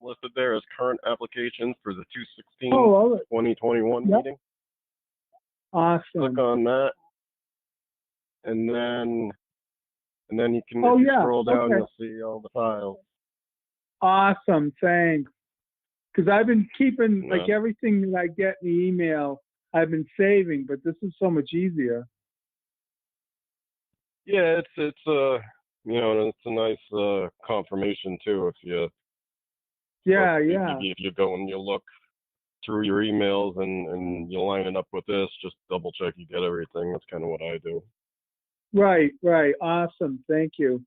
listed there as current applications for the 2/16/2021 Yep. meeting. Awesome. Click on that, and then you can if you scroll down, you'll see all the files. Awesome, thanks. Because I've been keeping like everything that I get in the email, I've been saving, but this is so much easier. Yeah, it's it's a nice confirmation too. If you if you go and you look through your emails and you line it up with this, just double check you get everything. That's kind of what I do. Right. Awesome. Thank you.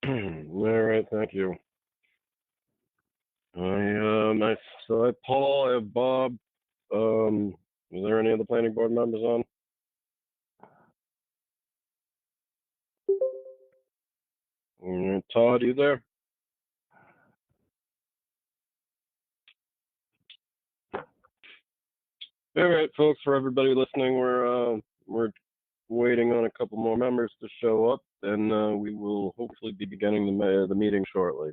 All right, thank you. So I have Paul, I have Bob. Is there any other planning board members on? Todd, you there? All right, folks. For everybody listening, we're waiting on a couple more members to show up, and we will hopefully be beginning the meeting shortly.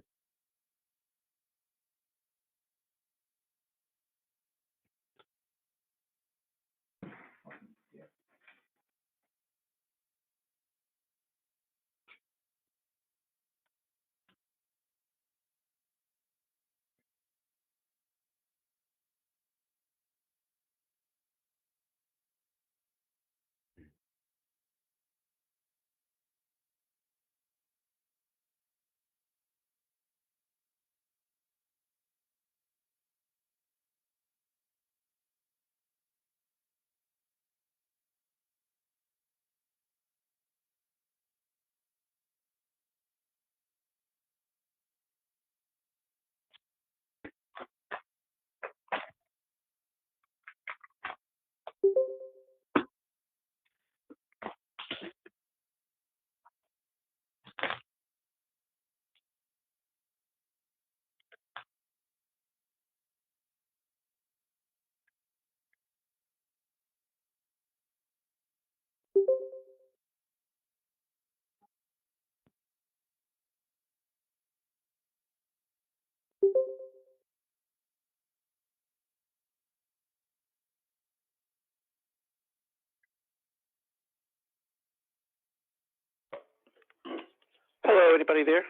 Hello, anybody there?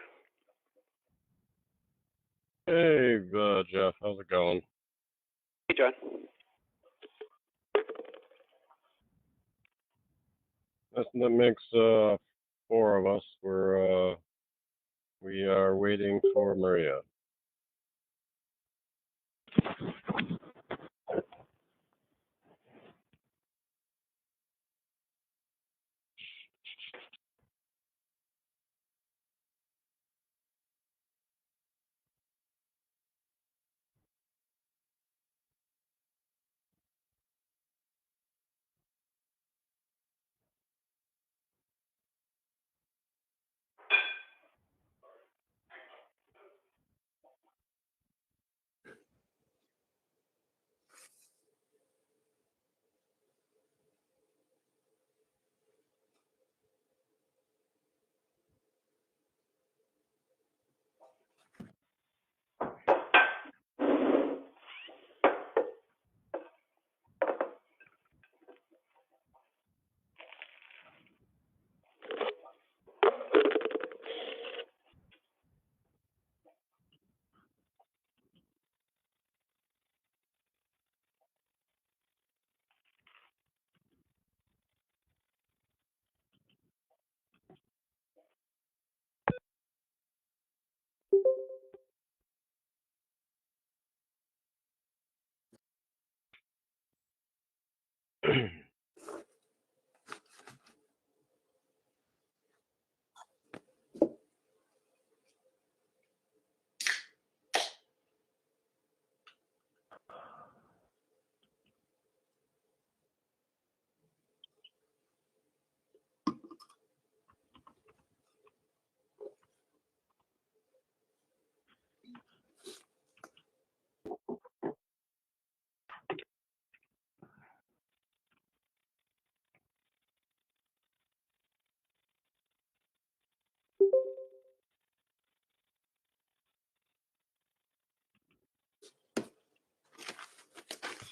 Hey, Jeff, how's it going? Hey, John. That makes 4 of us. We are waiting for Maria.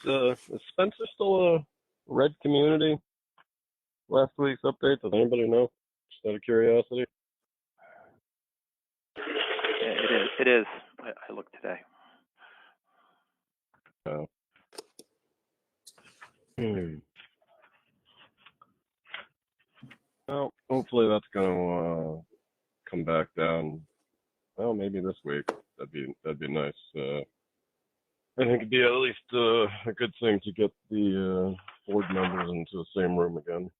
is Spencer still a red community? Last week's update, does anybody know? Just out of curiosity. Yeah, it is. I looked today. Oh. Well, hopefully that's gonna come back down. Well, maybe this week. That'd be nice. I think it'd be at least a good thing to get the board members into the same room again.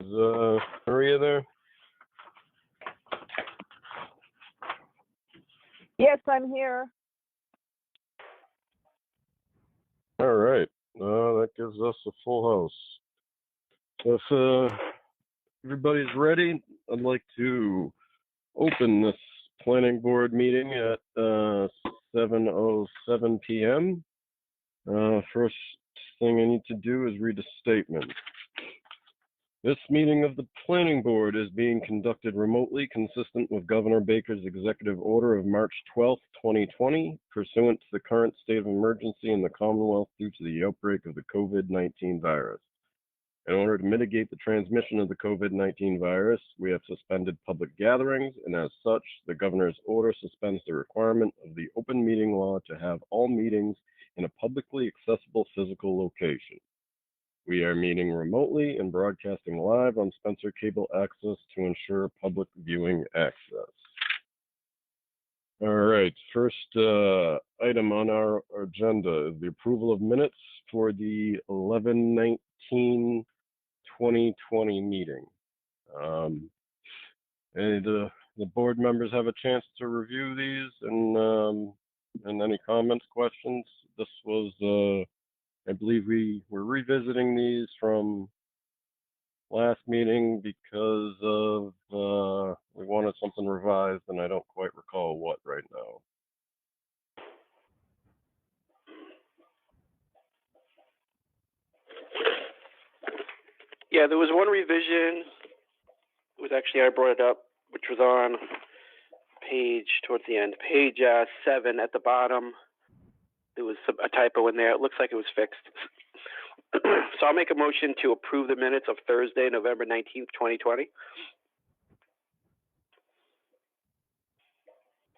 Is Maria there? Yes, I'm here. All right. That gives us a full house. If everybody's ready, I'd like to open this planning board meeting at 7:07 p.m. First thing I need to do is read a statement. This meeting of the planning board is being conducted remotely, consistent with Governor Baker's executive order of March 12, 2020, pursuant to the current state of emergency in the Commonwealth due to the outbreak of the COVID-19 virus. In order to mitigate the transmission of the COVID-19 virus, we have suspended public gatherings, and as such, the governor's order suspends the requirement of the open meeting law to have all meetings in a publicly accessible physical location. We are meeting remotely and broadcasting live on Spencer Cable Access to ensure public viewing access. All right, first item on our agenda is the approval of minutes for the 11/19/2020 meeting. And the board members have a chance to review these and any comments, questions. This was, I believe we were revisiting these from last meeting because of we wanted something revised, and I don't quite recall what right now. Yeah, there was one revision. It was actually, I brought it up, which was on page, towards the end, page 7 at the bottom. There was a typo in there. It looks like it was fixed. So I'll make a motion to approve the minutes of Thursday, November 19th, 2020.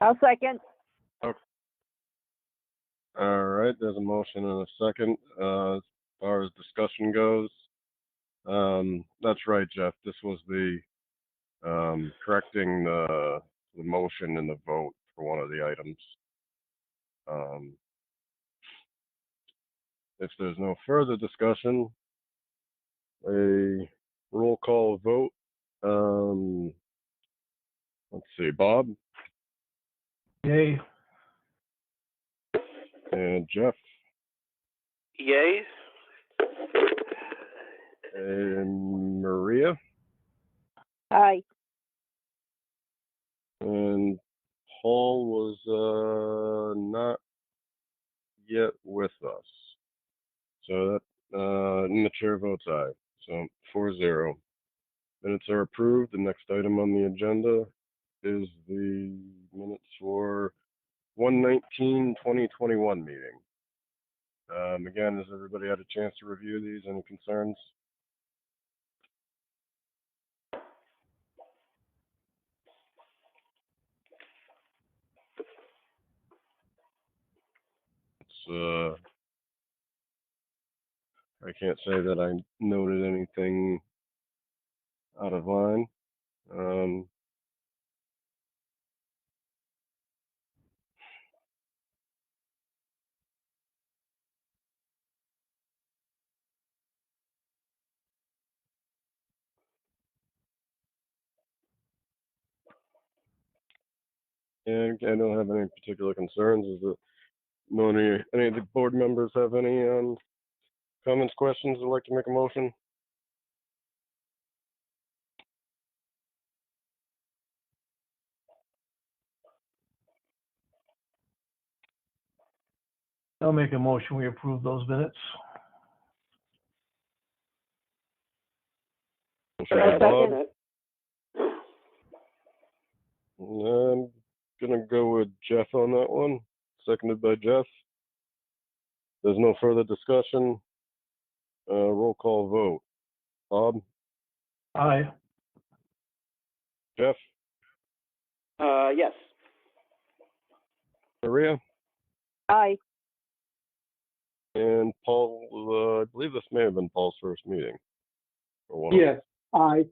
I'll second. Okay. All right, there's a motion and a second. As far as discussion goes, that's right, Jeff. This was the correcting the motion and the vote for one of the items. If there's no further discussion, a roll call vote. Let's see, Bob? Yay. And Jeff? Yay. And Maria? Aye. And Paul was not yet with us. So that, and the chair votes aye. So 4-0. Minutes are approved. The next item on the agenda is the minutes for 1/19/2021 meeting. Again, has everybody had a chance to review these? Any concerns? It's, I can't say that I noted anything out of line. And I don't have any particular concerns. Is it, no, any of the board members have any comments, questions? Would like to make a motion? I'll make a motion, we approve those minutes. Motion by Second. Bob. I'm gonna go with Jeff on that one. Seconded by Jeff. There's no further discussion. Roll call vote. Bob, Aye. Jeff, Yes. Maria, Aye. and Paul. I believe this may have been Paul's first meeting. Or one of Yes, aye.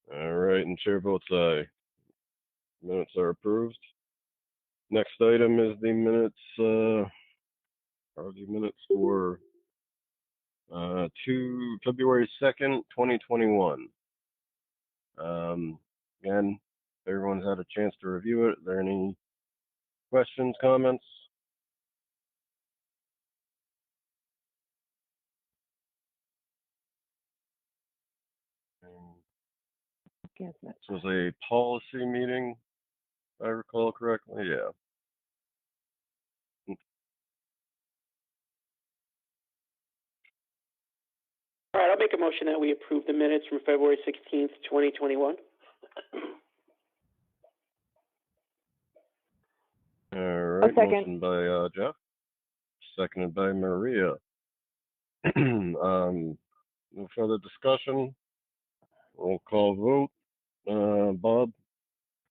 them. All right, and chair votes aye. Minutes are approved. Next item is the minutes. Are the minutes for February 2nd, 2021. Again, everyone's had a chance to review it. Are there any questions, comments? This was a policy meeting, if I recall correctly. Yeah. All right, I'll make a motion that we approve the minutes from February 16th, 2021. All right. second. Motion by Jeff, seconded by Maria. No further discussion. Roll call vote. Bob,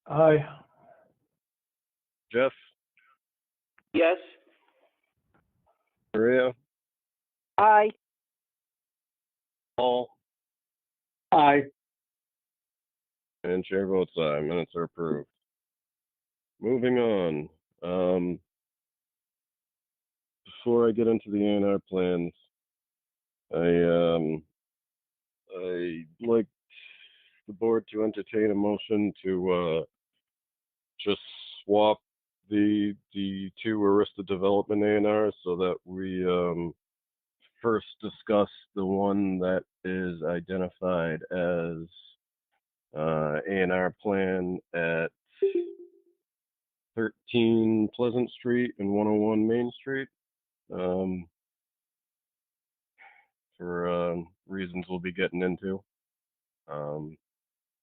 Aye. Jeff, Yes. Maria, Aye. Paul, Aye. and chair votes aye. Minutes are approved. Moving on. Before I get into the A&R plans, I'd like the board to entertain a motion to just swap the two Arista Development A&Rs so that we first discuss the one that is identified as A&R plan at 13 Pleasant Street and 101 Main Street. For reasons we'll be getting into.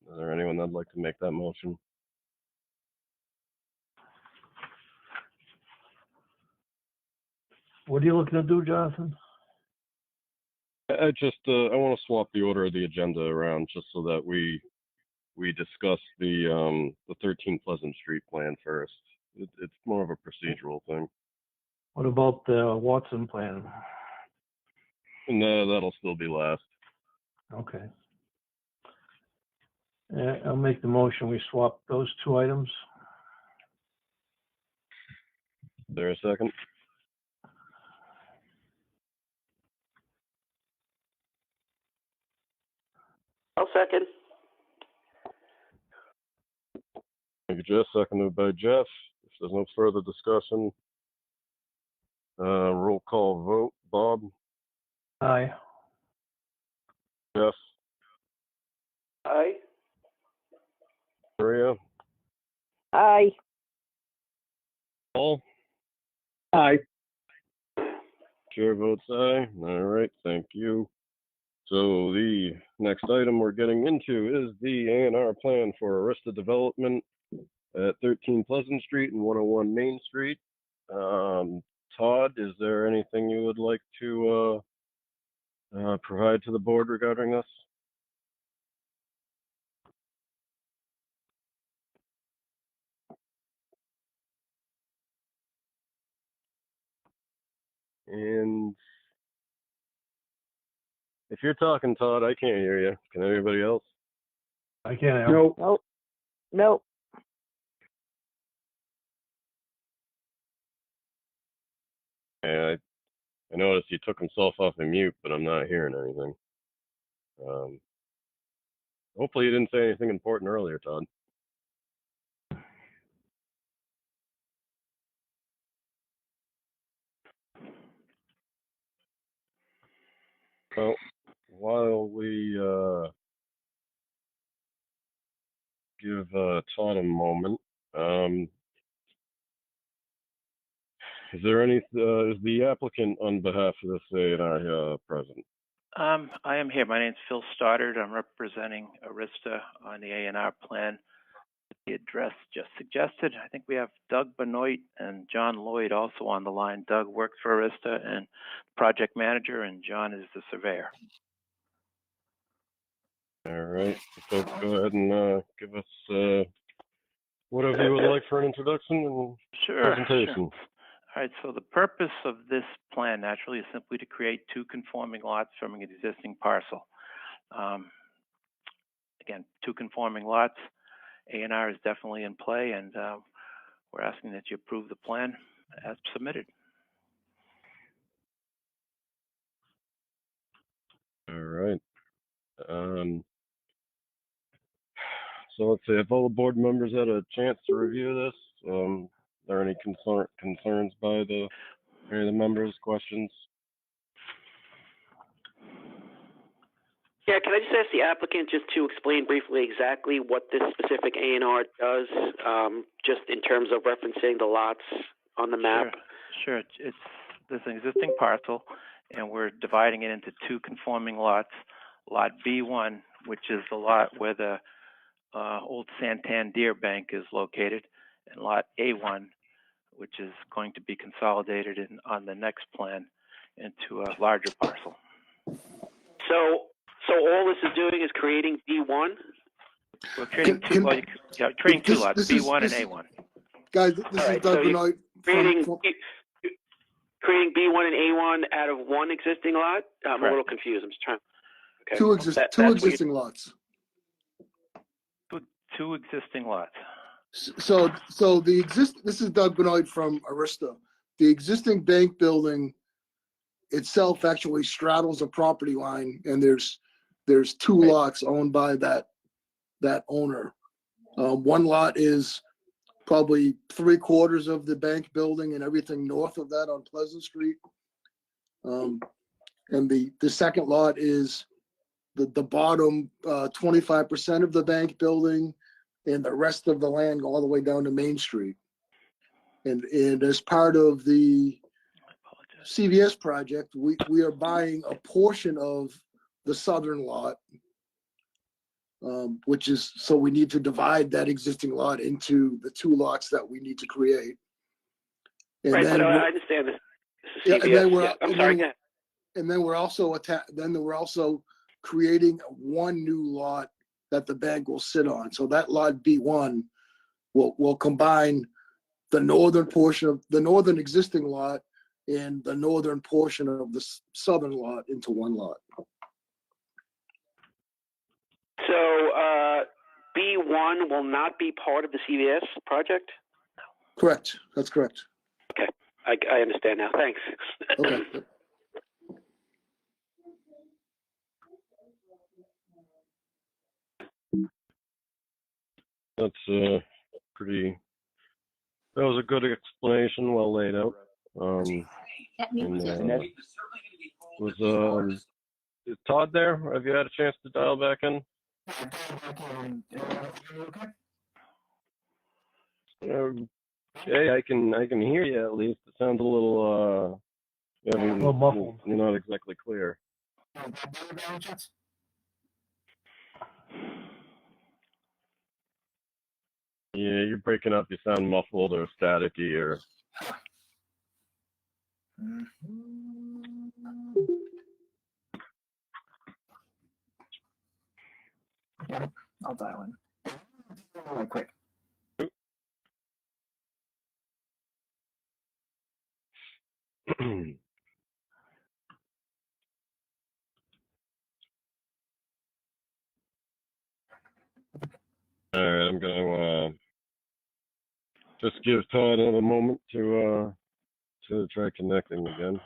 Is there anyone that'd like to make that motion? What are you looking to do, Jonathan? I want to swap the order of the agenda around just so that we discuss the 13 Pleasant Street plan first. It's more of a procedural thing. What about the Watson plan? And that'll still be last. Okay. I'll make the motion, we swap those two items. Is there a second? I'll second. Thank you, Jeff. Seconded by Jeff. If there's no further discussion, roll call vote. Bob, Aye. Jeff, Aye. Maria, Aye. Paul. Aye. Chair votes aye. All right, thank you. So the next item we're getting into is the A&R plan for Arista Development at 13 Pleasant Street and 101 Main Street. Todd, is there anything you would like to provide to the board regarding this? And if you're talking, Todd, I can't hear you. Can anybody else? I can't help. Nope. Nope. Nope. Yeah, I noticed he took himself off of mute, but I'm not hearing anything. Hopefully you didn't say anything important earlier, Todd. Well, while we give Todd a moment, Is there any, is the applicant on behalf of this A&I present? I am here. My name is Phil Stoddard. I'm representing Arista on the A&R plan. The address just suggested. I think we have Doug Benoit and John Lloyd also on the line. Doug works for Arista and project manager, and John is the surveyor. All right, so go ahead and give us whatever you would like for an introduction and presentation. Sure. All right, so the purpose of this plan naturally is simply to create two conforming lots from an existing parcel. Again, two conforming lots. A&R is definitely in play, and we're asking that you approve the plan as submitted. All right. So let's see, if all the board members had a chance to review this, are there any concerns by any of the members, questions? Yeah, can I just ask the applicant just to explain briefly exactly what this specific A&R does, just in terms of referencing the lots on the map? Sure. There's an existing parcel, and we're dividing it into two conforming lots. Lot B1, which is the lot where the old Santander Bank is located, and Lot A1, which is going to be consolidated on the next plan into a larger parcel. So all this is doing is creating B1? We're creating creating two lots, B1 and A1. Guys, this is Doug Benoit. Creating B1 and A1 out of one existing lot? I'm a little confused. I'm just trying. Okay. Two existing lots. Two existing lots. So this is Doug Benoit from Arista. The existing bank building itself actually straddles a property line, and there's two lots owned by that owner. One lot is probably 3/4 of the bank building and everything north of that on Pleasant Street. And the second lot is the bottom 25% of the bank building, and the rest of the land all the way down to Main Street. And as part of the CVS project, we are buying a portion of the southern lot, which is, so we need to divide that existing lot into the two lots that we need to create. And right, then but I understand this. This is CVS. I'm sorry. And then we're also creating one new lot that the bank will sit on. So that lot B1 will combine the northern portion of the northern existing lot and the northern portion of the southern lot into one lot. So B1 will not be part of the CVS project? Correct. That's correct. Okay. I understand now. Thanks. Okay. That's that was a good explanation, well laid out. Is Todd there? Have you had a chance to dial back in? Jay, I can hear you at least. It sounds a little muffled. You're not exactly clear. Yeah, you're breaking up. You sound muffled or staticky or. I'll dial in. Really quick. All right, I'm gonna just give Todd another moment to try connecting again.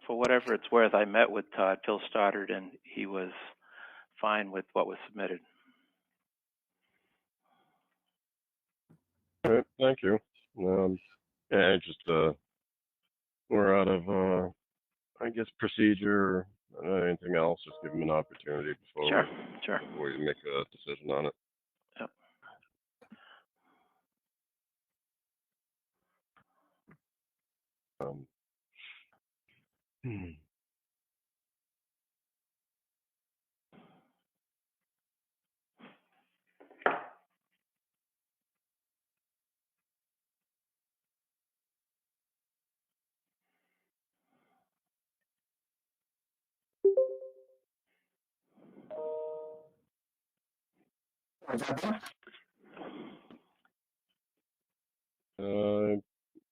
For whatever it's worth, I met with Todd, Phil Stoddard, and he was fine with what was submitted. All right, thank you. Yeah, just we're out of I guess procedure or anything else. Just give him an opportunity before we make a decision on it. Yep.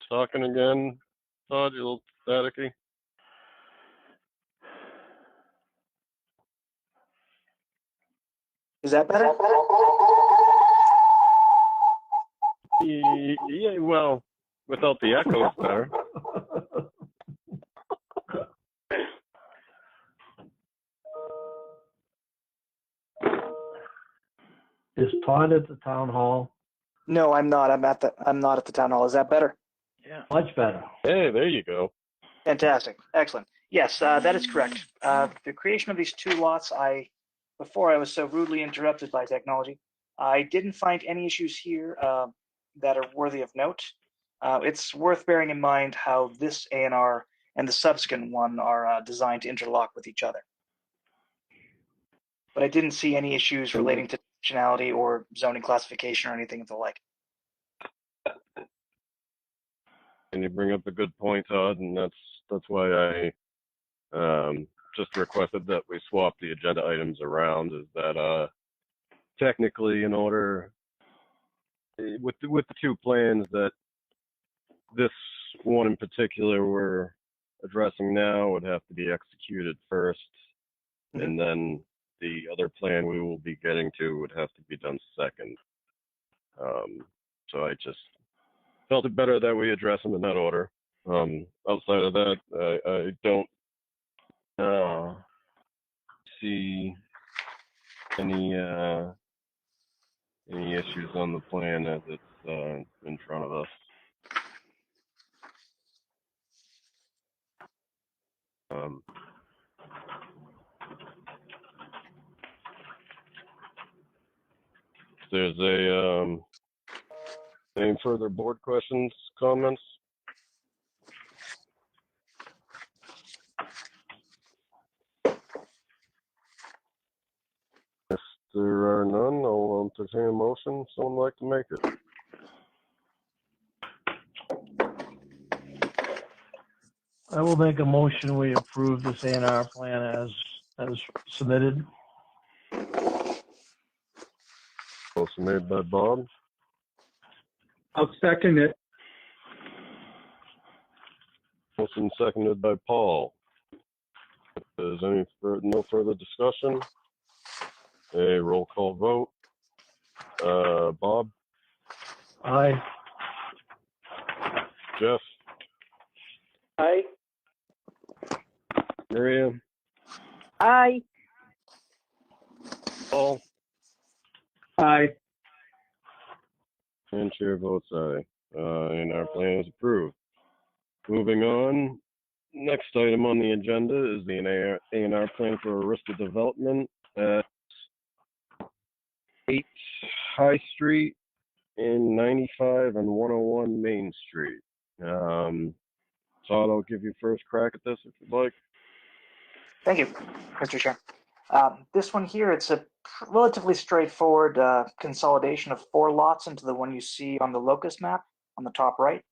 Talking again, Todd, you a little staticky. Is that better? Yeah, well, without the echo, it's better. Is Todd at the town hall? No, I'm not. I'm not at the town hall. Is that better? Yeah. Much better. Hey, there you go. Fantastic. Excellent. Yes, that is correct. The creation of these two lots, before I was so rudely interrupted by technology, I didn't find any issues here that are worthy of note. It's worth bearing in mind how this A&R and the subsequent one are designed to interlock with each other. But I didn't see any issues relating to dimensionality or zoning classification or anything of the like. And you bring up a good point, Todd, and that's why I just requested that we swap the agenda items around. Is that technically, in order with the two plans that this one in particular we're addressing now would have to be executed first, and then the other plan we will be getting to would have to be done second. So I just felt it better that we address them in that order. Outside of that, I don't see any issues on the plan as it's in front of us. If there's any further board questions, comments? If there are none, I'll entertain a motion. Someone like to make it? I will make a motion, we approve this A&R plan as submitted. Motion made by Bob. I'll second it. Motion seconded by Paul. If there's no further discussion, a roll call vote. Bob? Aye. Jeff? Aye. Maria? Aye. Paul? Aye. And chair votes aye. And our plan is approved. Moving on, next item on the agenda is the A&R plan for Arista Development at 8 High Street and 95 and 101 Main Street. Todd, I'll give you first crack at this if you'd like. Thank you, Mr. Chair. This one here, it's a relatively straightforward consolidation of 4 lots into the one you see on the locust map on the top right,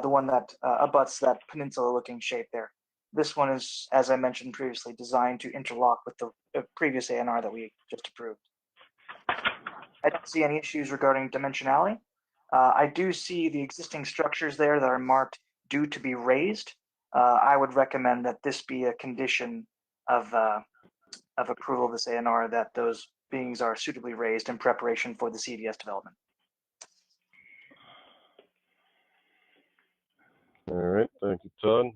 the one that abuts that peninsula-looking shape there. This one is, as I mentioned previously, designed to interlock with the previous A&R that we just approved. I don't see any issues regarding dimensionality. I do see the existing structures there that are marked due to be raised. I would recommend that this be a condition of approval of this A&R, that those beings are suitably raised in preparation for the CDS development. All right, thank you, Todd.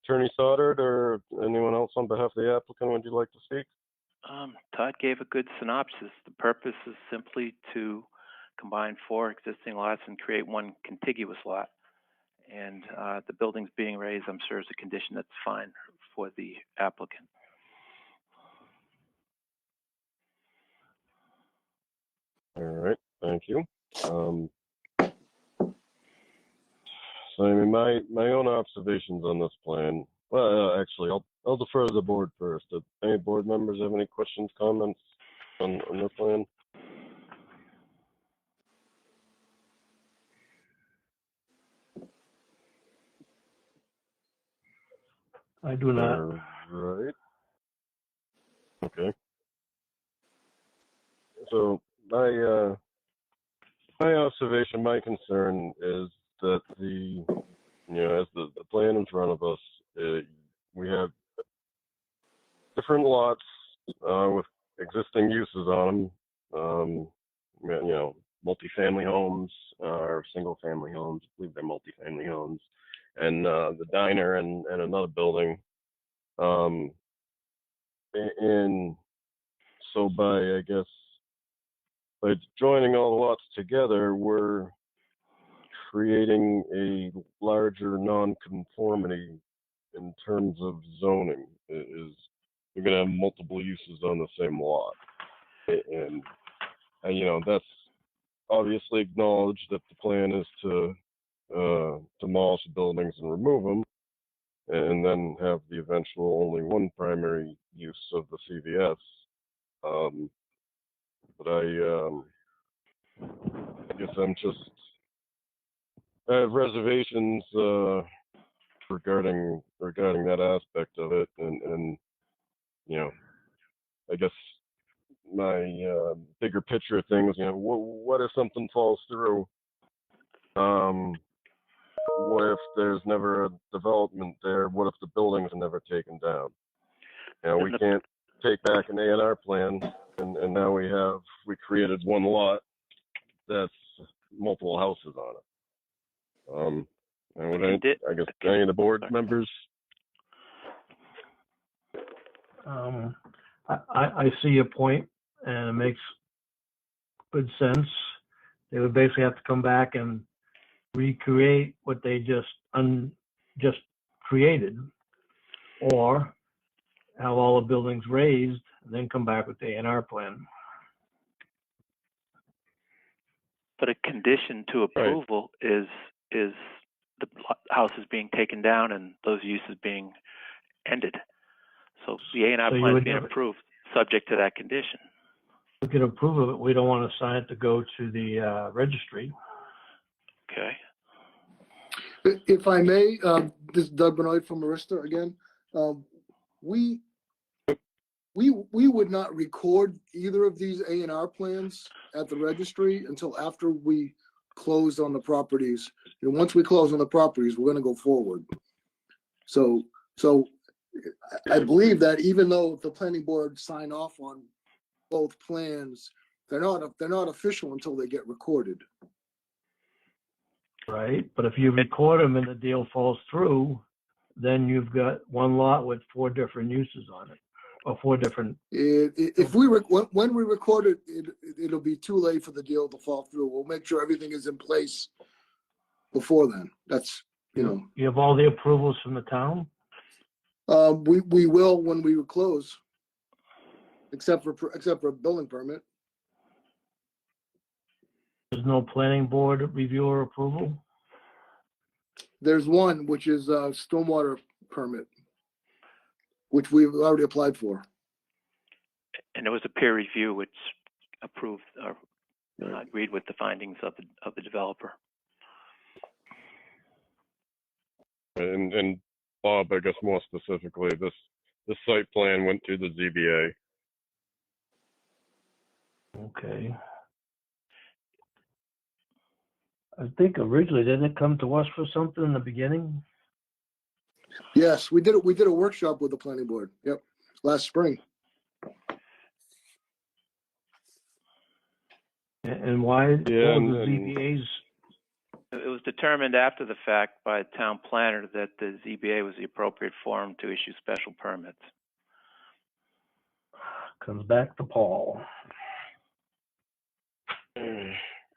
Attorney Stoddard or anyone else on behalf of the applicant, would you like to speak? Todd gave a good synopsis. The purpose is simply to combine 4 existing lots and create one contiguous lot. And the buildings being raised, I'm sure, is a condition that's fine for the applicant. All right, thank you. I mean, my own observations on this plan. Well, actually, I'll defer to the board first. Do any board members have any questions, comments on the plan? I do not. All right. Okay. So my observation, my concern is that as the plan in front of us, we have different lots with existing uses on them. Multifamily homes or single-family homes. I believe they're multifamily homes, and the diner and another building. And so by joining all the lots together, we're creating a larger non-conformity in terms of zoning. We're going to have multiple uses on the same lot, and that's obviously acknowledged that the plan is to demolish the buildings and remove them, and then have the eventual only one primary use of the CVS. But I guess I have reservations regarding that aspect of it, and I guess my bigger picture of things, what if something falls through? What if there's never a development there? What if the buildings are never taken down? We can't take back an A&R plan, and now we created one lot that's multiple houses on it. I guess any of the board members? I see your point, and it makes good sense. They would basically have to come back and recreate what they just created, or have all the buildings raised and then come back with the A&R plan. But a condition to approval is the house is being taken down and those uses being ended. So the A&R plan is being approved subject to that condition. We can approve of it. We don't want to sign it to go to the registry. Okay. If I may, this is Doug Benoit from Arista again. We would not record either of these A&R plans at the registry until after we close on the properties. And once we close on the properties, we're going to go forward. So I believe that even though the planning board sign off on both plans, they're not official until they get recorded. Right, but if you record them and the deal falls through, then you've got one lot with 4 different uses on it, or 4 different. When we record it, it'll be too late for the deal to fall through. We'll make sure everything is in place before then. That's You have all the approvals from the town? We will when we close, except for a building permit. There's no planning board review or approval? There's one, which is a stormwater permit, which we've already applied for. And there was a peer review which approved or agreed with the findings of the developer. And Bob, I guess more specifically, this site plan went to the ZBA. Okay. I think originally, didn't it come to us for something in the beginning? Yes, we did it. We did a workshop with the planning board. Yep, last spring. And why the ZBA's? It was determined after the fact by the town planner that the ZBA was the appropriate forum to issue special permits. Comes back to Paul.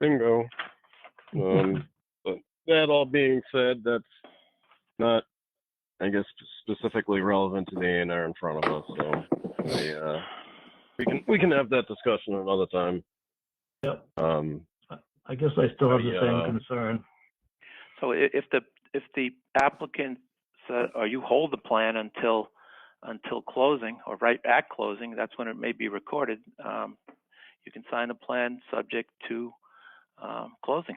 Bingo. But that all being said, that's not, I guess, specifically relevant to the A&R in front of us. So we can have that discussion another time. Yep. I guess I still have the same concern. So if the applicant or you hold the plan until closing or right at closing, that's when it may be recorded. You can sign the plan subject to closing.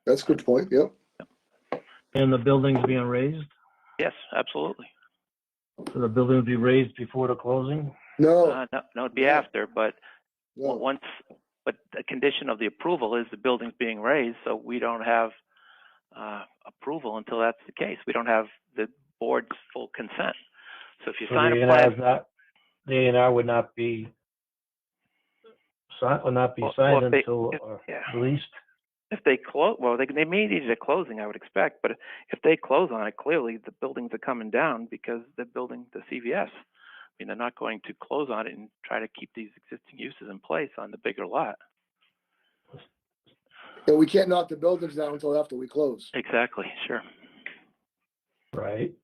That's a good point. Yep. And the building's being raised? Yes, absolutely. So the building will be raised before the closing? No. No, it'd be No. after, but No. but the condition of the approval is the building's being raised, so we don't have approval until that's the case. We don't have the board's full consent. So if you sign a plan, the A&R would not be signed until released. If they close, well, they may need it at closing, I would expect. But if they close on it, clearly the buildings are coming down because they're building the CVS. I mean, they're not going to close on it and try to keep these existing uses in place on the bigger lot. And we can't knock the buildings down until after we close. Exactly. Sure. Right.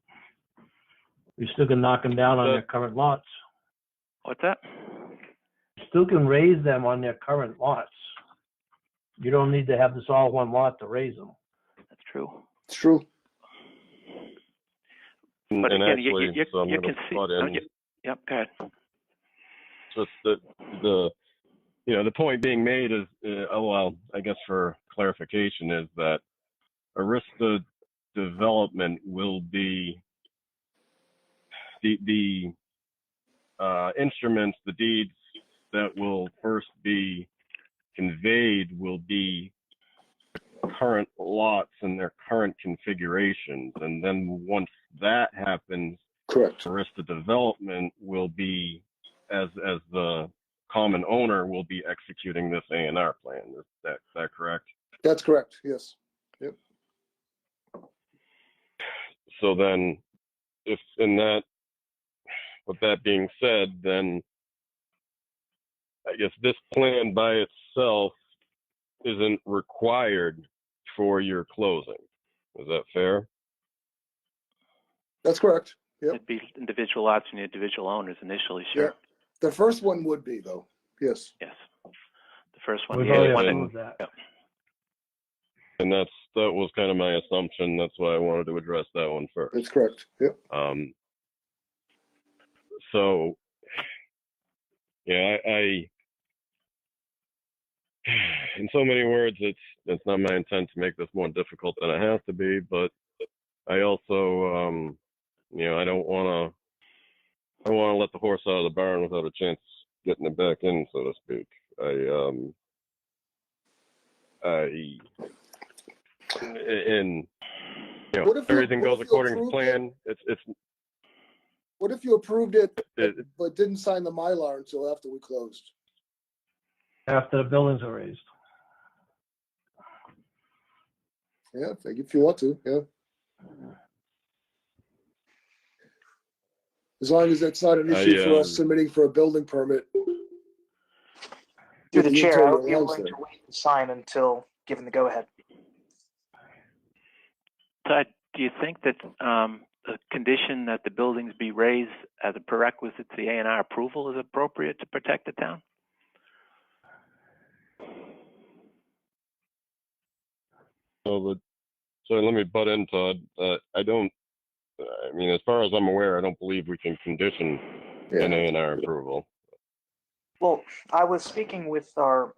You still can knock them down on their current lots. What's that? You still can raise them on their current lots. You don't need to have this all one lot to raise them. That's true. It's true. But and again, actually, so I'm you going can to see. butt in. Yep. Go ahead. Just the point being made is, well, I guess for clarification, is that Arista development will be the instruments, the deeds that will first be conveyed will be current lots and their current configurations, and then once that happens, Correct. Arista development will be, as the common owner, will be executing this A&R plan. Is that correct? That's correct. Yes. Yep. So then, with that being said, then I guess this plan by itself isn't required for your closing. Is that fair? That's correct. Yep. It'd be individual lots and individual owners initially. Sure. Yeah. The first one would be, though. Yes. Yes. The first one. We've Yeah. already One approved that. Yep. And that was kind of my assumption. That's why I wanted to address that one first. That's correct. Yep. So, yeah, I in so many words, it's not my intent to make this more difficult than it has to be, but I also, I don't want to let the horse out of the barn without a chance getting it back in, so to speak. Everything goes according to plan. What if you approved it, but didn't sign the Mylar until after we closed? After the buildings are raised. Yeah, if you want to, yeah. As long as that's not an issue for us submitting for a building permit. Through the chair, I would be willing to wait and sign until given the go-ahead. Todd, do you think that the condition that the buildings be raised as a prerequisite to the A&R approval is appropriate to protect the town? So let me butt in, Todd. As far as I'm aware, I don't believe we can condition an A&R approval. Well, I was speaking with our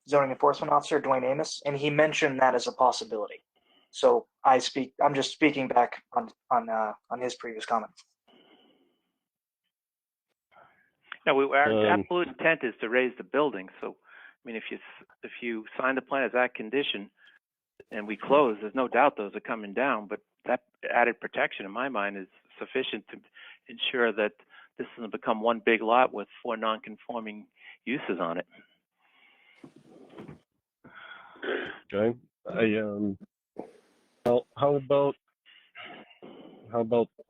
zoning enforcement officer, Dwayne Amos, and he mentioned that as a possibility. So I'm just speaking back on his previous comment. No, our absolute intent is to raise the building. So, I mean, if you sign the plan as that condition and we close, there's no doubt those are coming down. But that added protection, in my mind, is sufficient to ensure that this doesn't become one big lot with 4 non-conforming uses on it. Okay. How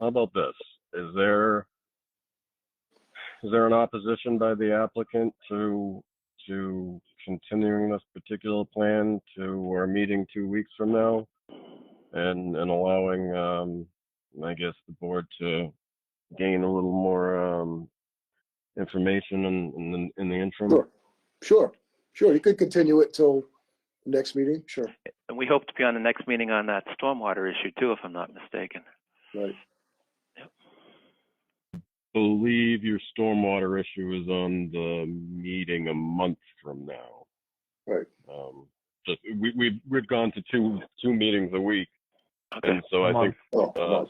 about this? Is there an opposition by the applicant to continuing this particular plan to our meeting 2 weeks from now, and allowing I guess the board to gain a little more information in the interim? Sure. You could continue it till Next meeting, sure. And we hope to be on the next meeting on that stormwater issue too, if I'm not mistaken. Right. Believe your stormwater issue is on the meeting a month from now. Right. Just we've gone to two meetings a week, Okay. and so I think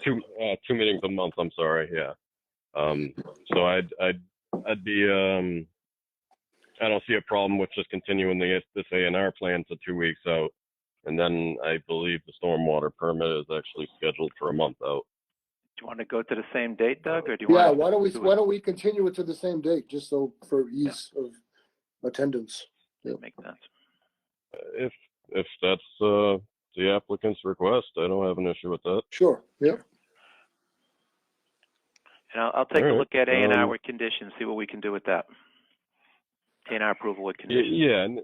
two meetings a month. I'm sorry. Yeah. So I'd be I don't see a problem with just continuing this A&R plan to 2 weeks out, and then I believe the stormwater permit is actually scheduled for a month out. Do you want to go to the same date, Doug, or do you Yeah, want? why don't we continue it to the same date, just so for ease of attendance. That makes sense. If that's the applicant's request, I don't have an issue with that. Sure. Yep. And I'll take a look at A&R with conditions, see what we can do with that. A&R approval with conditions. Yeah, and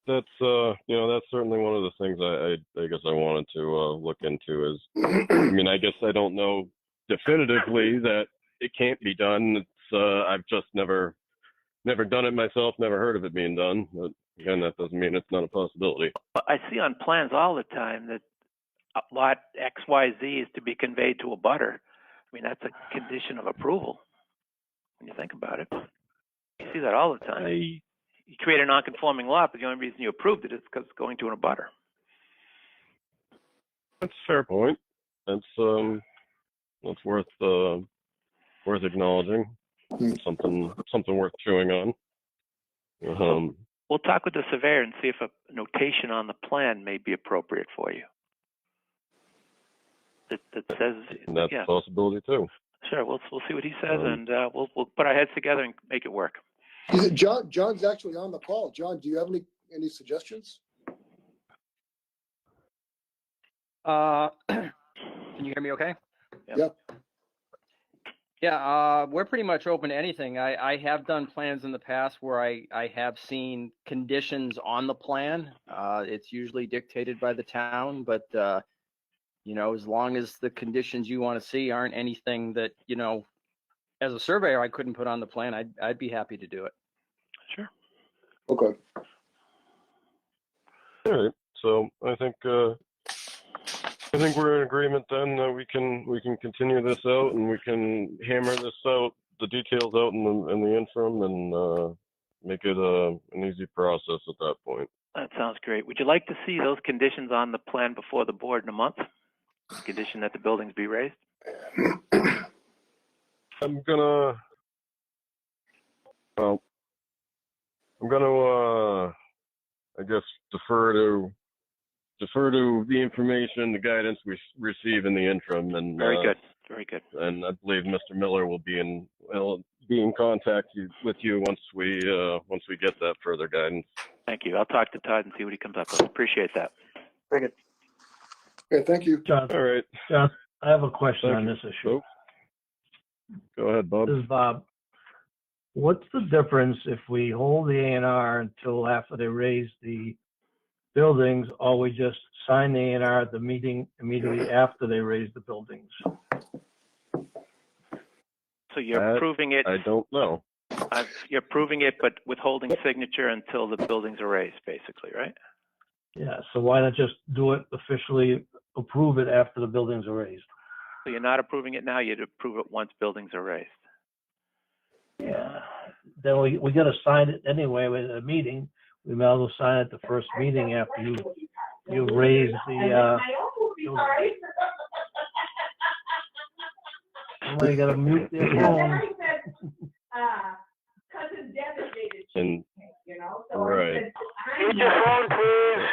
that's that's certainly one of the things I guess I wanted to look into is, I mean, I guess I don't know definitively that it can't be done. It's I've just never done it myself, never heard of it being done. But again, that doesn't mean it's not a possibility. I see on plans all the time that lot XYZ is to be conveyed to a butter. I mean, that's a condition of approval when you think about it. You see that all the time. You create a non-conforming lot, but the only reason you approved it is because it's going to an abutter. That's a fair point. That's worth acknowledging. Something worth chewing on. We'll talk with the surveyor and see if a notation on the plan may be appropriate for you. That says that's a possibility too. Sure, we'll see what he says, and we'll put our heads together and make it work. John's actually on the call. John, do you have any suggestions? Can you hear me okay? Yep. Yeah, we're pretty much open to anything. I have done plans in the past where I have seen conditions on the plan. It's usually dictated by the town, but as long as the conditions you want to see aren't anything that, as a surveyor I couldn't put on the plan, I'd be happy to do it. Sure. Okay. All right. So I think we're in agreement then that we can continue this out and we can hammer this out, the details out in the interim, and make it an easy process at that point. That sounds great. Would you like to see those conditions on the plan before the board in a month? Condition that the buildings be raised? I'm gonna I guess defer to the information, the guidance we receive in the interim, and very good. And I believe Mr. Miller will be in contact with you once we get that further guidance. Thank you. I'll talk to Todd and see what he comes up with. Appreciate that. Very good. Okay, thank you. John, All right. John, I have a question on this issue. Oh. Go ahead, Bob. This is Bob. What's the difference if we hold the A&R until after they raise the buildings, or we just sign the A&R at the meeting immediately after they raise the buildings? So you're approving it. I don't know. You're approving it, but withholding signature until the buildings are raised, basically, right? Yeah, so why not just do it officially, approve it after the buildings are raised? So you're not approving it now, you'd approve it once buildings are raised. Yeah, then we got to sign it anyway with a meeting. We might as well sign it the first meeting after you raise the. Somebody got to mute their phone. Cousin devastated, And so right. Mute your phone, please.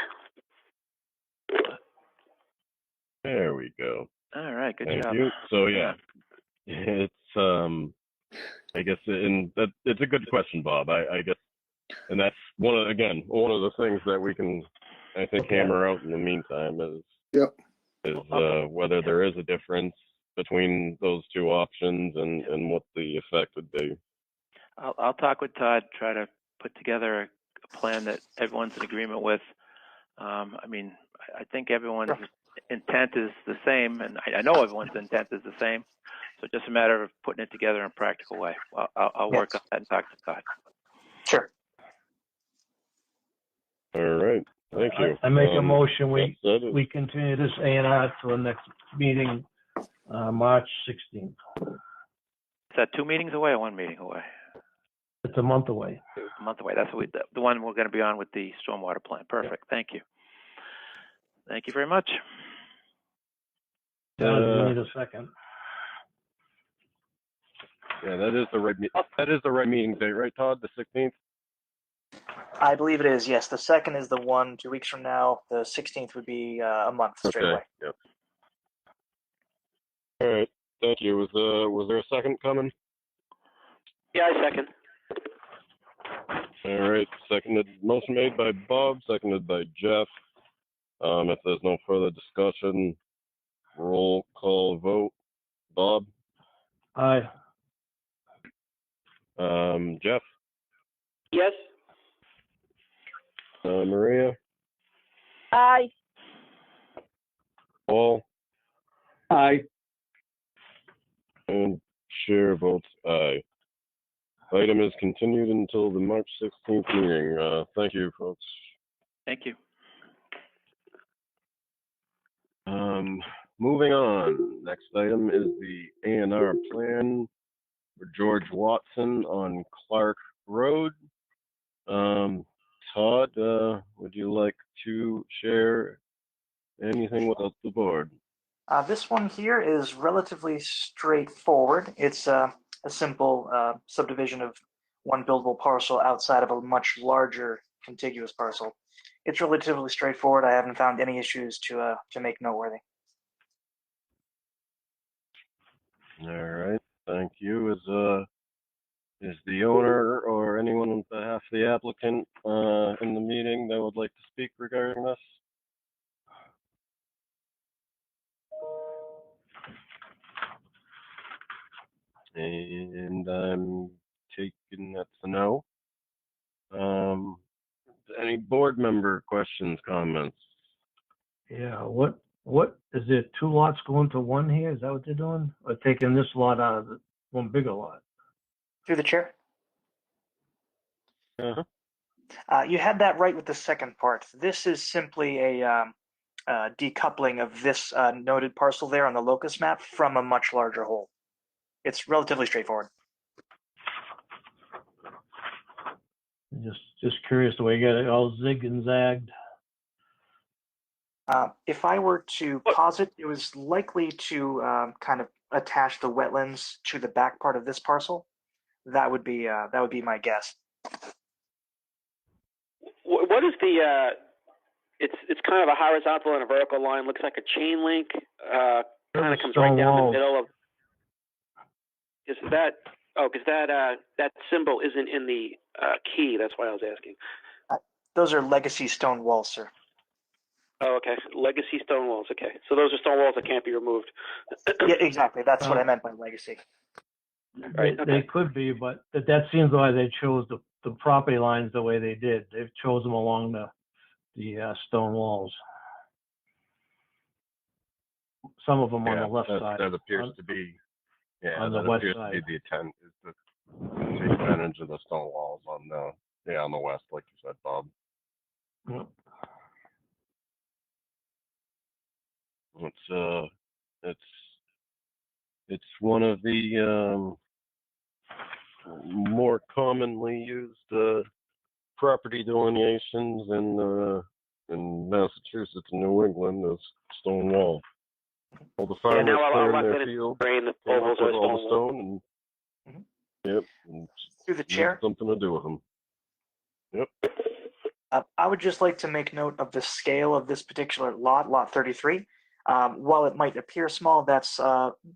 There we go. All right, good Thank job. you. So yeah, it's I guess it's a good question, Bob. I guess, and that's one of the things that we can, I think, hammer out in the meantime is whether there is a difference between those two options and what the effect would be. I'll talk with Todd, try to put together a plan that everyone's in agreement with. I mean, I think everyone's intent is the same, and I know everyone's intent is the same. So just a matter of putting it together in a practical way. I'll work on that and talk to Todd. Sure. All right. Thank you. I make a motion, that is- we continue this A&R to the next meeting, March 16th. Is that 2 meetings away or 1 meeting away? It's a month away. A month away. That's what the one we're going to be on with the stormwater plan. Perfect. Thank you. Thank you very much. We need a second. Yeah, that is the right meeting date, right, Todd? The 16th? I believe it is, yes. The second is the one 2 weeks from now. The 16th would be a month straight away. Yep. All right. Thank you. Was there a second coming? Yeah, I second. All right. Seconded. Motion made by Bob, seconded by Jeff. If there's no further discussion, roll call vote. Bob? Aye. Jeff? Yes. Maria? Aye. Paul? Aye. And chair votes aye. Item is continued until the March 16th meeting. Thank you, folks. Thank you. Moving on. Next item is the A&R plan for George Watson on Clark Road. Todd, would you like to share anything with the board? This one here is relatively straightforward. It's a simple subdivision of one buildable parcel outside of a much larger contiguous parcel. It's relatively straightforward. I haven't found any issues to make noteworthy. All right, thank you. Is the owner or anyone on behalf of the applicant in the meeting that would like to speak regarding this? And I'm taking that's a no. Any board member questions, comments? Yeah, what is there 2 lots going to one here? Is that what they're doing? Or taking this lot out of the one bigger lot? Through the chair. Uh-huh. You had that right with the second part. This is simply a decoupling of this noted parcel there on the locus map from a much larger whole. It's relatively straightforward. Just curious the way you got it all zig and zagged. If I were to posit, it was likely to kind of attach the wetlands to the back part of this parcel. That would be my guess. What is the? It's kind of a horizontal and a vertical line. Looks like a chain link. Kind of comes right down the middle of. Is that? Oh, because that symbol isn't in the key. That's why I was asking. Those are legacy stone walls, sir. Oh, okay. Legacy stone walls. Okay, so those are stone walls that can't be removed. Yeah, exactly. That's what I meant by legacy. Right, They could be, but that seems why they chose the property lines the way they did. They've chosen them along the stone walls. Some of them on the left side. That appears to be, on the west appears side. to be the intent, is to take advantage of the stone walls on the west, like you said, Bob. Yep. It's one of the more commonly used property delineations in Massachusetts and New England is stone wall. All the farmers clear in their field, the ovals ovals all are the stone, and yep, and Through the chair. something to do with them. Yep. I would just like to make note of the scale of this particular lot, lot 33. While it might appear small, that's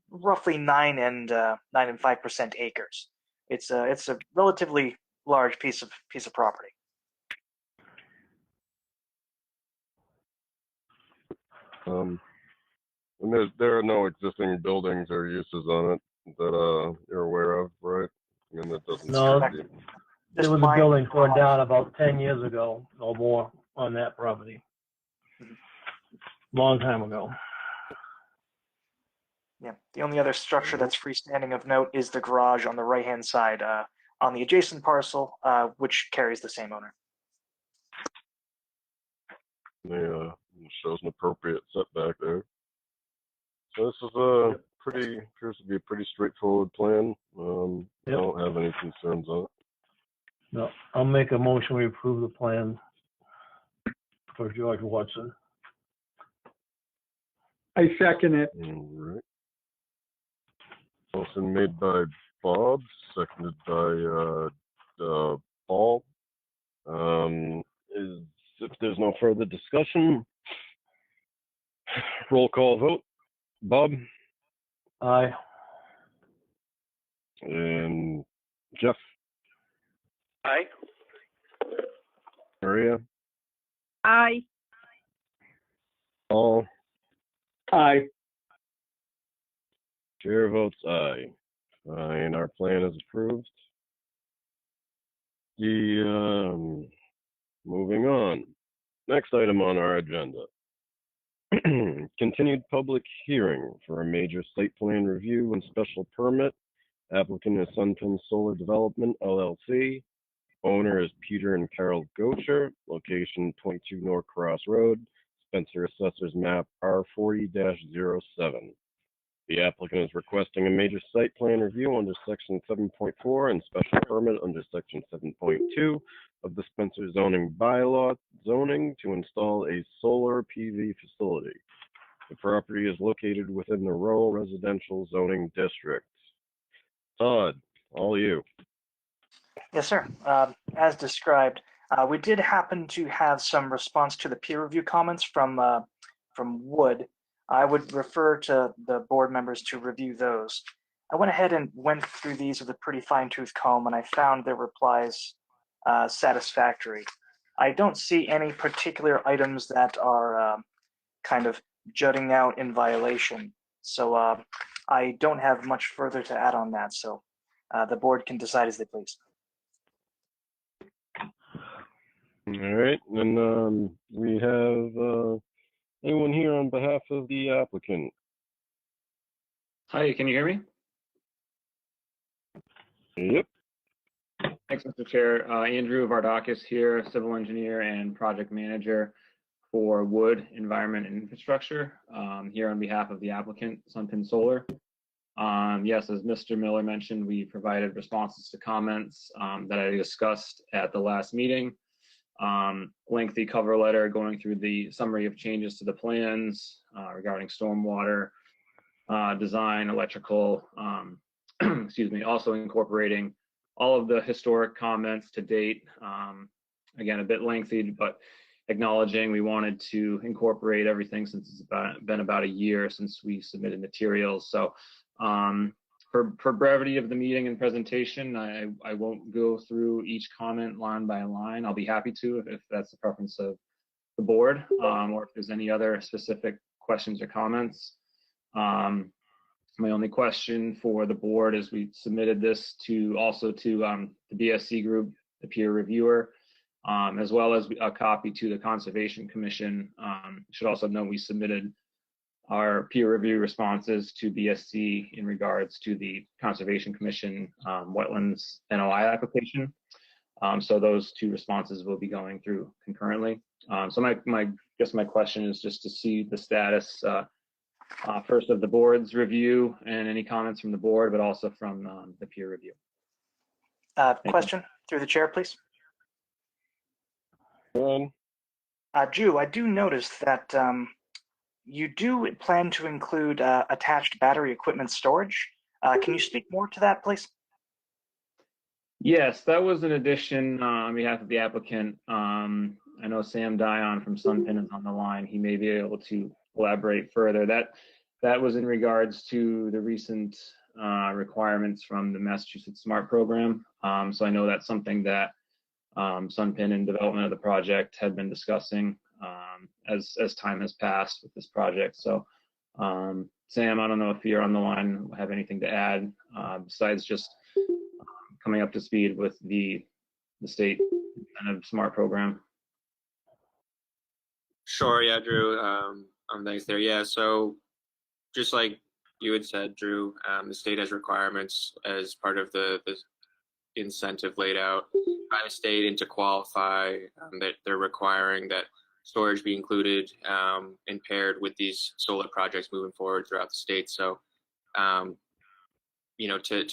roughly 9 and 5% acres. It's a relatively large piece of property. And there are no existing buildings or uses on it that you're aware of, right? I mean, that doesn't. No, seem to be- there was a building torn down about 10 years ago or more on that property. Long time ago. Yeah. The only other structure that's freestanding of note is the garage on the right-hand side on the adjacent parcel, which carries the same owner. shows an appropriate setback there. So this is appears to be a pretty straightforward plan. I don't have any concerns on it. No, I'll make a motion, we approve the plan for George Watson. I second it. All right. Motion made by Bob, seconded by Paul. If there's no further discussion, roll call vote. Bob? Aye. And Jeff? Aye. Maria? Aye. Paul? Aye. Chair votes aye. And our plan is approved. Moving on. Next item on our agenda. Continued public hearing for a major site plan review and special permit. Applicant is Sunken Solar Development, LLC. Owner is Peter and Carol Gosher. Location 22 North Cross Road, Spencer Assessor's Map R40-07. The applicant is requesting a major site plan review under Section 7.4 and special permit under Section 7.2 of the Spencer zoning bylaw zoning to install a solar PV facility. The property is located within the rural residential zoning district. Todd, all you. Yes, sir. As described, we did happen to have some response to the peer review comments from Wood. I would refer to the board members to review those. I went ahead and went through these with a pretty fine-tooth comb, and I found their replies satisfactory. I don't see any particular items that are kind of jutting out in violation. So I don't have much further to add on that. So the board can decide as they please. All right, and we have anyone here on behalf of the applicant? Hi, can you hear me? Yep. Thanks, Mr. Chair. Andrew Vardakis here, civil engineer and project manager for Wood Environment and Infrastructure, here on behalf of the applicant, Sunken Solar. Yes, as Mr. Miller mentioned, we provided responses to comments that I discussed at the last meeting. Lengthy cover letter going through the summary of changes to the plans regarding stormwater design, electrical, excuse me, also incorporating all of the historic comments to date. Again, a bit lengthy, but acknowledging we wanted to incorporate everything since it's been about a year since we submitted materials. So for brevity of the meeting and presentation, I won't go through each comment line by line. I'll be happy to if that's the preference of the board, or if there's any other specific questions or comments. My only question for the board is we submitted this to the BSC group, the peer reviewer, as well as a copy to the Conservation Commission. Should also know we submitted our peer review responses to BSC in regards to the Conservation Commission wetlands NOI application. So those two responses will be going through concurrently. So my question is just to see the status first of the board's review and any comments from the board, but also from the peer review. Question through the chair, please. Drew, I do notice that you do plan to include attached battery equipment storage. Can you speak more to that, please? Yes, that was an addition on behalf of the applicant. I know Sam Dion from Sunken is on the line. He may be able to elaborate further. That was in regards to the recent requirements from the Massachusetts SMART program. So I know that's something that Sunken in development of the project had been discussing as time has passed with this project. So Sam, I don't know if you're on the line, have anything to add besides just coming up to speed with the state kind of SMART program. Sure, yeah, Drew. Thanks there. Yeah, so just like you had said, Drew, the state has requirements as part of the incentive laid out by the state, and to qualify, that they're requiring that storage be included and paired with these solar projects moving forward throughout the state. So, to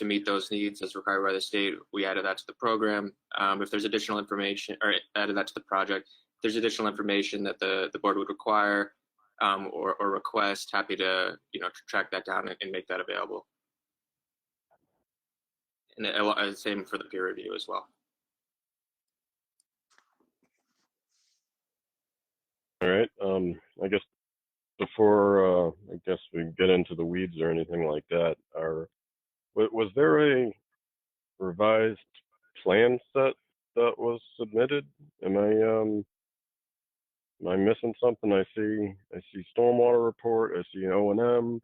meet those needs as required by the state, we added that to the program. If there's additional information, or added that to the project, if there's additional information that the board would require or request, happy to track that down and make that available. And same for the peer review as well. All right. I guess before we get into the weeds or anything like that, was there a revised plan set that was submitted? Am I missing something? I see stormwater report. I see O&M.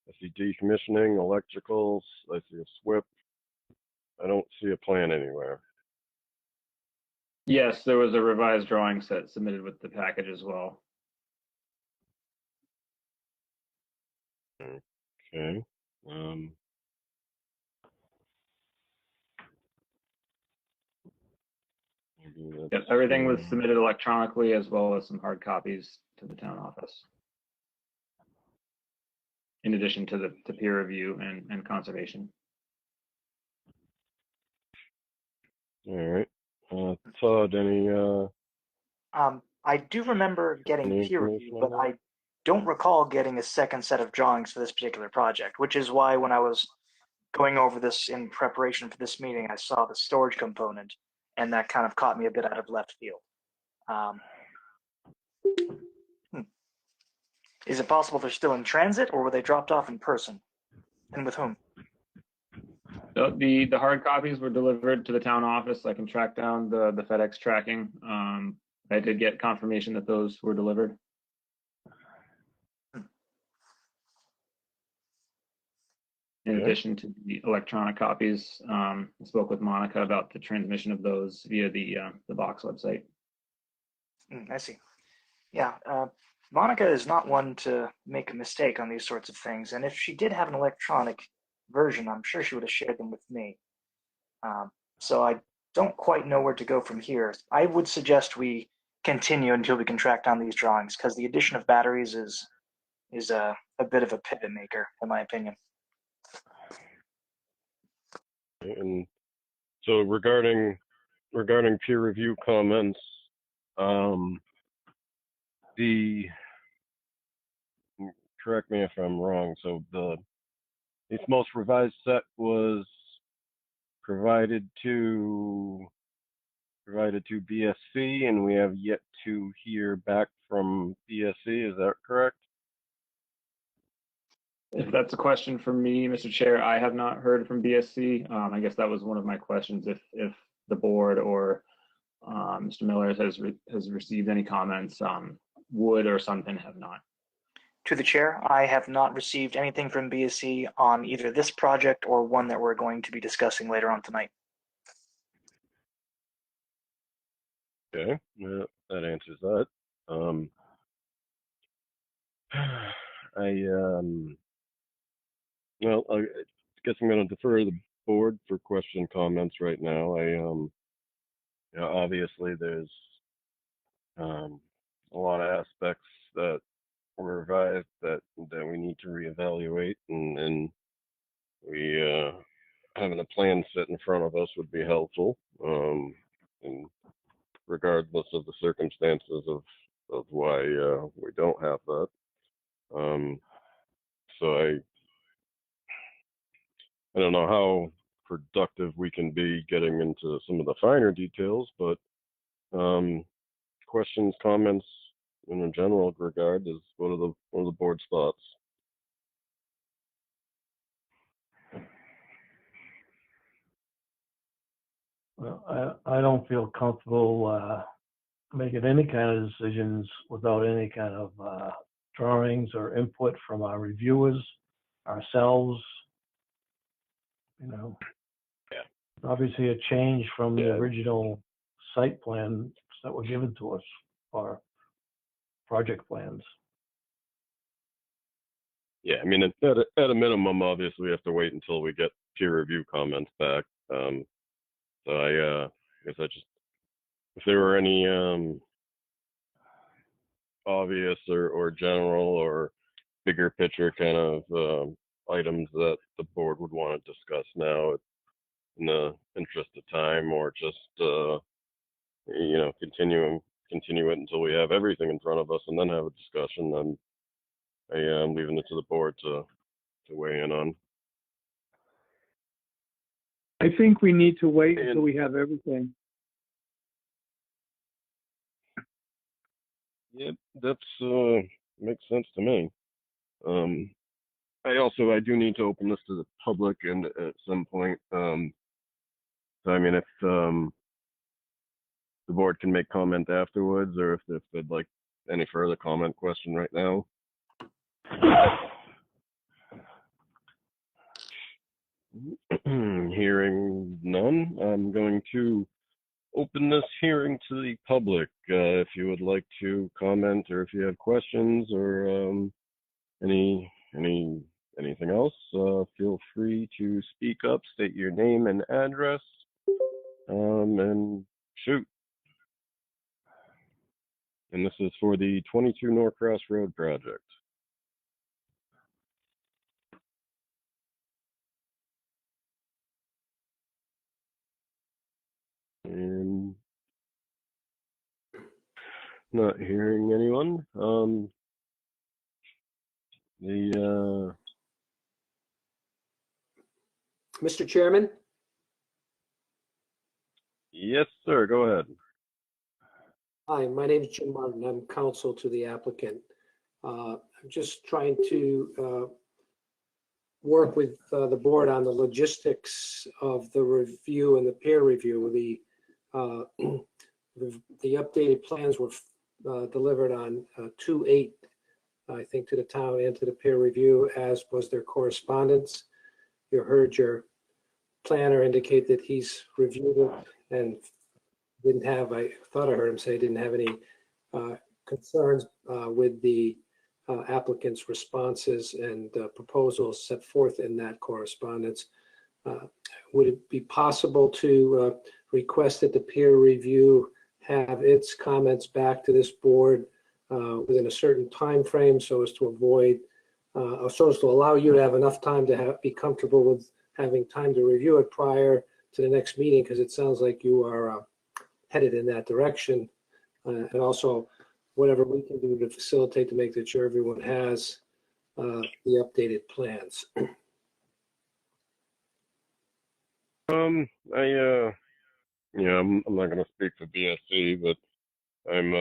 I see decommissioning, electricals. I see a SWIP. I don't see a plan anywhere. Yes, there was a revised drawing set submitted with the package as well. Okay. Yep, everything was submitted electronically as well as some hard copies to the town office. In addition to the peer review and conservation. All right. Todd, any I do remember getting any peer information review, on but that? I don't recall getting a second set of drawings for this particular project, which is why when I was going over this in preparation for this meeting, I saw the storage component, and that kind of caught me a bit out of left field. Is it possible they're still in transit, or were they dropped off in person? And with whom? The hard copies were delivered to the town office. I can track down the FedEx tracking. I did get confirmation that those were delivered. In addition to the electronic copies, I spoke with Monica about the transmission of those via the Box website. I see. Yeah, Monica is not one to make a mistake on these sorts of things, and if she did have an electronic version, I'm sure she would have shared them with me. So I don't quite know where to go from here. I would suggest we continue until we can track down these drawings, because the addition of batteries is a bit of a pivot maker, in my opinion. And so regarding peer review comments, correct me if I'm wrong. So this most revised set was provided to BSC, and we have yet to hear back from BSC. Is that correct? If that's a question for me, Mr. Chair, I have not heard from BSC. I guess that was one of my questions. If the board or Mr. Miller has received any comments, Wood or Sunken have not. To the chair, I have not received anything from BSC on either this project or one that we're going to be discussing later on tonight. Okay, that answers that. I guess I'm going to defer to the board for question comments right now. Obviously there's a lot of aspects that were revised that we need to reevaluate, and we having a plan set in front of us would be helpful, and regardless of the circumstances of why we don't have that. So I don't know how productive we can be getting into some of the finer details, but questions, comments in a general regard is what are the board's thoughts? Well, I don't feel comfortable making any kind of decisions without any kind of drawings or input from our reviewers, ourselves. Yeah. Obviously a change from the original site plans that were given to us for project plans. Yeah, I mean, at a minimum, obviously, we have to wait until we get peer review comments back. So I guess if there were any obvious or general or bigger picture kind of items that the board would want to discuss now in the interest of time, or just continue it until we have everything in front of us and then have a discussion. Then I'm leaving it to the board to weigh in on. I think we need to wait until we have everything. Yep, that's makes sense to me. I do need to open this to the public and at some point. So I mean, if the board can make comment afterwards, or if they'd like any further comment question right now. Hearing none, I'm going to open this hearing to the public. If you would like to comment, or if you have questions, or anything else, feel free to speak up, state your name and address, and shoot. And this is for the 22 Norcross Road project. And not hearing anyone. Mr. Chairman? Yes, sir, go ahead. Hi, my name is Jim Martin. I'm counsel to the applicant. I'm just trying to work with the board on the logistics of the review and the peer review. The updated plans were delivered on 2/8, I think, to the town and to the peer review, as was their correspondence. You heard your planner indicate that he's reviewed it and didn't have, I thought I heard him say, didn't have any concerns with the applicant's responses and proposals set forth in that correspondence. Would it be possible to request that the peer review have its comments back to this board within a certain time frame, so as to avoid, so as to allow you to have enough time to be comfortable with having time to review it prior to the next meeting, because it sounds like you are headed in that direction, and also whatever we can do to facilitate to make sure everyone has the updated plans. I'm not going to speak for BSC, but I'm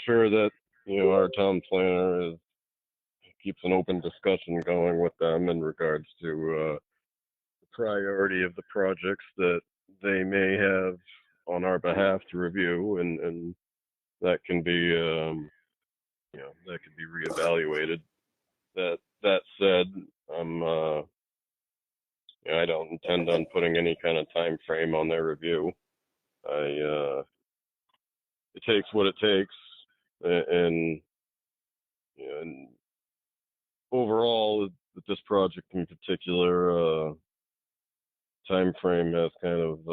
sure that our town planner keeps an open discussion going with them in regards to the priority of the projects that they may have on our behalf to review, and that can be that can be reevaluated. That said, I don't intend on putting any kind of time frame on their review. It takes what it takes, and overall, with this project in particular, time frame has kind of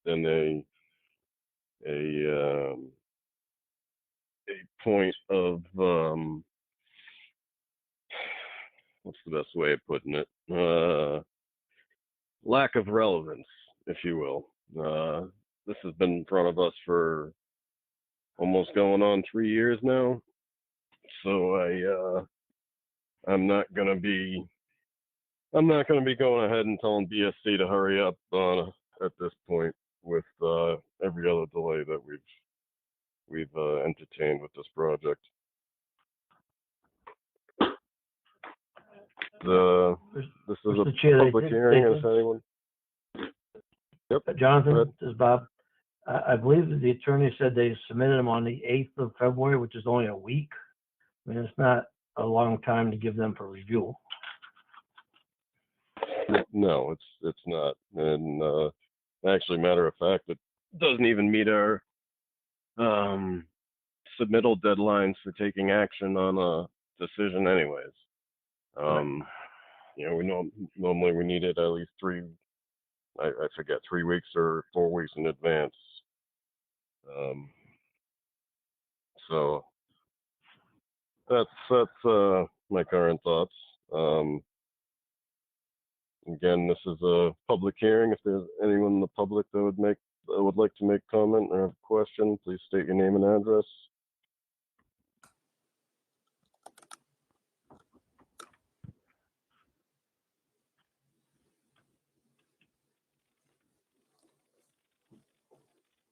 been a point of what's the best way of putting it? Lack of relevance, if you will. This has been in front of us for almost going on 3 years now, so I'm not gonna be going ahead and telling BSC to hurry up at this point with every other delay that we've entertained with this project. This is a public hearing. Is anyone? Yep. Jonathan, this is Bob. I believe that the attorney said they submitted them on the 8th of February, which is only a week. I mean, it's not a long time to give them for review. No, it's not. And actually, matter of fact, it doesn't even meet our submittal deadlines for taking action on a decision anyways. We normally we need it at least 3 weeks or 4 weeks in advance. So that's my current thoughts. Again, this is a public hearing. If there's anyone in the public that would like to make comment or have a question, please state your name and address.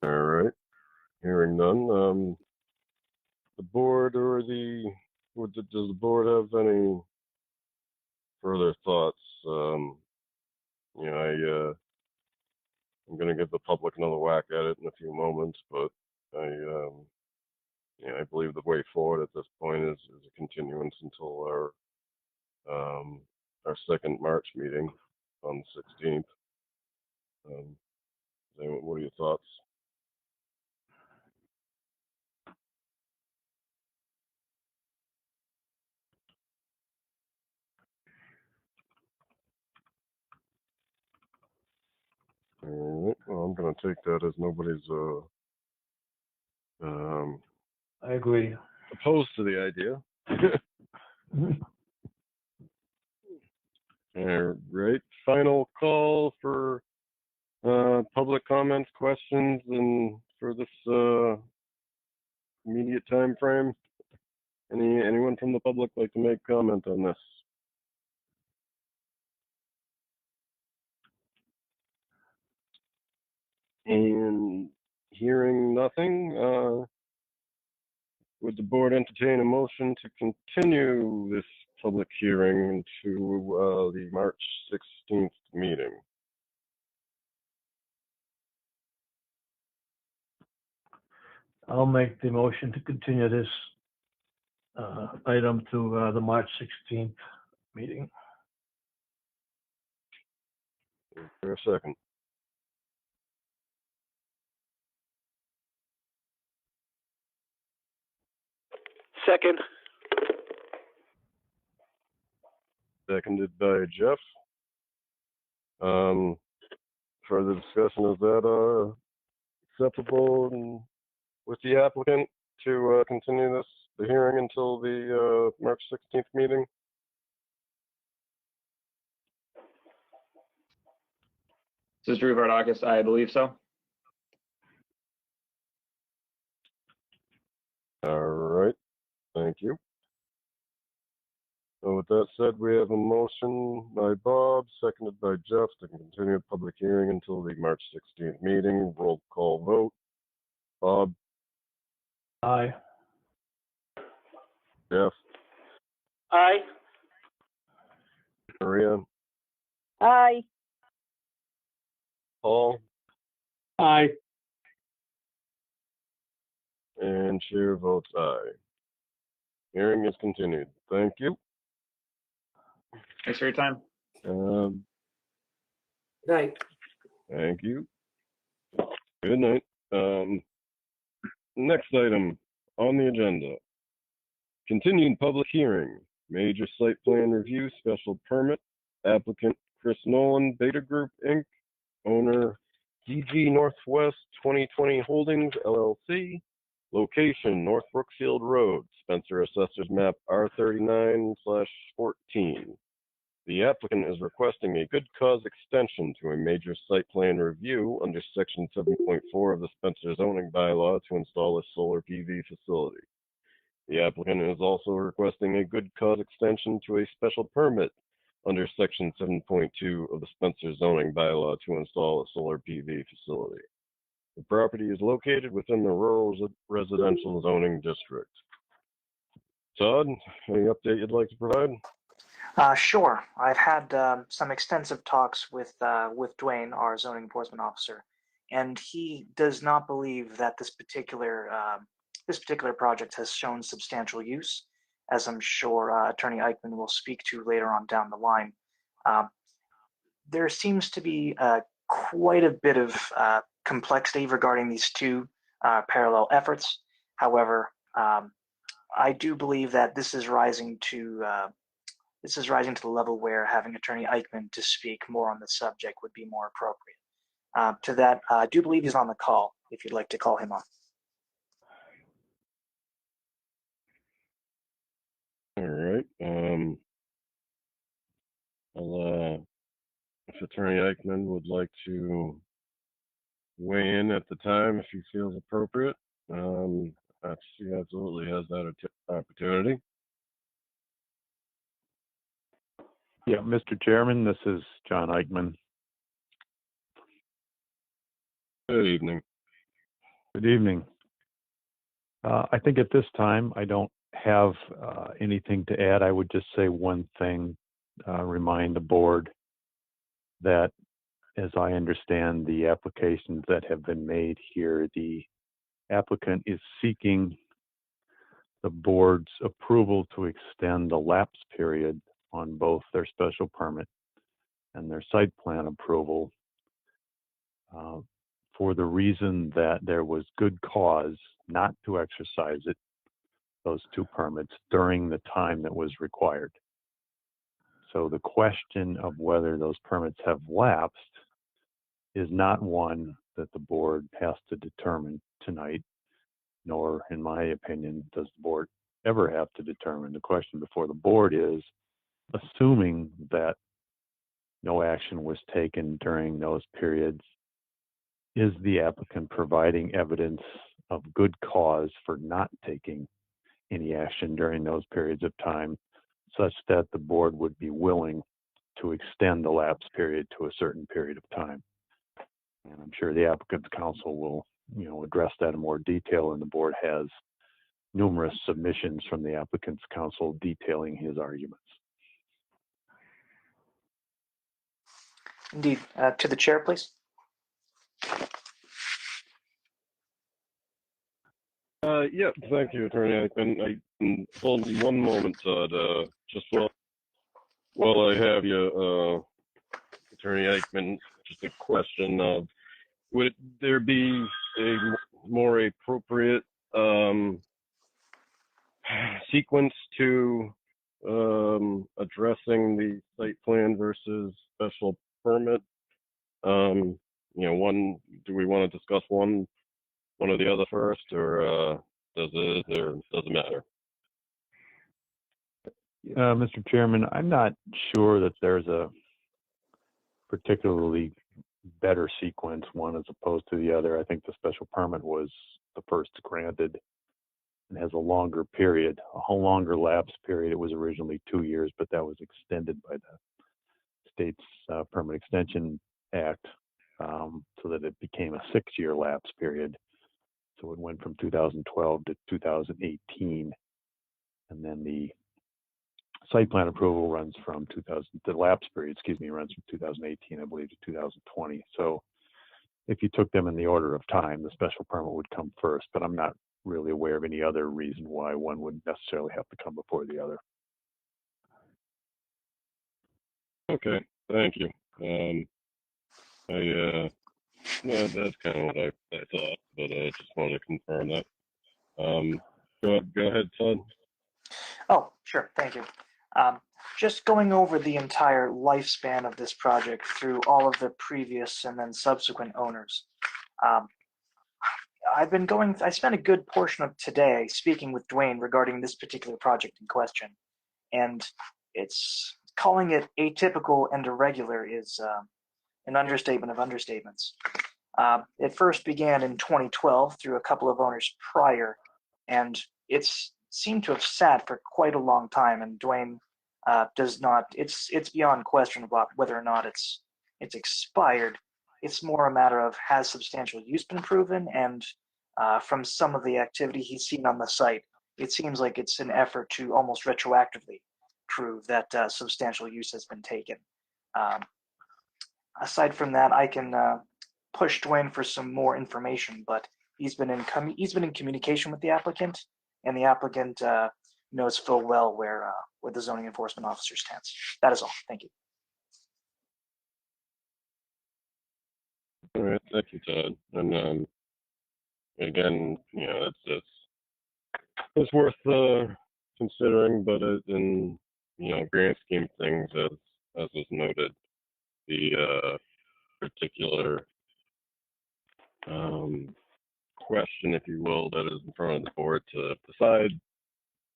All right. Hearing none. The board or does the board have any further thoughts? I'm going to give the public another whack at it in a few moments, but I believe the way forward at this point is a continuance until our second March meeting on the 16th. What are your thoughts? All right. Well, I'm going to take that as nobody's I agree. opposed to the idea. All right. Final call for public comments, questions, and for this immediate time frame. Anyone from the public like to make comment on this? And hearing nothing, would the board entertain a motion to continue this public hearing to the March 16th meeting? I'll make the motion to continue this item to the March 16th meeting. For a second. Second. Seconded by Jeff. Further discussion, is that acceptable with the applicant to continue the hearing until the March 16th meeting? This is Drew Vardakis. I believe so. All right. Thank you. So with that said, we have a motion by Bob, seconded by Jeff, to continue the public hearing until the March 16th meeting. Roll call vote. Bob? Aye. Jeff? Aye. Maria? Aye. Paul? Aye. And chair votes aye. Hearing is continued. Thank you. Thanks for your time. Night. Thank you. Good night. Next item on the agenda. Continued public hearing. Major site plan review special permit. Applicant Chris Nolan, Beta Group, Inc. Owner DG Northwest 2020 Holdings, LLC. Location, North Brookfield Road, Spencer Assessor's Map R39/14. The applicant is requesting a good cause extension to a major site plan review under Section 7.4 of the Spencer zoning bylaw to install a solar PV facility. The applicant is also requesting a good cause extension to a special permit under Section 7.2 of the Spencer zoning bylaw to install a solar PV facility. The property is located within the rural residential zoning district. Todd, any update you'd like to provide? Sure. I've had some extensive talks with Dwayne, our zoning enforcement officer, and he does not believe that this particular project has shown substantial use, as I'm sure Attorney Eichmann will speak to later on down the line. There seems to be quite a bit of complexity regarding these two parallel efforts. However, I do believe that this is rising to the level where having Attorney Eichmann to speak more on the subject would be more appropriate. To that, I do believe he's on the call, if you'd like to call him on. if Attorney Eichmann would like to weigh in at the time if he feels appropriate, he absolutely has that opportunity. Yeah, Mr. Chairman, this is John Eichmann. Good evening. Good evening. I think at this time I don't have anything to add. I would just say one thing, remind the board that as I understand the applications that have been made here, the applicant is seeking the board's approval to extend the lapse period on both their special permit and their site plan approval for the reason that there was good cause not to exercise those two permits during the time that was required. So the question of whether those permits have lapsed is not one that the board has to determine tonight, nor, in my opinion, does the board ever have to determine. The question before the board is, assuming that no action was taken during those periods, is the applicant providing evidence of good cause for not taking any action during those periods of time, such that the board would be willing to extend the lapse period to a certain period of time? And I'm sure the applicant's counsel will, address that in more detail, and the board has numerous submissions from the applicant's counsel detailing his arguments. Indeed. To the chair, please. Yeah, thank you, Attorney Eichmann. Hold one moment, Todd. Just while I have you, Attorney Eichmann, just a question of, would there be a more appropriate sequence to addressing the site plan versus special permit? Do we want to discuss one or the other first, or does it matter? Mr. Chairman, I'm not sure that there's a particularly better sequence, one as opposed to the other. I think the special permit was the first granted and has a longer period, a longer lapse period. It was originally 2 years, but that was extended by the state's Permit Extension Act so that it became a 6-year lapse period. So it went from 2012 to 2018, and then the site plan approval runs from the lapse period, runs from 2018, I believe, to 2020. So if you took them in the order of time, the special permit would come first, but I'm not really aware of any other reason why one would necessarily have to come before the other. Okay, thank you. That's kind of what I thought, but I just wanted to confirm that. Go ahead, Todd. Oh, sure. Thank you. Just going over the entire lifespan of this project through all of the previous and then subsequent owners. I spent a good portion of today speaking with Dwayne regarding this particular project in question, and calling it atypical and irregular is an understatement of understatements. It first began in 2012 through a couple of owners prior, and it's seemed to have sat for quite a long time, and Dwayne does not. It's beyond question about whether or not it's expired. It's more a matter of, has substantial use been proven, and from some of the activity he's seen on the site, it seems like it's an effort to almost retroactively prove that substantial use has been taken. Aside from that, I can push Dwayne for some more information, but he's been in communication with the applicant, and the applicant knows full well where the zoning enforcement officer stands. That is all. Thank you. All right, thank you, Todd. And again, it's worth considering, but in grand scheme of things, as was noted, the particular question, if you will, that is in front of the board to decide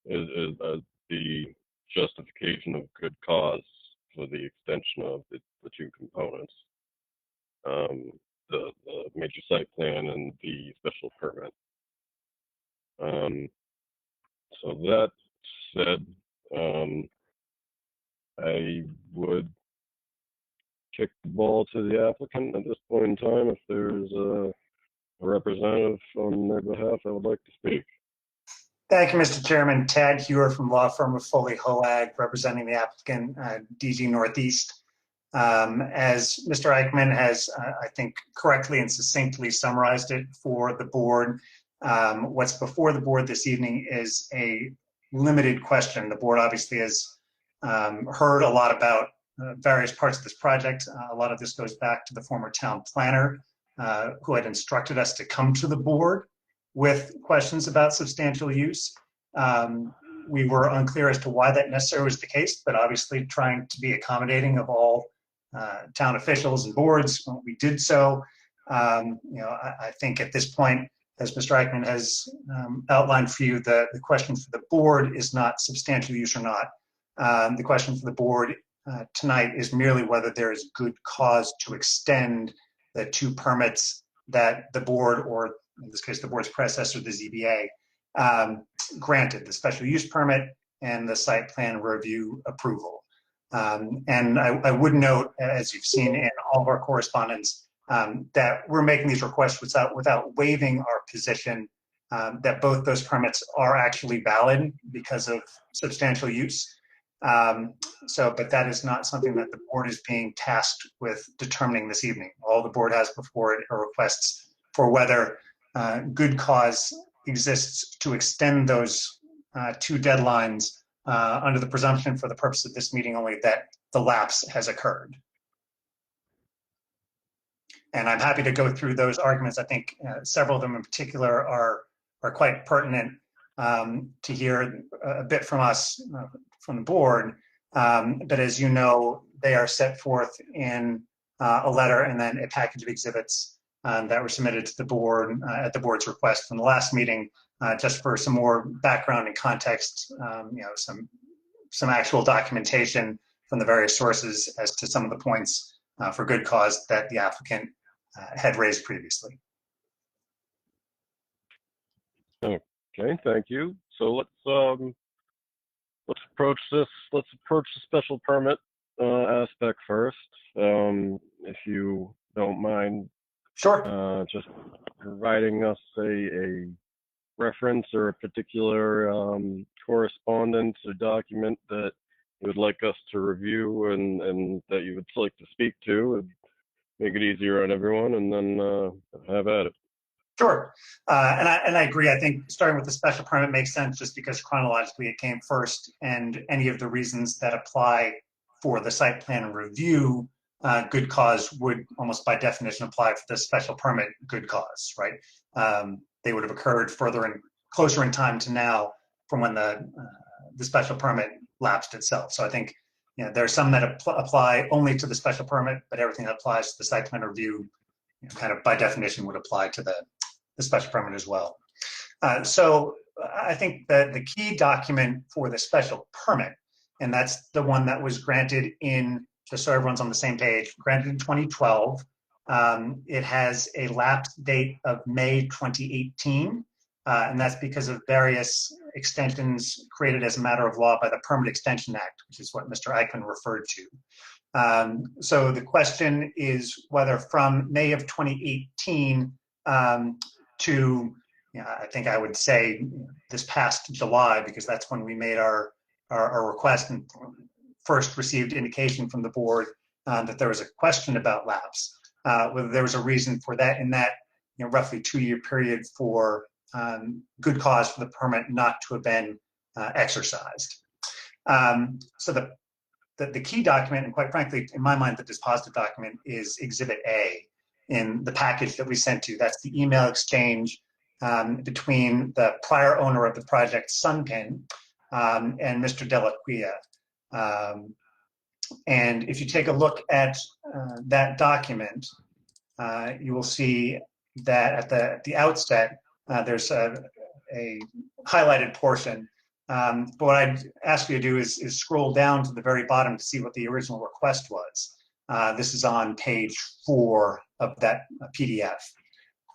is the justification indication of good cause for the extension of the two components, the major site plan and the special permit. So that said, I would kick the ball to the applicant at this point in time. If there's a representative on their behalf, I would like to speak. Thank you, Mr. Chairman. Tad Hewer from law firm of Foley Hoag, representing the applicant, DG Northeast. As Mr. Eichmann has, I think, correctly and succinctly summarized it for the board, what's before the board this evening is a limited question. The board obviously has heard a lot about various parts of this project. A lot of this goes back to the former town planner who had instructed us to come to the board with questions about substantial use. We were unclear as to why that necessarily was the case, but obviously trying to be accommodating of all town officials and boards, we did so. I think at this point, as Mr. Eichmann has outlined for you, the question for the board is not substantial use or not. The question for the board tonight is merely whether there is good cause to extend the two permits that the board, or in this case, the board's predecessor, the ZBA, granted, the special use permit and the site plan review approval. And I would note, as you've seen in all of our correspondence, that we're making these requests without waiving our position that both those permits are actually valid because of substantial use. But that is not something that the board is being tasked with determining this evening. All the board has before it are requests for whether good cause exists to extend those two deadlines under the presumption for the purpose of this meeting only that the lapse has occurred. And I'm happy to go through those arguments. I think several of them in particular are quite pertinent to hear a bit from us, from the board. But as you know, they are set forth in a letter and then a package of exhibits that were submitted to the board at the board's request from the last meeting, just for some more background and context, some actual documentation from the various sources as to some of the points for good cause that the applicant had raised previously. Okay, thank you. So let's approach this. Let's approach the special permit aspect first, if you don't mind. Sure. Just providing us a reference or a particular correspondence or document that you would like us to review and that you would like to speak to, and make it easier on everyone, and then have at it. Sure, and I agree. I think starting with the special permit makes sense just because chronologically it came first, and any of the reasons that apply for the site plan review good cause would almost by definition apply for the special permit good cause, right? They would have occurred closer in time to now from when the special permit lapsed itself. So I think there are some that apply only to the special permit, but everything that applies to the site plan review kind of by definition would apply to the special permit as well. So I think that the key document for the special permit, and that's the one that was granted in, just so everyone's on the same page, granted in 2012. It has a lapse date of May 2018, and that's because of various extensions created as a matter of law by the Permit Extension Act, which is what Mr. Eichmann referred to. So the question is whether from May of 2018 to, I think I would say this past July, because that's when we made our request and first received indication from the board that there was a question about lapse, whether there was a reason for that in that roughly 2-year period for good cause for the permit not to have been exercised. So the key document, and quite frankly, in my mind, the dispositive document is Exhibit A in the package that we sent to. That's the email exchange between the prior owner of the project, Sunken, and Mr. Delaquia. And if you take a look at that document, you will see that at the outset, there's a highlighted portion But what I'd ask you to do is scroll down to the very bottom to see what the original request was. This is on page 4 of that PDF.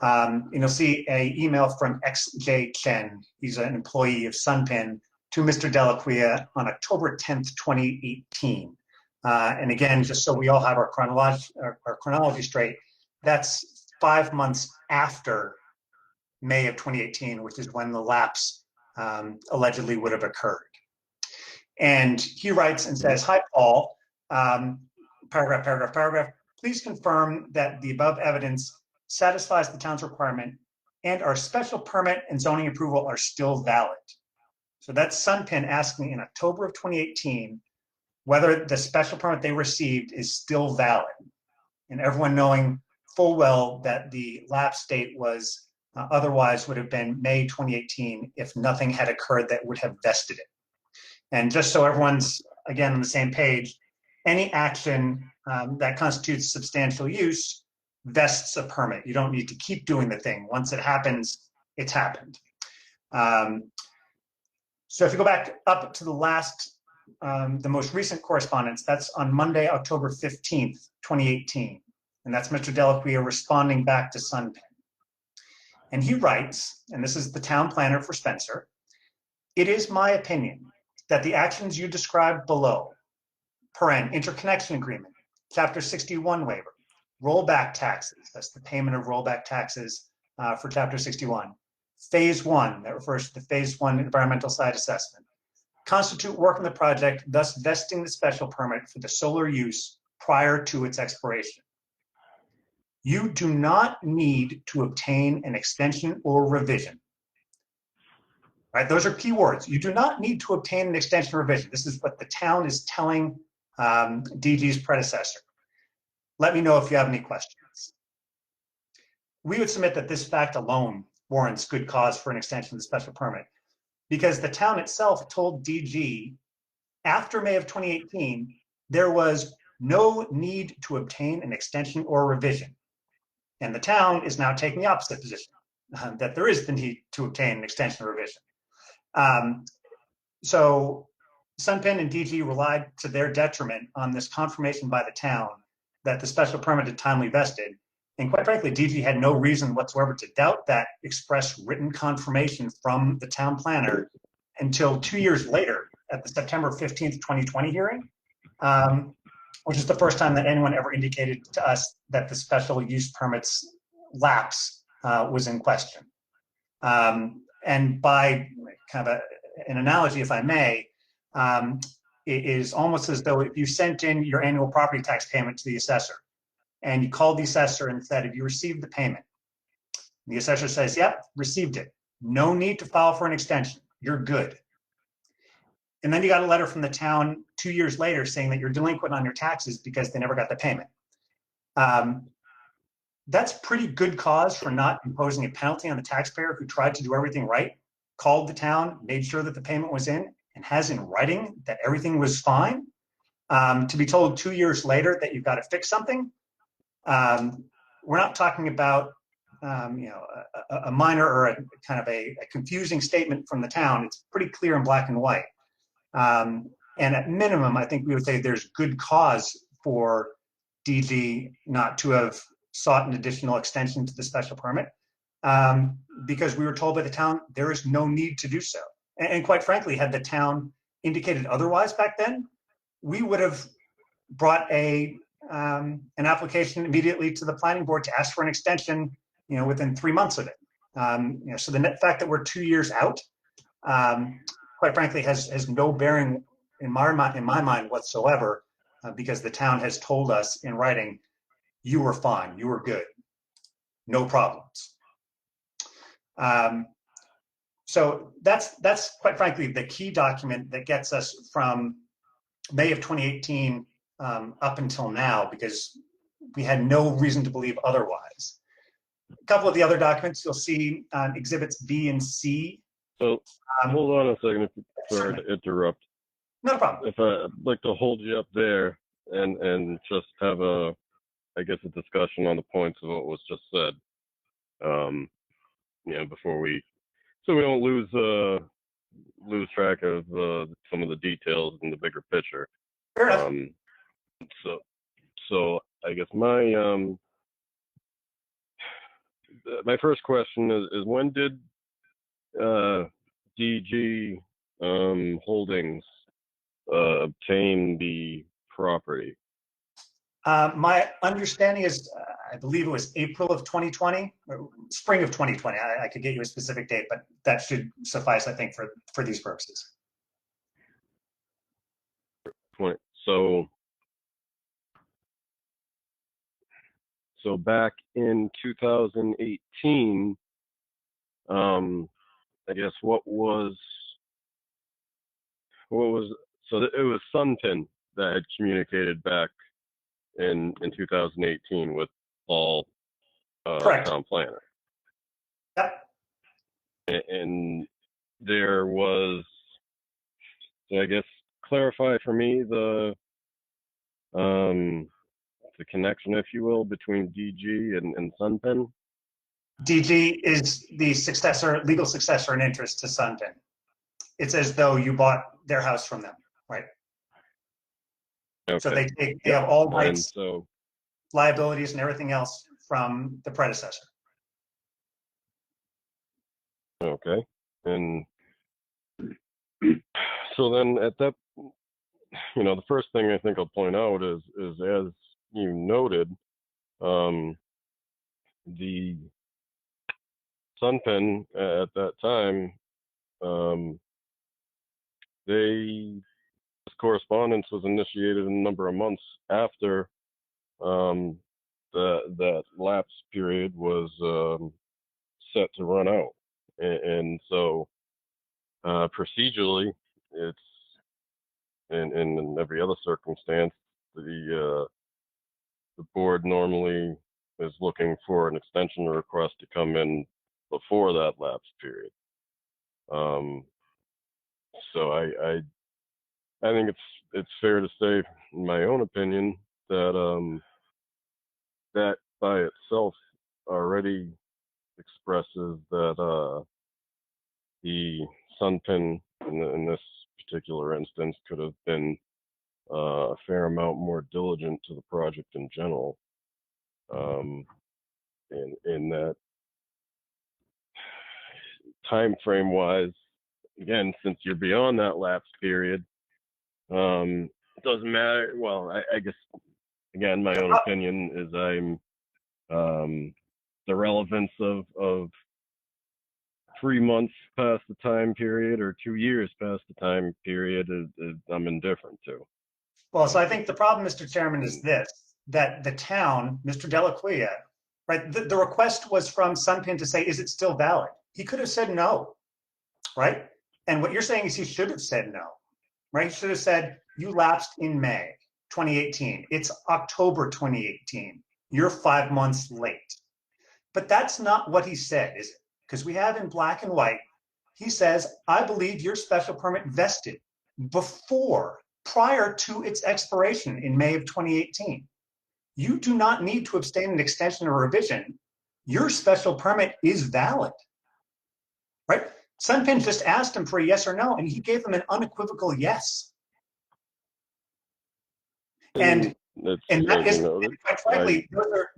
And you'll see an email from XJ Chen. He's an employee of Sunken to Mr. Delaquia on October 10th, 2018. And again, just so we all have our chronology straight, that's 5 months after May of 2018, which is when the lapse allegedly would have occurred. And he writes and says, "Hi, Paul, paragraph, please confirm that the above evidence satisfies the town's requirement and our special permit and zoning approval are still valid." So that's Sunken asking in October of 2018 whether the special permit they received is still valid. And everyone knowing full well that the lapse date was otherwise would have been May 2018 if nothing had occurred that would have vested it. And just so everyone's, again, on the same page, any action that constitutes substantial use vests a permit. You don't need to keep doing the thing. Once it happens, it's happened. So if you go back up to the last, the most recent correspondence, that's on Monday, October 15th, 2018. And that's Mr. Delaquia responding back to Sunken. And he writes, and this is the town planner for Spencer, "It is my opinion that the actions you described below, interconnection agreement, chapter 61 waiver, rollback taxes, that's the payment of rollback taxes for chapter 61, phase 1, that refers to the phase 1 environmental site assessment, constitute work on the project, thus vesting the special permit for the solar use prior to its expiration. You do not need to obtain an extension or revision." Right, those are key words. You do not need to obtain an extension or revision. This is what the town is telling DG's predecessor. Let me know if you have any questions. We would submit that this fact alone warrants good cause for an extension of the special permit, because the town itself told DG after May of 2018, there was no need to obtain an extension or revision. And the town is now taking the opposite position, that there is the need to obtain an extension or revision. So Sunken and DG relied to their detriment on this confirmation by the town that the special permit had timely vested. And quite frankly, DG had no reason whatsoever to doubt that express written confirmation from the town planner until 2 years later at the September 15th, 2020 hearing, which is the first time that anyone ever indicated to us that the special use permit's lapse was in question. And by kind of an analogy, if I may, it is almost as though if you sent in your annual property tax payment to the assessor and you called the assessor and said, "Have you received the payment?" The assessor says, "Yep, received it. No need to file for an extension. You're good." And then you got a letter from the town 2 years later saying that you're delinquent on your taxes because they never got the payment. That's pretty good cause for not imposing a penalty on the taxpayer who tried to do everything right, called the town, made sure that the payment was in, and has in writing that everything was fine. To be told 2 years later that you've got to fix something, we're not talking about a minor or a kind of a confusing statement from the town. It's pretty clear in black and white. And at minimum, I think we would say there's good cause for DG not to have sought an additional extension to the special permit, because we were told by the town there is no need to do so. And quite frankly, had the town indicated otherwise back then, we would have brought an application immediately to the planning board to ask for an extension, within 3 months of it. So the net fact that we're 2 years out, quite frankly, has no bearing in my mind whatsoever, because the town has told us in writing, you were fine, you were good, no problems. So that's quite frankly the key document that gets us from May of 2018 up until now, because we had no reason to believe otherwise. A couple of the other documents you'll see on exhibits B and C. So hold on a second, sorry to interrupt. No problem. If I'd like to hold you up there and just have a discussion on the points of what was just said, before so we don't lose lose track of some of the details in the bigger picture. Fair enough. So I guess my first question is when did DG Holdings obtain the property? My understanding is, I believe it was April of 2020, or spring of 2020. I could get you a specific date, but that should suffice, I think, for these purposes. So back in 2018, I guess what was so it was Sunken that had communicated back in 2018 with Paul, town planner. Yep. And there was, so I guess, clarify for me the connection, if you will, between DG and Sunken. DG is the legal successor in interest to Sunken. It's as though you bought their house from them, right? Okay. So they have all rights, so liabilities, and everything else from the predecessor. Okay. And so then at that, the first thing I think I'll point out is as you noted, the Sunken at that time, this correspondence was initiated a number of months after that lapse period was set to run out, and so procedurally, it's in every other circumstance, the board normally is looking for an extension request to come in before that lapse period. So I think it's fair to say, in my own opinion, that that by itself already expresses that the Sunken in this particular instance could have been a fair amount more diligent to the project in general. In that time frame wise, again, since you're beyond that lapse period, it doesn't matter. Well, I guess again, my own opinion is the relevance of 3 months past the time period or 2 years past the time period is I'm indifferent to. Well, so I think the problem, Mr. Chairman, is this, that the town, Mr. Delaquia, right, the request was from Sunken to say, is it still valid? He could have said no, right? And what you're saying is he should have said no, right? He should have said, you lapsed in May 2018. It's October 2018. You're 5 months late. But that's not what he said, is it? Because we have in black and white, he says, I believe your special permit vested prior to its expiration in May of 2018. You do not need to abstain an extension or revision. Your special permit is valid, right? Sunken just asked him for a yes or no, and he gave them an unequivocal yes. And that is, quite frankly,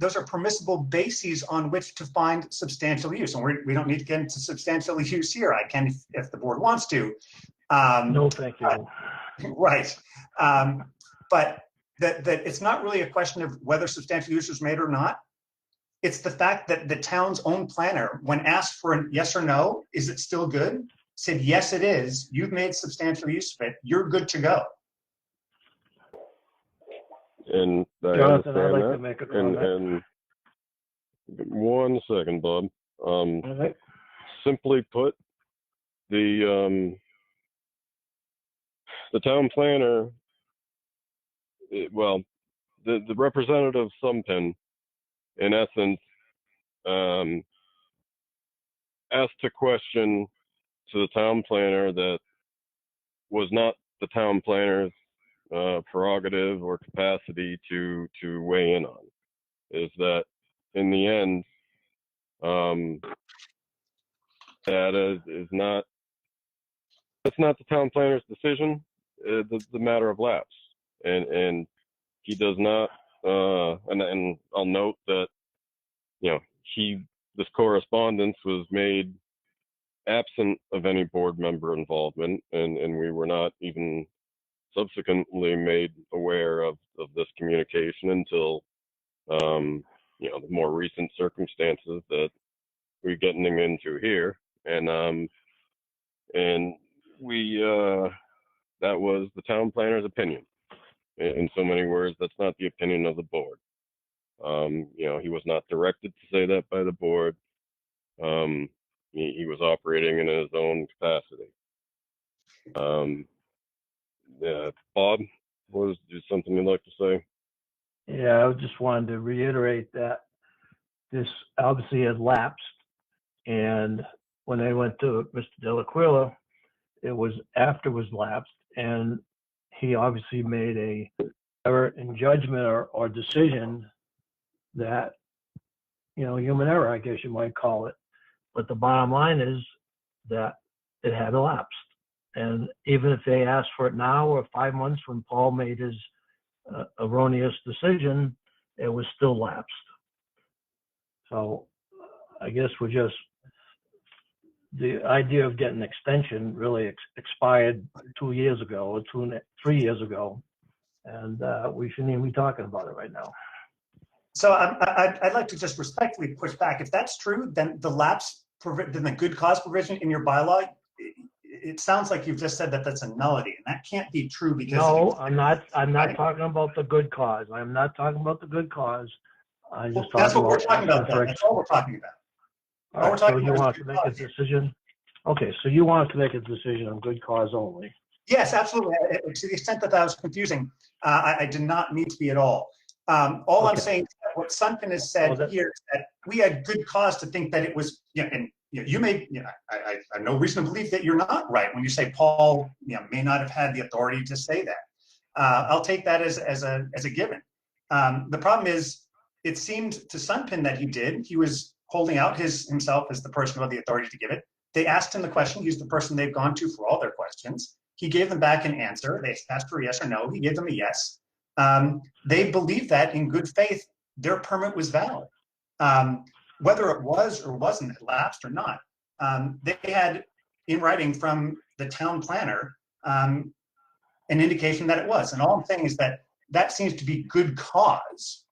those are permissible bases on which to find substantial use. And we don't need to get into substantial use here. I can, if the board wants to. No, thank you. Right. But that it's not really a question of whether substantial use was made or not. It's the fact that the town's own planner, when asked for a yes or no, is it still good? Said, yes, it is. You've made substantial use of it. You're good to go. And I Jonathan, I'd understand like that. to make a comment. And 1 second, Bob. Okay. Simply put, the town planner, the representative Sunken, in essence, asked a question to the town planner that was not the town planner's prerogative or capacity to weigh in on. Is that in the end, that is not It's not the town planner's decision, the matter of lapse. And he does not, and I'll note that, this correspondence was made absent of any board member involvement, and we were not even subsequently made aware of this communication until, the more recent circumstances that we're getting into here. And we, that was the town planner's opinion. In so many words, that's not the opinion of the board. He was not directed to say that by the board. He was operating in his own capacity. Bob, was there something you'd like to say? Yeah, I just wanted to reiterate that this obviously had lapsed, and when I went to Mr. Delaquila, it was after it was lapsed, and he obviously made a error in judgment or decision that, human error, I guess you might call it. But the bottom line is that it had elapsed. And even if they asked for it now or 5 months when Paul made his erroneous decision, it was still lapsed. So I guess the idea of getting an extension really expired 2 years ago or 3 years ago. And we shouldn't even be talking about it right now. So I'd like to just respectfully push back. If that's true, then then the good cause provision in your bylaw, it sounds like you've just said that that's a nullity, and that can't be true because. No, I'm not talking about the good cause. I'm not talking about the good cause. I'm just That's talking what we're about. talking about. That's all we're talking about. All right, so you want to make a decision? Okay, so you want to make a decision on good cause only. Yes, absolutely. To the extent that was confusing, I did not mean to be at all. All I'm saying is that what Sunken has said here is that we had good cause to think that it was, and I have no reason to believe that you're not right when you say Paul, may not have had the authority to say that. I'll take that as a given. The problem is, it seemed to Sunken that he did. He was holding out himself as the person who had the authority to give it. They asked him the question. He's the person they've gone to for all their questions. He gave them back an answer. They asked for a yes or no. He gave them a yes. They believed that in good faith, their permit was valid. Whether it was or wasn't lapsed or not, they had in writing from the town planner an indication that it was. And all I'm saying is that seems to be good cause,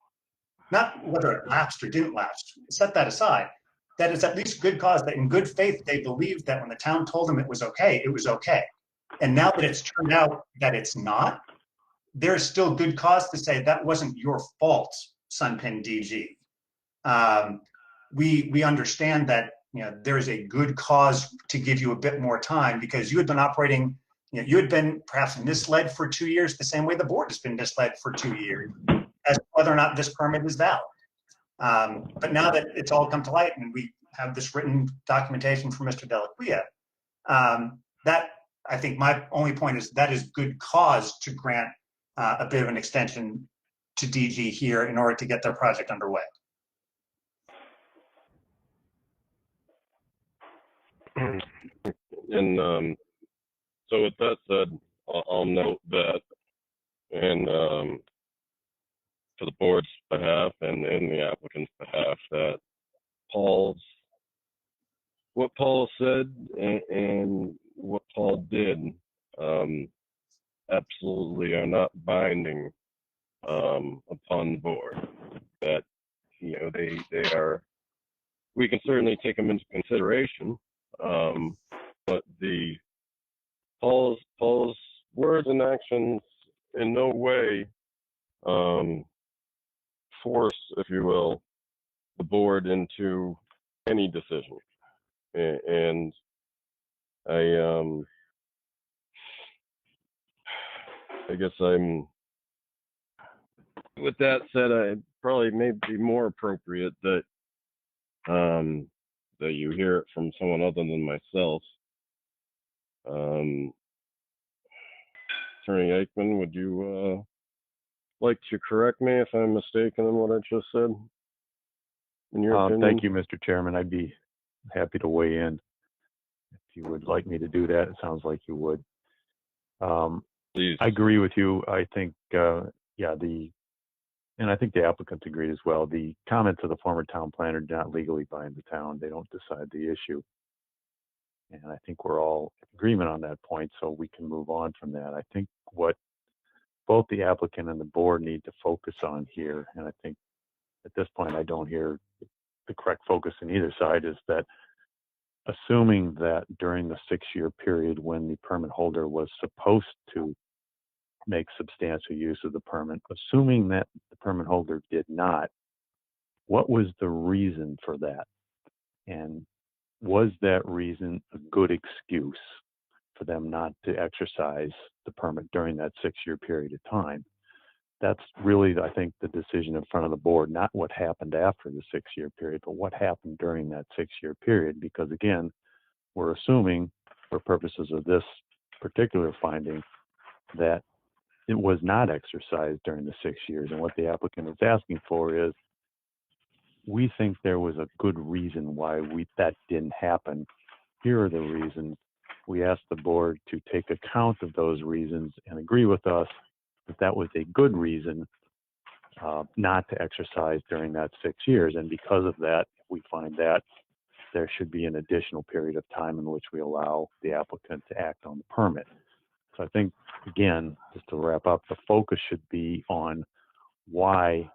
not whether it lapsed or didn't lapse. Set that aside. That is at least good cause that in good faith, they believed that when the town told them it was okay, it was okay. And now that it's turned out that it's not, there's still good cause to say that wasn't your fault, Sunken DG. We understand that there is a good cause to give you a bit more time because you had been operating, you had been perhaps misled for 2 years the same way the board has been misled for 2 years as to whether or not this permit is valid. But now that it's all come to light and we have this written documentation from Mr. Delaquila, that I think my only point is that is good cause to grant a bit of an extension to DG here in order to get their project underway. And so with that said, I'll note that, and for the board's behalf and the applicant's behalf, that what Paul said and what Paul did absolutely are not binding upon the board. That they are. We can certainly take them into consideration, but Paul's words and actions in no way force, if you will, the board into any decision. And I guess with that said, I probably may be more appropriate that that you hear it from someone other than myself. Attorney Eichmann, would you like to correct me if I'm mistaken in what I just said? In your opinion? Thank you, Mr. Chairman. I'd be happy to weigh in. you would like me to do that, it sounds like you would. Please. I agree with you. I think, yeah, and I think the applicants agreed as well. The comments of the former town planner do not legally bind the town. They don't decide the issue. And I think we're all in agreement on that point, so we can move on from that. I think what both the applicant and the board need to focus on here, and I think at this point I don't hear the correct focus in either side, is that assuming that during the 6-year period when the permit holder was supposed to make substantial use of the permit, assuming that the permit holder did not, what was the reason for that? And was that reason a good excuse for them not to exercise the permit during that 6-year period of time? That's really, I think, the decision in front of the board, not what happened after the 6-year period, but what happened during that 6-year period. Because again, we're assuming for purposes of this particular finding that it was not exercised during the 6 years. And what the applicant is asking for is, we think there was a good reason why that didn't happen. Here are the reasons. We ask the board to take account of those reasons and agree with us that that was a good reason not to exercise during that 6 years. And because of that, we find that there should be an additional period of time in which we allow the applicant to act on the permit. So I think, again, just to wrap up, the focus should be on why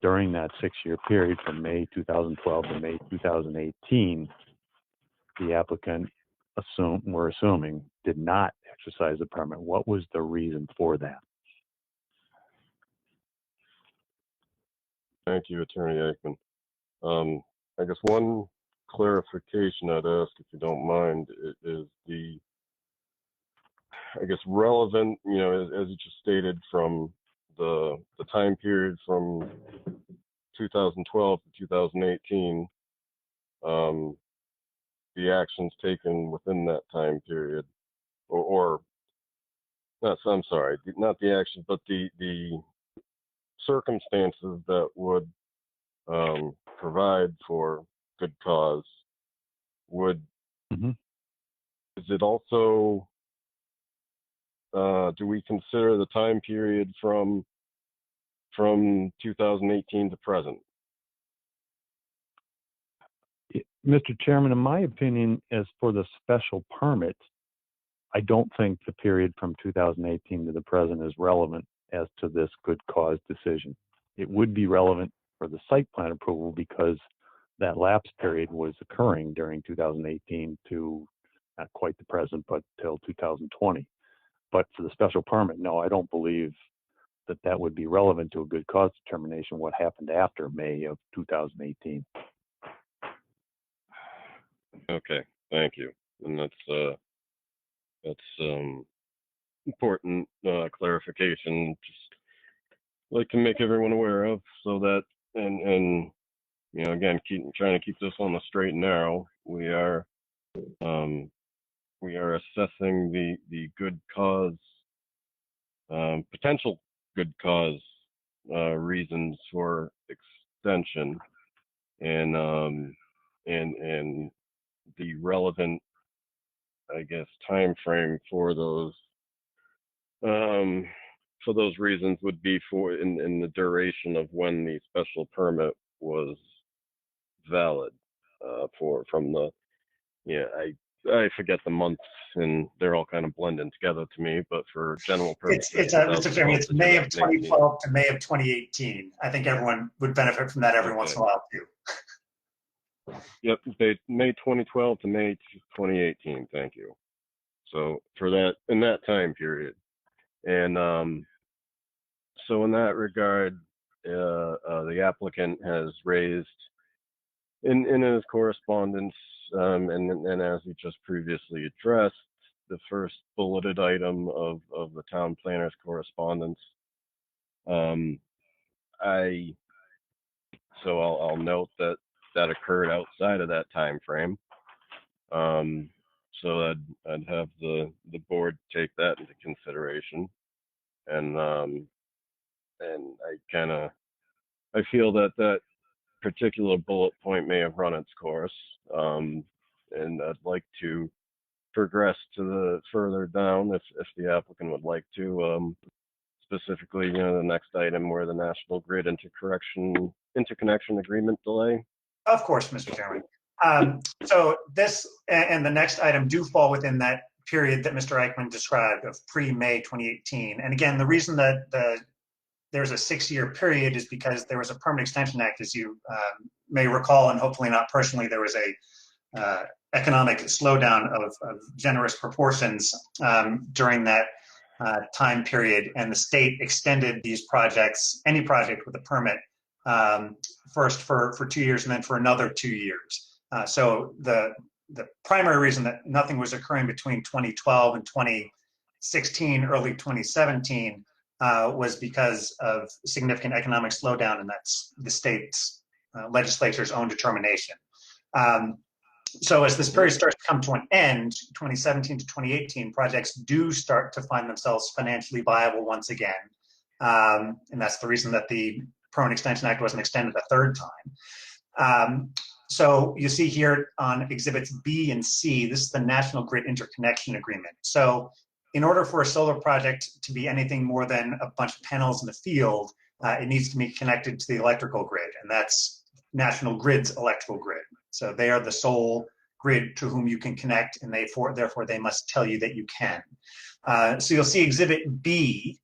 during that 6-year period from May 2012 to May 2018, the applicant, we're assuming, did not exercise the permit. What was the reason for that? Thank you, Attorney Aikman. I guess one clarification I'd ask, if you don't mind, is the, I guess, relevant, as you just stated, from the time period from 2012 to 2018, the actions taken within that time period, or not, I'm sorry, not the actions, but the circumstances that would provide for good cause would, is it also, do we consider the time period from 2018 to present? Mr. Chairman, in my opinion, as for the special permit, I don't think the period from 2018 to the present is relevant as to this good cause decision. It would be relevant for the site plan approval because that lapse period was occurring during 2018 to not quite the present, but till 2020. But for the special permit, no, I don't believe that that would be relevant to a good cause determination, what happened after May of 2018. Okay, thank you. And that's important clarification. Just like to make everyone aware of, so that and again, trying to keep this on the straight and narrow. We are assessing the good cause, potential good cause reasons for extension, and the relevant, I guess, time frame for those reasons would be for in the duration of when the special permit was valid. From the, I forget the months, and they're all kind of blending together to me, but for general purposes, it's May of 2012 to May of 2018. I think everyone would benefit from that every once in a while too. Yep, May 2012 to May 2018. Thank you. So for that, in that time period, and so in that regard, the applicant has raised in his correspondence, and as he just previously addressed, the first bulleted item of the town planner's correspondence. I'll note that occurred outside of that time frame. So I'd have the board take that into consideration, and I feel that particular bullet point may have run its course, and I'd like to progress to the further down if the applicant would like to. Specifically, the next item where the National Grid interconnection agreement delay. Of course, Mr. Chairman. So this and the next item do fall within that period that Mr. Eichmann described of pre-May 2018. And again, the reason that there's a 6-year period is because there was a Permanent Extension Act, as you may recall, and hopefully not personally, there was a economic slowdown of generous proportions during that time period, and the state extended these projects, any project with a permit, first for 2 years and then for another 2 years. So the primary reason that nothing was occurring between 2012 and 2016, early 2017, was because of significant economic slowdown, and that's the state's legislature's own determination. So as this period starts to come to an end, 2017 to 2018, projects do start to find themselves financially viable once again. And that's the reason that the Permanent Extension Act wasn't extended a third time. So you see here on Exhibits B and C, this is the National Grid Interconnection Agreement. So in order for a solar project to be anything more than a bunch of panels in the field, it needs to be connected to the electrical grid, and that's National Grid's electrical grid. So they are the sole grid to whom you can connect, and therefore they must tell you that you can. So you'll see Exhibit B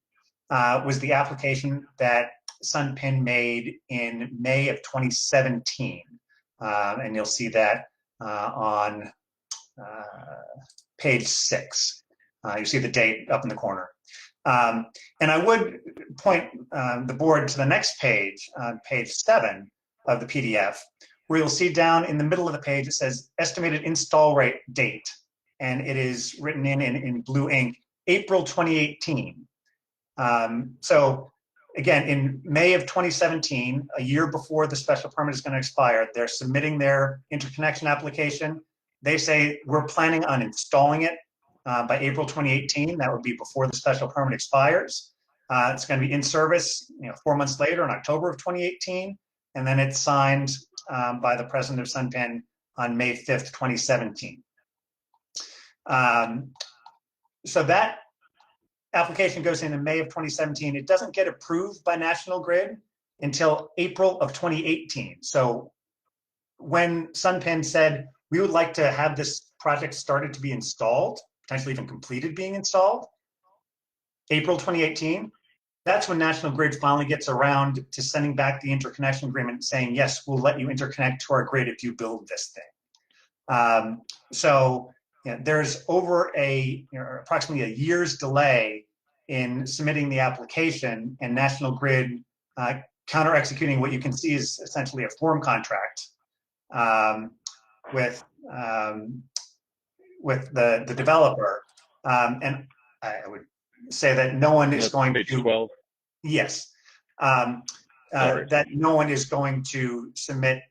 was the application that Sunken made in May of 2017. And you'll see that on page 6. You see the date up in the corner. And I would point the board to the next page, page 7 of the PDF, where you'll see down in the middle of the page, it says estimated install rate date. And it is written in blue ink, April 2018. So again, in May of 2017, a year before the special permit is going to expire, they're submitting their interconnection application. They say, we're planning on installing it by April 2018. That would be before the special permit expires. It's going to be in service 4 months later in October of 2018. And then it's signed by the president of Sunken on May 5th, 2017. So that application goes in May of 2017. It doesn't get approved by National Grid until April of 2018. So when Sunken said, we would like to have this project started to be installed, potentially even completed being installed, April 2018, that's when National Grid finally gets around to sending back the interconnection agreement saying, yes, we'll let you interconnect to our grid if you build this thing. So there's over approximately a year's delay in submitting the application, and National Grid counter-executing what you can see is essentially a form contract with the developer. And I would say that no one is going page to 12. Yes. That no one is going to submit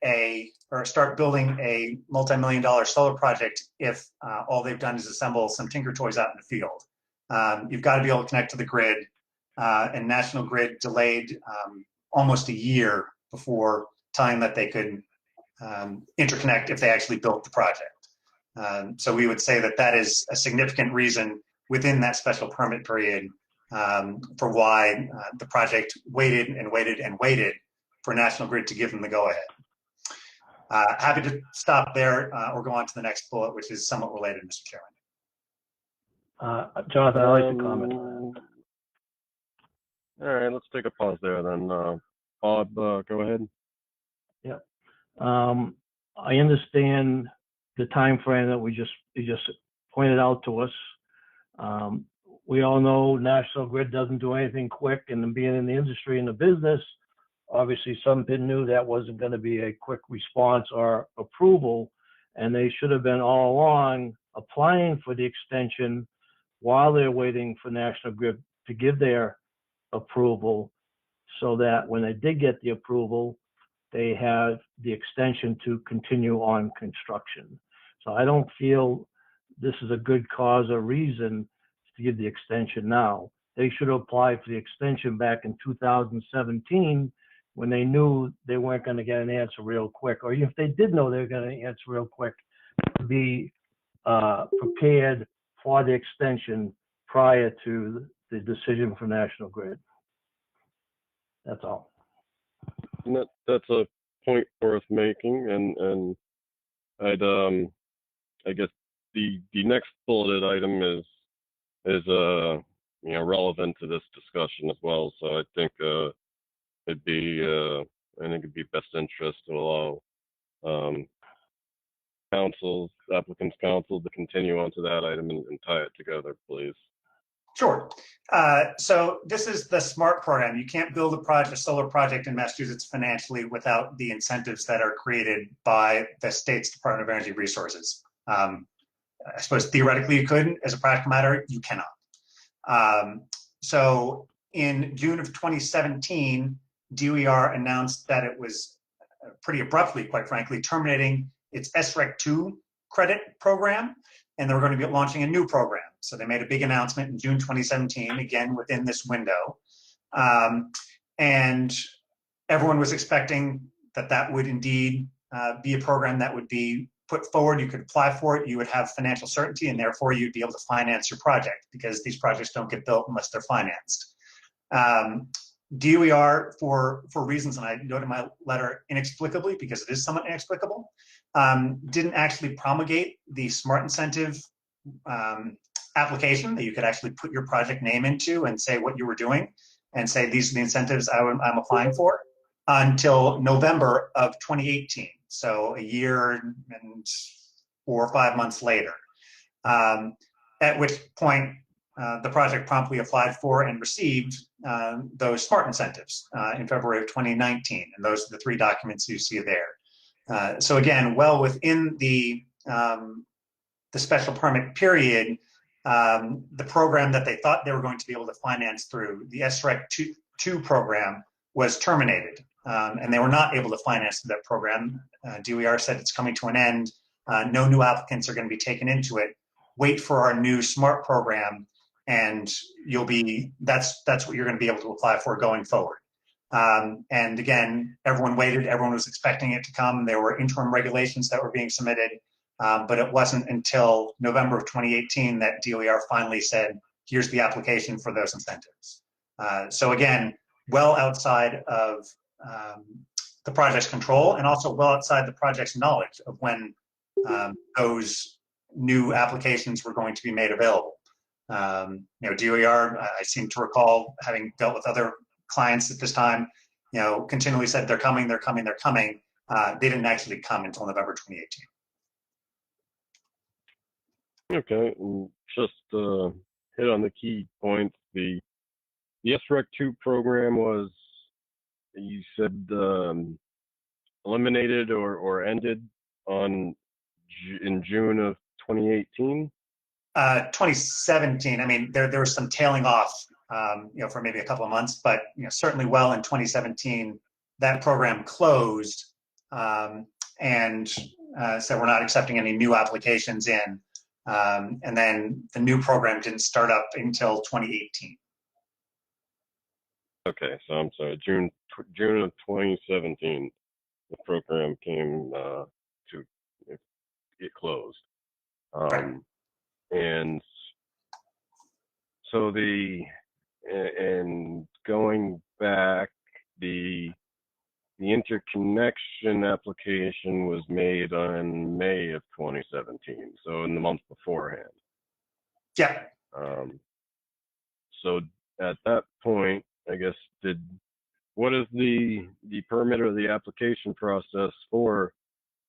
or start building a multi-million-dollar solar project if all they've done is assemble some Tinker Toys out in the field. You've got to be able to connect to the grid, and National Grid delayed almost a year before time that they could interconnect if they actually built the project. So we would say that that is a significant reason within that special permit period for why the project waited and waited and waited for National Grid to give them the go-ahead. Happy to stop there or go on to the next bullet, which is somewhat related, Mr. Chairman. Jonathan, I'd like to comment on that. All right, let's take a pause there then. Bob, go ahead. Yeah. I understand the time frame that you just pointed out to us. We all know National Grid doesn't do anything quick, and being in the industry and the business, obviously Sunken knew that wasn't going to be a quick response or approval, and they should have been all along applying for the extension while they're waiting for National Grid to give their approval, so that when they did get the approval, they have the extension to continue on construction. So I don't feel this is a good cause or reason to give the extension now. They should have applied for the extension back in 2017 when they knew they weren't going to get an answer real quick, or if they did know they were going to answer real quick, to be prepared for the extension prior to the decision from National Grid. That's all. And that's a point worth making, and I'd I guess the next bulleted item is relevant to this discussion as well. So I think it'd be best interest to allow applicant's counsel to continue on to that item and tie it together, please. Sure. So this is the SMART program. You can't build a solar project in Massachusetts financially without the incentives that are created by the state's Department of Energy Resources. I suppose theoretically you could. As a practical matter, you cannot. So in June of 2017, DOER announced that it was pretty abruptly, quite frankly, terminating its SREC 2 credit program, and they were going to be launching a new program. So they made a big announcement in June 2017, again within this window. And everyone was expecting that would indeed be a program that would be put forward. You could apply for it, you would have financial certainty, and therefore you'd be able to finance your project, because these projects don't get built unless they're financed. DOER, for reasons, and I note in my letter, inexplicably, because it is somewhat inexplicable, didn't actually promulgate the SMART incentive application that you could actually put your project name into and say what you were doing and say, these are the incentives I'm applying for, until November of 2018. So a year and 4 or 5 months later, at which point the project promptly applied for and received those SMART incentives in February of 2019. And those are the 3 documents you see there. So again, well within the special permit period, the program that they thought they were going to be able to finance through the SREC 2 program was terminated. And they were not able to finance that program. DOER said it's coming to an end. No new applicants are going to be taken into it. Wait for our new SMART program, and that's what you're going to be able to apply for going forward. And again, everyone waited. Everyone was expecting it to come. There were interim regulations that were being submitted, but it wasn't until November of 2018 that DOER finally said, here's the application for those incentives. So again, well outside of the project's control, and also well outside the project's knowledge of when those new applications were going to be made available. DOER, I seem to recall, having dealt with other clients at this time, continually said they're coming, they're coming, they're coming. They didn't actually come until November 2018. Okay, and just hit on the key points. The SREC 2 program was, you said, eliminated or ended in June of 2018? 2017. I mean, there was some tailing off, for maybe a couple of months, but certainly well in 2017, that program closed, and so we're not accepting any new applications in. And then the new program didn't start up until 2018. Okay, so I'm sorry, June of 2017, the program came it closed. And so and going back, the interconnection application was made on May of 2017, so in the month beforehand. Yeah. So at that point, I guess, what is the permit or the application process for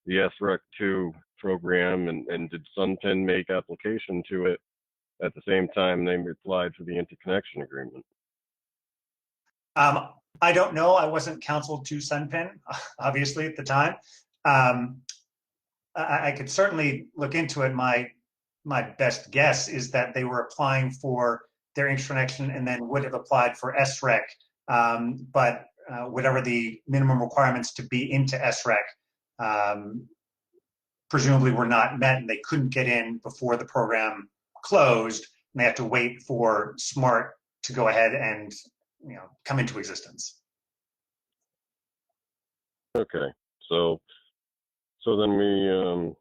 the SREC 2 program, and did Sunken make application to it at the same time they applied for the interconnection agreement? I don't know. I wasn't counsel to Sunken, obviously, at the time. I could certainly look into it. My best guess is that they were applying for their interconnection and then would have applied for SREC, but whatever the minimum requirements to be into SREC presumably were not met, and they couldn't get in before the program closed, and they had to wait for SMART to go ahead and come into existence. Okay, so then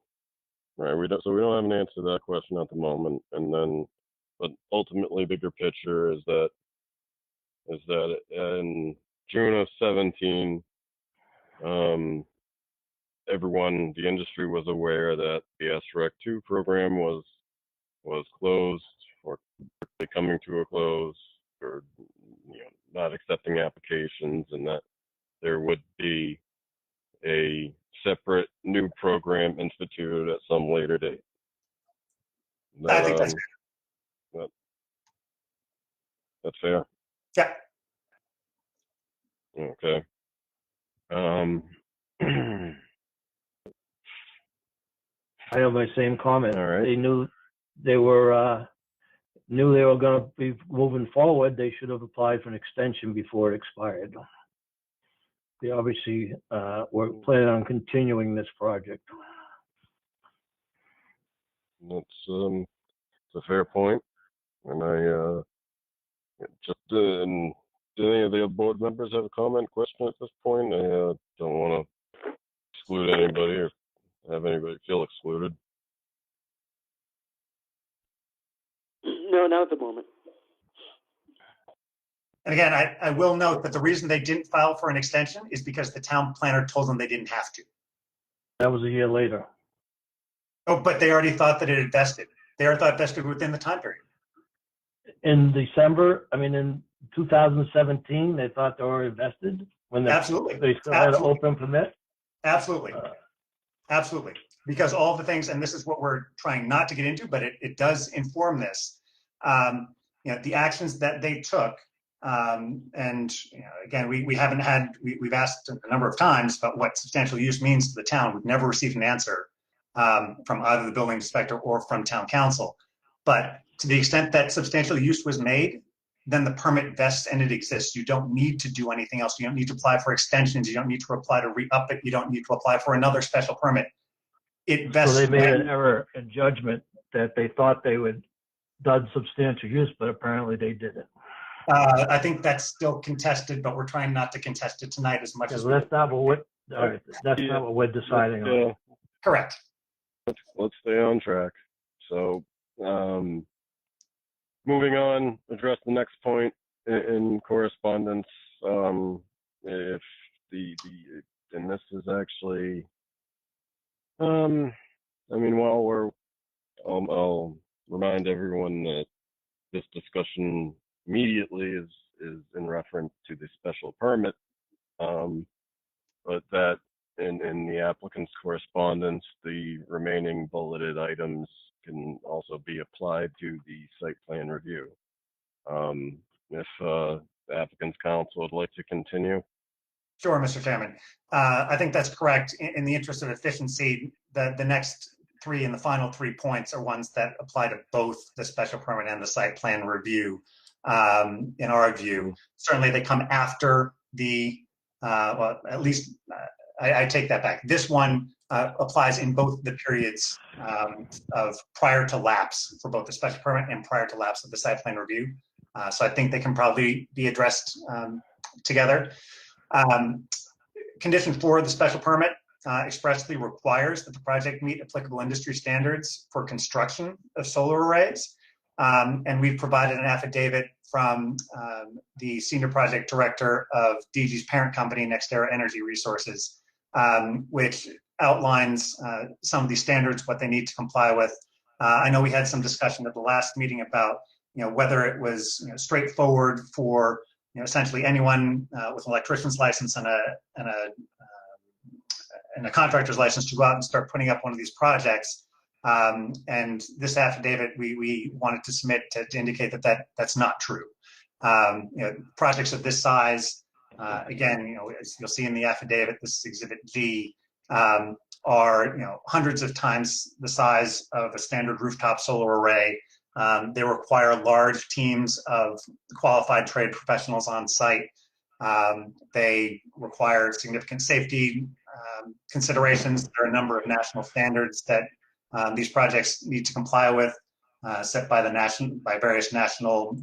right? So we don't have an answer to that question at the moment. And then, but ultimately, bigger picture is that in June of 17, everyone, the industry was aware that the SREC 2 program was closed or coming to a close, or not accepting applications, and that there would be a separate new program instituted at some later date. I think that's that's fair. Yeah. Okay. I have my same comment. All right. They knew they were going to be moving forward. They should have applied for an extension before it expired. They obviously were planning on continuing this project. That's a fair point, and I just do any of the board members have a comment, question at this point? I don't want to exclude anybody or have anybody feel excluded. No, not at the moment. And again, I will note that the reason they didn't file for an extension is because the town planner told them they didn't have to. That was a year later. Oh, but they already thought that it had vested. They already thought it vested within the time period. In December, in 2017, they thought they were invested when Absolutely. They still had an open permit. Absolutely. Absolutely. Because all the things, and this is what we're trying not to get into, but it does inform this. The actions that they took, and again, we haven't had, we've asked a number of times about what substantial use means to the town. We've never received an answer from either the building inspector or from town council. But to the extent that substantial use was made, then the permit vests and it exists. You don't need to do anything else. You don't need to apply for extensions. You don't need to apply to re-up it. You don't need to apply for another special permit. It vests. So they made an error in judgment that they thought they would done substantial use, but apparently they didn't. I think that's still contested, but we're trying not to contest it tonight as much as that's not what not what we're deciding on. Correct. Let's stay on track. So, moving on, address the next point in correspondence. If and this is actually, I'll remind everyone that this discussion immediately is in reference to the special permit, but that in the applicant's correspondence, the remaining bulleted items can also be applied to the site plan review. If the applicant's counsel would like to continue. Sure, Mr. Chairman. I think that's correct. In the interest of efficiency, the next three and the final 3 points are ones that apply to both the special permit and the site plan review. In our view, certainly they come after the, well, at least I take that back. This one applies in both the periods of prior to lapse for both the special permit and prior to lapse of the site plan review. So I think they can probably be addressed together. Condition 4 of the special permit expressly requires that the project meet applicable industry standards for construction of solar arrays. And we've provided an affidavit from the senior project director of DG's parent company, NextEra Energy Resources, which outlines some of these standards, what they need to comply with. I know we had some discussion at the last meeting about whether it was straightforward for essentially anyone with an electrician's license and a contractor's license to go out and start putting up one of these projects. And this affidavit we wanted to submit to indicate that that's not true. Projects of this size, again, as you'll see in the affidavit, this is Exhibit G, are hundreds of times the size of a standard rooftop solar array. They require large teams of qualified trade professionals on site. They require significant safety considerations. There are a number of national standards that these projects need to comply with, set by various national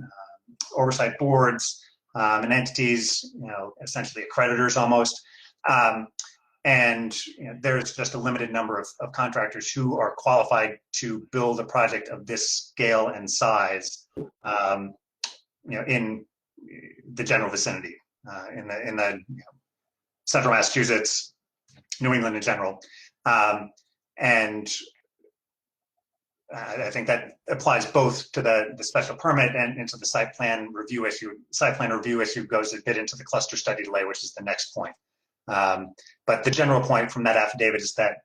oversight boards and entities, essentially accreditors almost. And there's just a limited number of contractors who are qualified to build a project of this scale and size, in the general vicinity, in the central Massachusetts, New England in general. And I think that applies both to the special permit and to the site plan review issue. Site plan review issue goes a bit into the cluster study delay, which is the next point. But the general point from that affidavit is that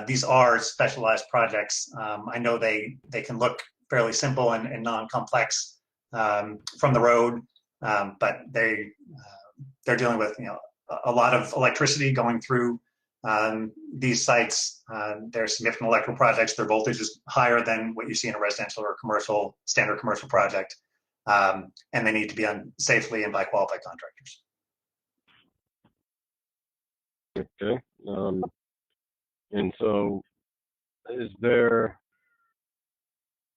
these are specialized projects. I know they can look fairly simple and non-complex from the road, but they're dealing with a lot of electricity going through these sites. They're significant electrical projects. Their voltage is higher than what you see in a residential or commercial, standard commercial project. And they need to be done safely and by qualified contractors. Okay. And so is there,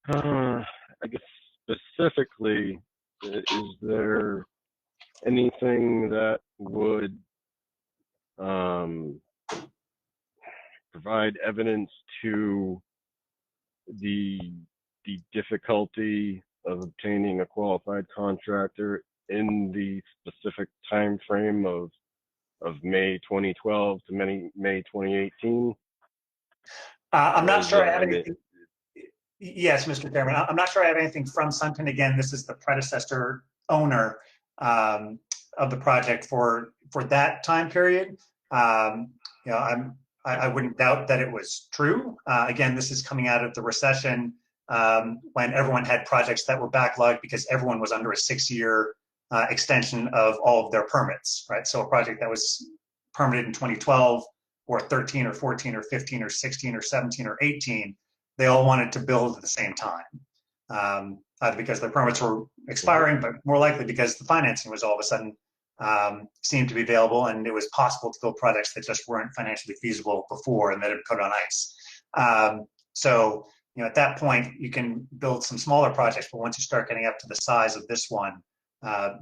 I guess specifically, is there anything that would provide evidence to the difficulty of obtaining a qualified contractor in the specific time frame of May 2012 to May 2018? I'm not sure I have anything. Yes, Mr. Chairman, I'm not sure I have anything from Sunken. Again, this is the predecessor owner of the project for that time period. I wouldn't doubt that it was true. Again, this is coming out of the recession when everyone had projects that were backlogged because everyone was under a 6-year extension of all of their permits, right? So a project that was permitted in 2012 or 13 or 14 or 15 or 16 or 17 or 18, they all wanted to build at the same time, either because their permits were expiring, but more likely because the financing was all of a sudden seemed to be available and it was possible to build projects that just weren't financially feasible before and that had been put on ice. So, at that point, you can build some smaller projects, but once you start getting up to the size of this one,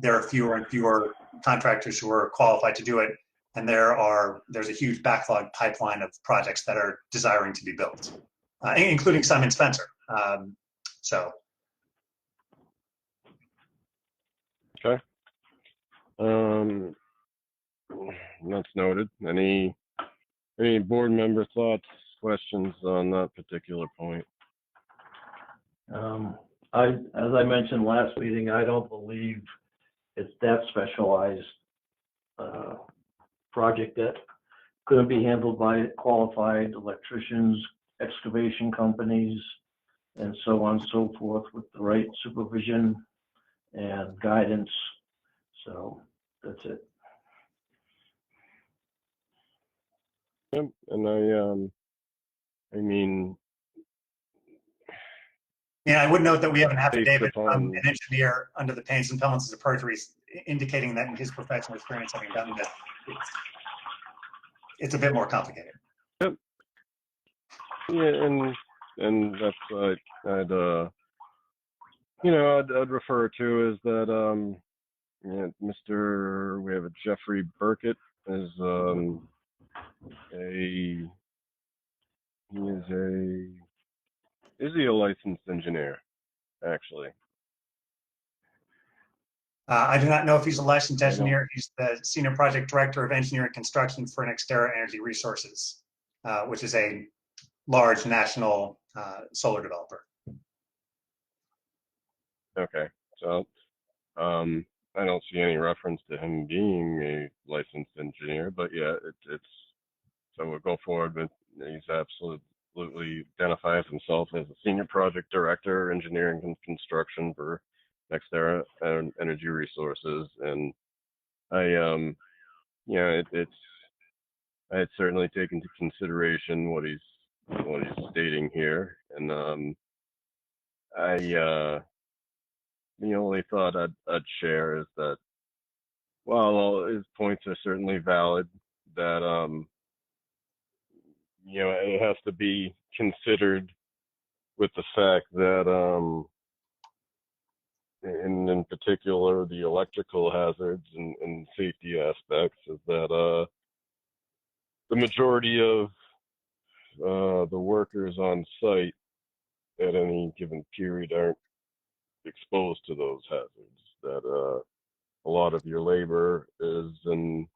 there are fewer and fewer contractors who are qualified to do it. And there's a huge backlog pipeline of projects that are desiring to be built, including some in Spencer. Okay. That's noted. Any board member thoughts, questions on that particular point? As I mentioned last meeting, I don't believe it's that specialized project that couldn't be handled by qualified electricians, excavation companies, and so on and so forth with the right supervision and guidance. So that's it. Yep. And I mean, yeah, I would note that we have an affidavit from an engineer under the pains and penalties of perjury indicating that in his professional experience having done this, it's a bit more complicated. Yep. Yeah, and that's what I'd refer to is that we have a Jeffrey Burkett is is he a licensed engineer, actually? I do not know if he's a licensed engineer. He's the Senior Project Director of Engineering Construction for Nextera Energy Resources, which is a large national solar developer. Okay, so I don't see any reference to him being a licensed engineer, but yeah, so we'll go forward with he's absolutely identifies himself as a Senior Project Director, Engineering and Construction for Nextera Energy Resources, and I had certainly taken into consideration what he's stating here, and the only thought I'd share is that while all his points are certainly valid, that it has to be considered with the fact that in particular the electrical hazards and safety aspects is that the majority of the workers on site at any given period aren't exposed to those hazards. That a lot of your labor is in,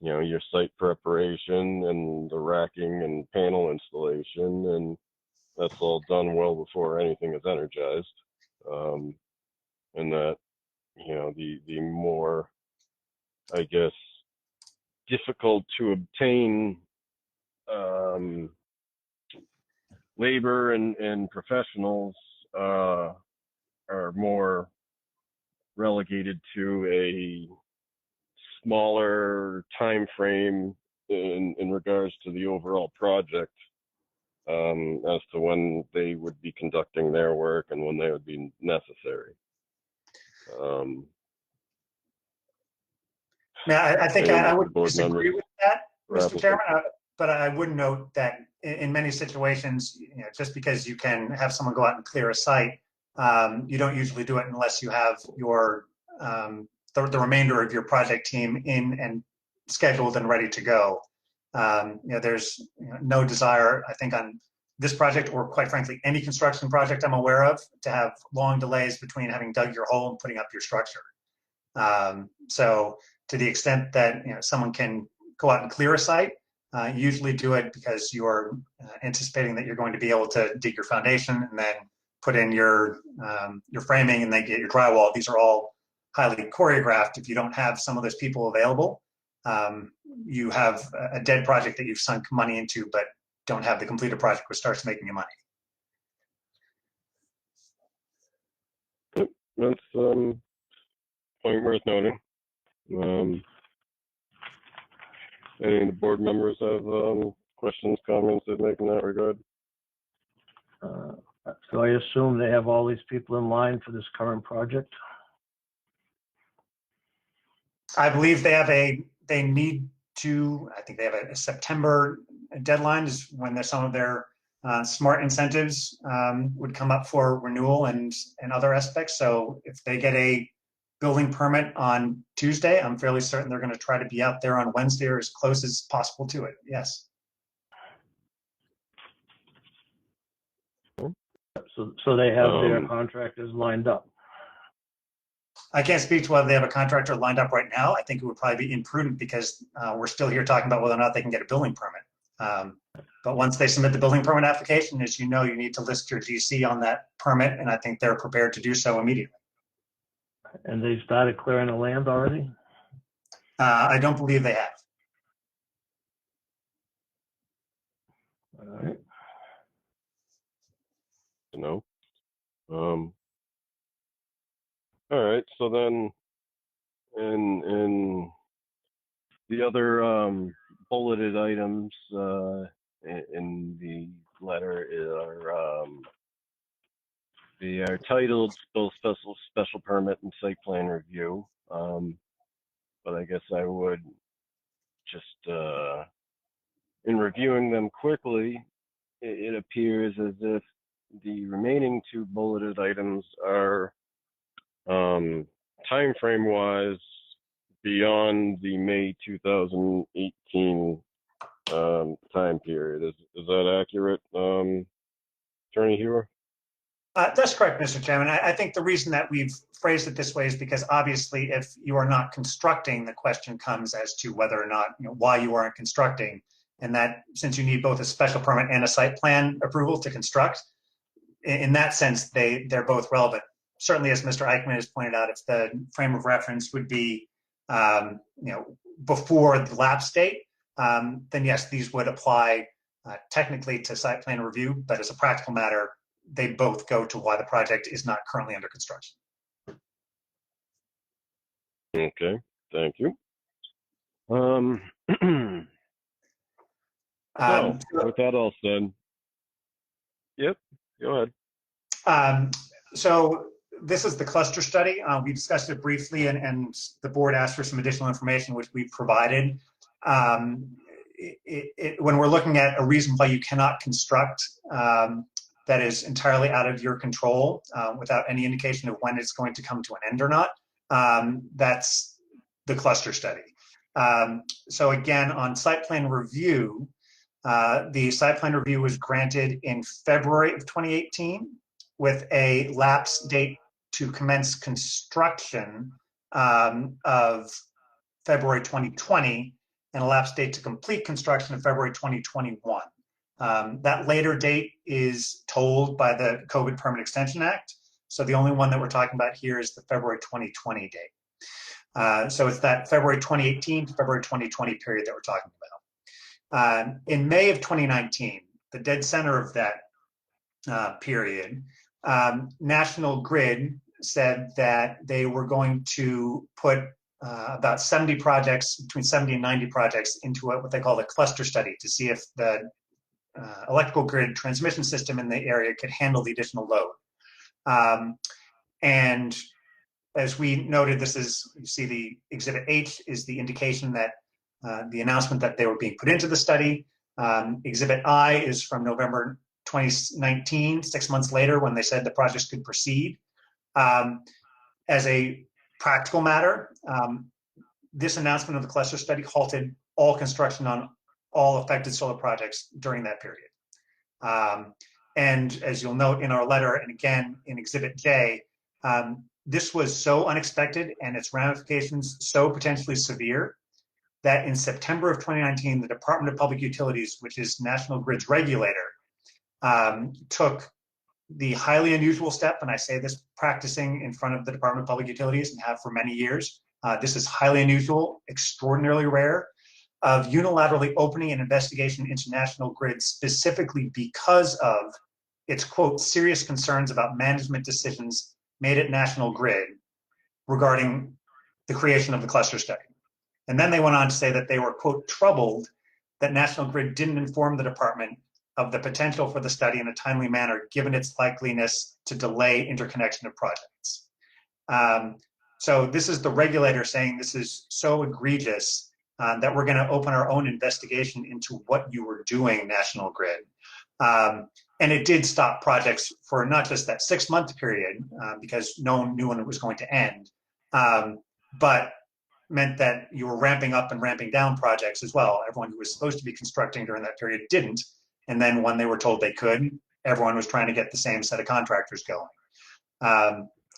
your site preparation and the racking and panel installation, and that's all done well before anything is energized. And that, the more, I guess, difficult to obtain labor and professionals are more relegated to a smaller time frame in regards to the overall project, as to when they would be conducting their work and when they would be necessary. Now, I think I would board disagree members with that, or Mr. applicants. Chairman, but I would note that in many situations, just because you can have someone go out and clear a site, you don't usually do it unless you have your the remainder of your project team in and scheduled and ready to go. There's no desire, I think, on this project, or quite frankly, any construction project I'm aware of, to have long delays between having dug your hole and putting up your structure. So to the extent that someone can go out and clear a site, usually do it because you're anticipating that you're going to be able to dig your foundation and then put in your framing and then get your drywall. These are all highly choreographed. If you don't have some of those people available, you have a dead project that you've sunk money into, but don't have the completed project which starts making you money. Yep, that's point worth noting. Any of the board members have questions, comments they'd make in that regard? So I assume they have all these people in line for this current project? I believe they need to, I think they have a September deadline is when some of their smart incentives would come up for renewal and other aspects. So if they get a building permit on Tuesday, I'm fairly certain they're going to try to be out there on Wednesday or as close as possible to it. Yes. So they have their contractors lined up. I can't speak to whether they have a contractor lined up right now. I think it would probably be imprudent because we're still here talking about whether or not they can get a building permit. But once they submit the building permit application, as you know, you need to list your GC on that permit, and I think they're prepared to do so immediately. And they started clearing the land already? I don't believe they have. All right. No. All right. So then, in the other bulleted items in the letter are titled both special permit and site plan review. But I guess I would just, in reviewing them quickly, it appears as if the remaining two bulleted items are time frame wise beyond the May 2018 time period. Is that accurate, Attorney Hewer? That's correct, Mr. Chairman. I think the reason that we've phrased it this way is because obviously if you are not constructing, the question comes as to whether or not, why you aren't constructing. And that since you need both a special permit and a site plan approval to construct, in that sense, they're both relevant. Certainly, as Mr. Eichmann has pointed out, if the frame of reference would be, before the lapse date, then yes, these would apply technically to site plan review, but as a practical matter, they both go to why the project is not currently under construction. Okay, thank you. So, with that all said, yep, go ahead. So this is the cluster study. We discussed it briefly, and the board asked for some additional information, which we provided. When we're looking at a reason why you cannot construct that is entirely out of your control without any indication of when it's going to come to an end or not, that's the cluster study. So again, on site plan review, the site plan review was granted in February of 2018 with a lapse date to commence construction of February 2020 and a lapse date to complete construction of February 2021. That later date is told by the COVID Permit Extension Act. So the only one that we're talking about here is the February 2020 date. So it's that February 2018 to February 2020 period that we're talking about. In May of 2019, the dead center of that period, National Grid said that they were going to put about 70 projects, between 70 and 90 projects, into what they call a cluster study to see if the electrical grid transmission system in the area could handle the additional load. And as we noted, this is, you see the Exhibit H is the indication that the announcement that they were being put into the study. Exhibit I is from November 2019, 6 months later, when they said the projects could proceed. As a practical matter, this announcement of the cluster study halted all construction on all affected solar projects during that period. And as you'll note in our letter, and again in Exhibit J, this was so unexpected and its ramifications so potentially severe that in September of 2019, the Department of Public Utilities, which is National Grid's regulator, took the highly unusual step, and I say this practicing in front of the Department of Public Utilities and have for many years, this is highly unusual, extraordinarily rare, of unilaterally opening an investigation into National Grid specifically because of its, quote, serious concerns about management decisions made at National Grid regarding the creation of the cluster study. And then they went on to say that they were, quote, troubled that National Grid didn't inform the department of the potential for the study in a timely manner, given its likeliness to delay interconnection of projects. So this is the regulator saying this is so egregious that we're going to open our own investigation into what you were doing, National Grid. And it did stop projects for not just that 6 month period, because no one knew when it was going to end, but meant that you were ramping up and ramping down projects as well. Everyone who was supposed to be constructing during that period didn't. And then when they were told they could, everyone was trying to get the same set of contractors going.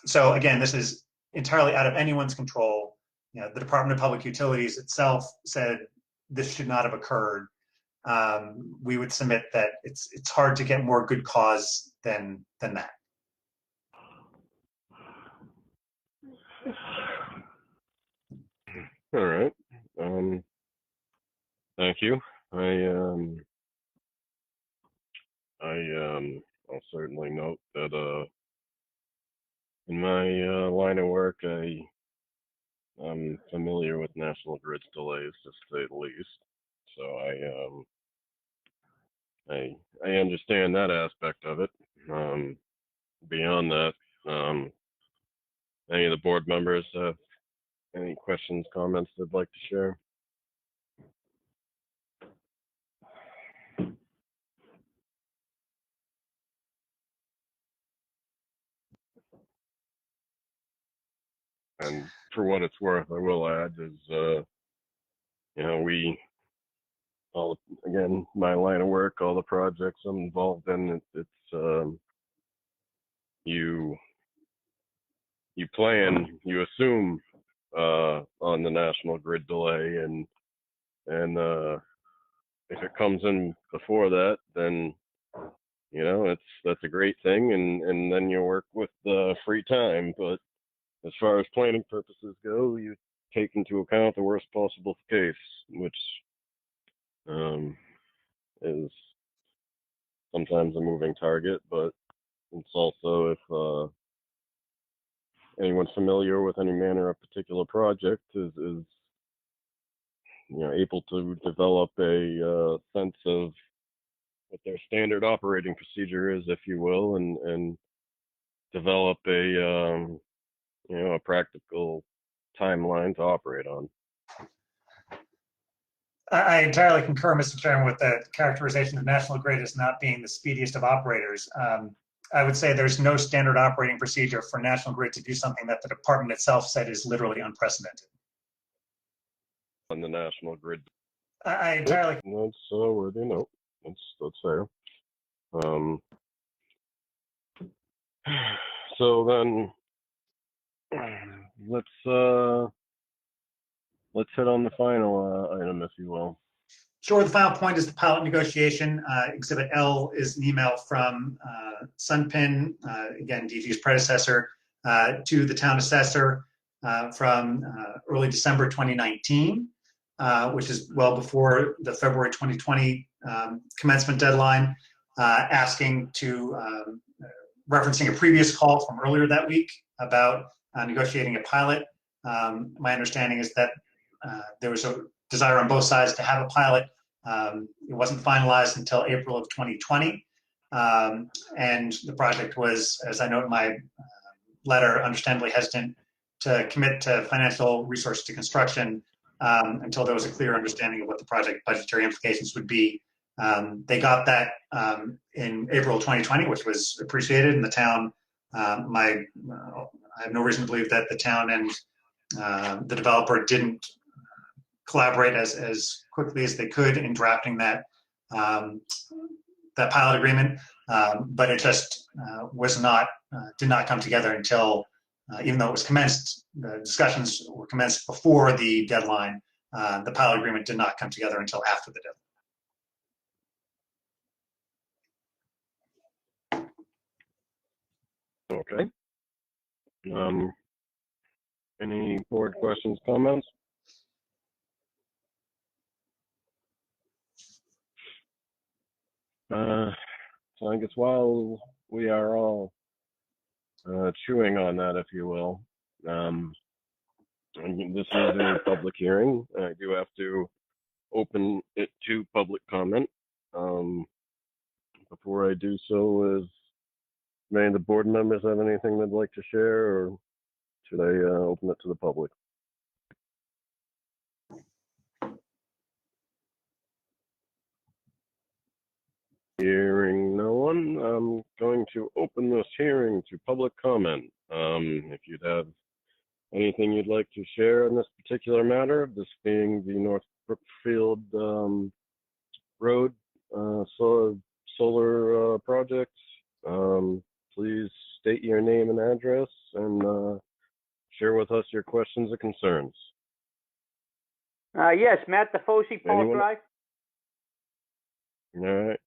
So again, this is entirely out of anyone's control. You know, the Department of Public Utilities itself said this should not have occurred. We would submit that it's hard to get more good cause than that. All right. Thank you. I'll certainly note that in my line of work, I'm familiar with National Grid's delays, to say the least. So I understand that aspect of it. Beyond that, any of the board members have any questions, comments they'd like to share? And for what it's worth, I will add is, you know, again, my line of work, all the projects I'm involved in, it's you plan, you assume on the National Grid delay, and if it comes in before that, then you know that's a great thing, and then you work with the free time. But as far as planning purposes go, you take into account the worst possible case, which is sometimes a moving target, but it's also, if anyone familiar with any manner of particular project is you know, able to develop a sense of what their standard operating procedure is, if you will, and develop a you know, a practical timeline to operate on. I entirely concur, Mr. Chairman, with the characterization of National Grid as not being the speediest of operators. I would say there's no standard operating procedure for National Grid to do something that the department itself said is literally unprecedented. on the national grid. I entirely. That's worthy note. That's fair. So then, let's hit on the final item, if you will. Sure. The final point is the pilot negotiation. Exhibit L is an email from Sunken, again, DG's predecessor, to the town assessor from early December 2019, which is well before the February 2020 commencement deadline, asking to, referencing a previous call from earlier that week about negotiating a pilot. My understanding is that there was a desire on both sides to have a pilot. It wasn't finalized until April of 2020. And the project was, as I note in my letter, understandably hesitant to commit to financial resources to construction until there was a clear understanding of what the project budgetary implications would be. They got that in April 2020, which was appreciated, and the town, I have no reason to believe that the town and the developer didn't collaborate as quickly as they could in drafting that that pilot agreement, but it just was not did not come together until even though it was commenced, the discussions were commenced before the deadline. The pilot agreement did not come together until after the deadline. Okay. Any board questions, comments? So I guess while we are all chewing on that, if you will, this is a public hearing. I do have to open it to public comment. Before I do so, is may the board members have anything they'd like to share, or should I open it to the public? Hearing no one, I'm going to open this hearing to public comment. If you'd have anything you'd like to share on this particular matter, this being the North Brookfield Road solar project, please state your name and address and share with us your questions or concerns. Yes, Matt DeFosi, Paul Drive. All right.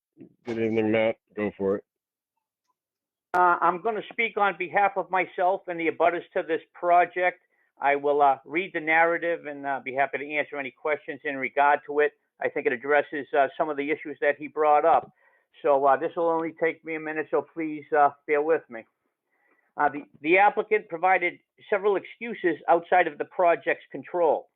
Good evening, Matt. Go for it. I'm going to speak on behalf of myself and the abutters to this project. I will read the narrative and be happy to answer any questions in regard to it. I think it addresses some of the issues that he brought up. So this will only take me a minute, so please bear with me. The applicant provided several excuses outside of the project's control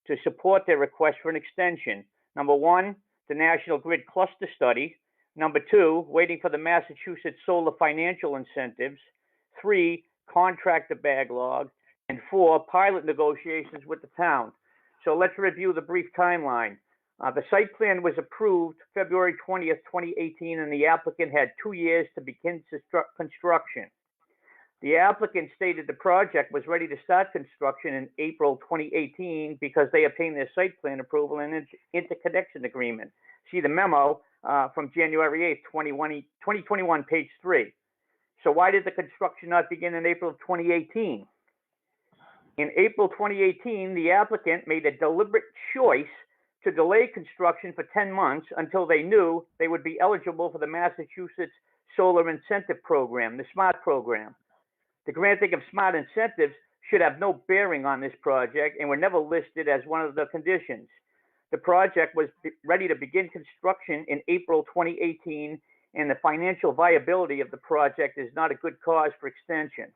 to support their request for an extension. Number one, the National Grid Cluster Study. Number two, waiting for the Massachusetts solar financial incentives. 3, contractor backlog. And 4, pilot negotiations with the town. So let's review the brief timeline. The site plan was approved February 20th, 2018, and the applicant had 2 years to begin construction. The applicant stated the project was ready to start construction in April 2018 because they obtained their site plan approval and interconnection agreement. See the memo from January 8th, 2021, page 3. So why did the construction not begin in April of 2018? In April 2018, the applicant made a deliberate choice to delay construction for 10 months until they knew they would be eligible for the Massachusetts Solar Incentive Program, the SMART program. The granting of SMART incentives should have no bearing on this project and were never listed as one of the conditions. The project was ready to begin construction in April 2018, and the financial viability of the project is not a good cause for extension.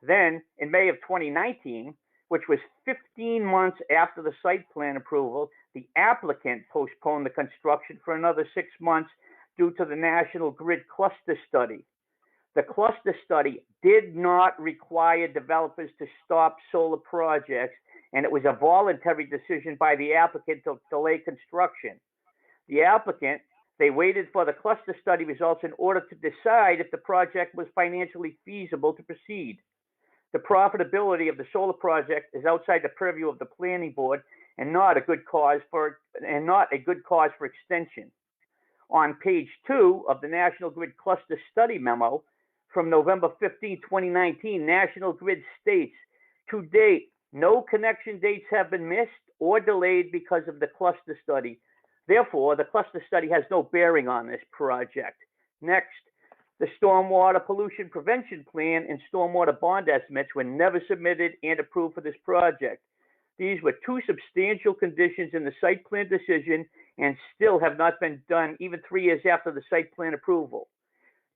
Then, in May of 2019, which was 15 months after the site plan approval, the applicant postponed the construction for another 6 months due to the National Grid Cluster Study. The cluster study did not require developers to stop solar projects, and it was a voluntary decision by the applicant to delay construction. The applicant, they waited for the cluster study results in order to decide if the project was financially feasible to proceed. The profitability of the solar project is outside the purview of the planning board, and not a good cause for extension. On page 2 of the National Grid Cluster Study Memo from November 15, 2019, National Grid states, to date, no connection dates have been missed or delayed because of the cluster study. Therefore, the cluster study has no bearing on this project. Next, the Stormwater Pollution Prevention Plan and Stormwater Bond estimates were never submitted and approved for this project. These were two substantial conditions in the site plan decision and still have not been done even 3 years after the site plan approval.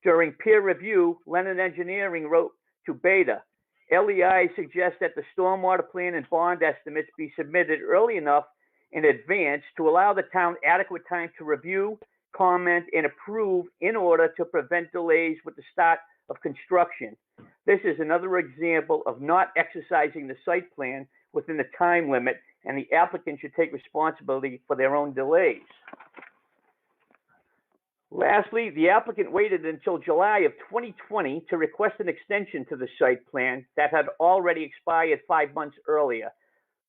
During peer review, Leonard Engineering wrote to Beta, LEI suggests that the stormwater plan and bond estimates be submitted early enough in advance to allow the town adequate time to review, comment, and approve in order to prevent delays with the start of construction. This is another example of not exercising the site plan within the time limit, and the applicant should take responsibility for their own delays. Lastly, the applicant waited until July of 2020 to request an extension to the site plan that had already expired 5 months earlier.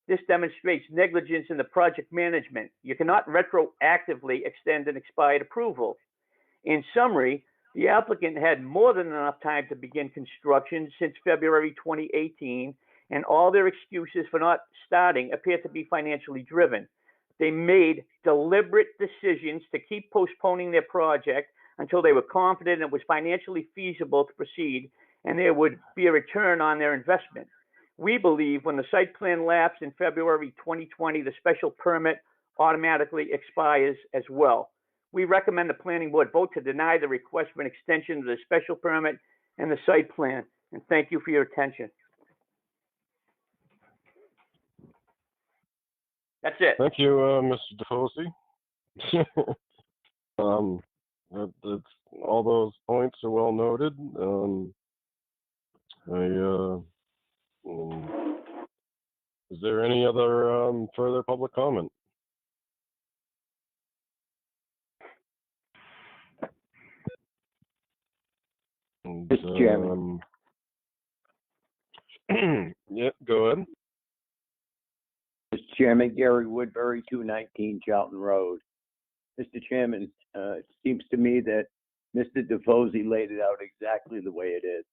This demonstrates negligence in the project management. You cannot retroactively extend an expired approval. In summary, the applicant had more than enough time to begin construction since February 2018, and all their excuses for not starting appear to be financially driven. They made deliberate decisions to keep postponing their project until they were confident it was financially feasible to proceed and there would be a return on their investment. We believe when the site plan lapsed in February 2020, the special permit automatically expires as well. We recommend the planning board vote to deny the request for an extension of the special permit and the site plan. And thank you for your attention. That's it. Thank you, Mr. DeFosi. That's, all those points are well noted. Is there any other further public comment? Mr. Chairman. Yeah, go ahead. Mr. Chairman, Gary Woodbury, 219 Charlton Road. Mr. Chairman, it seems to me that Mr. DeFosi laid it out exactly the way it is.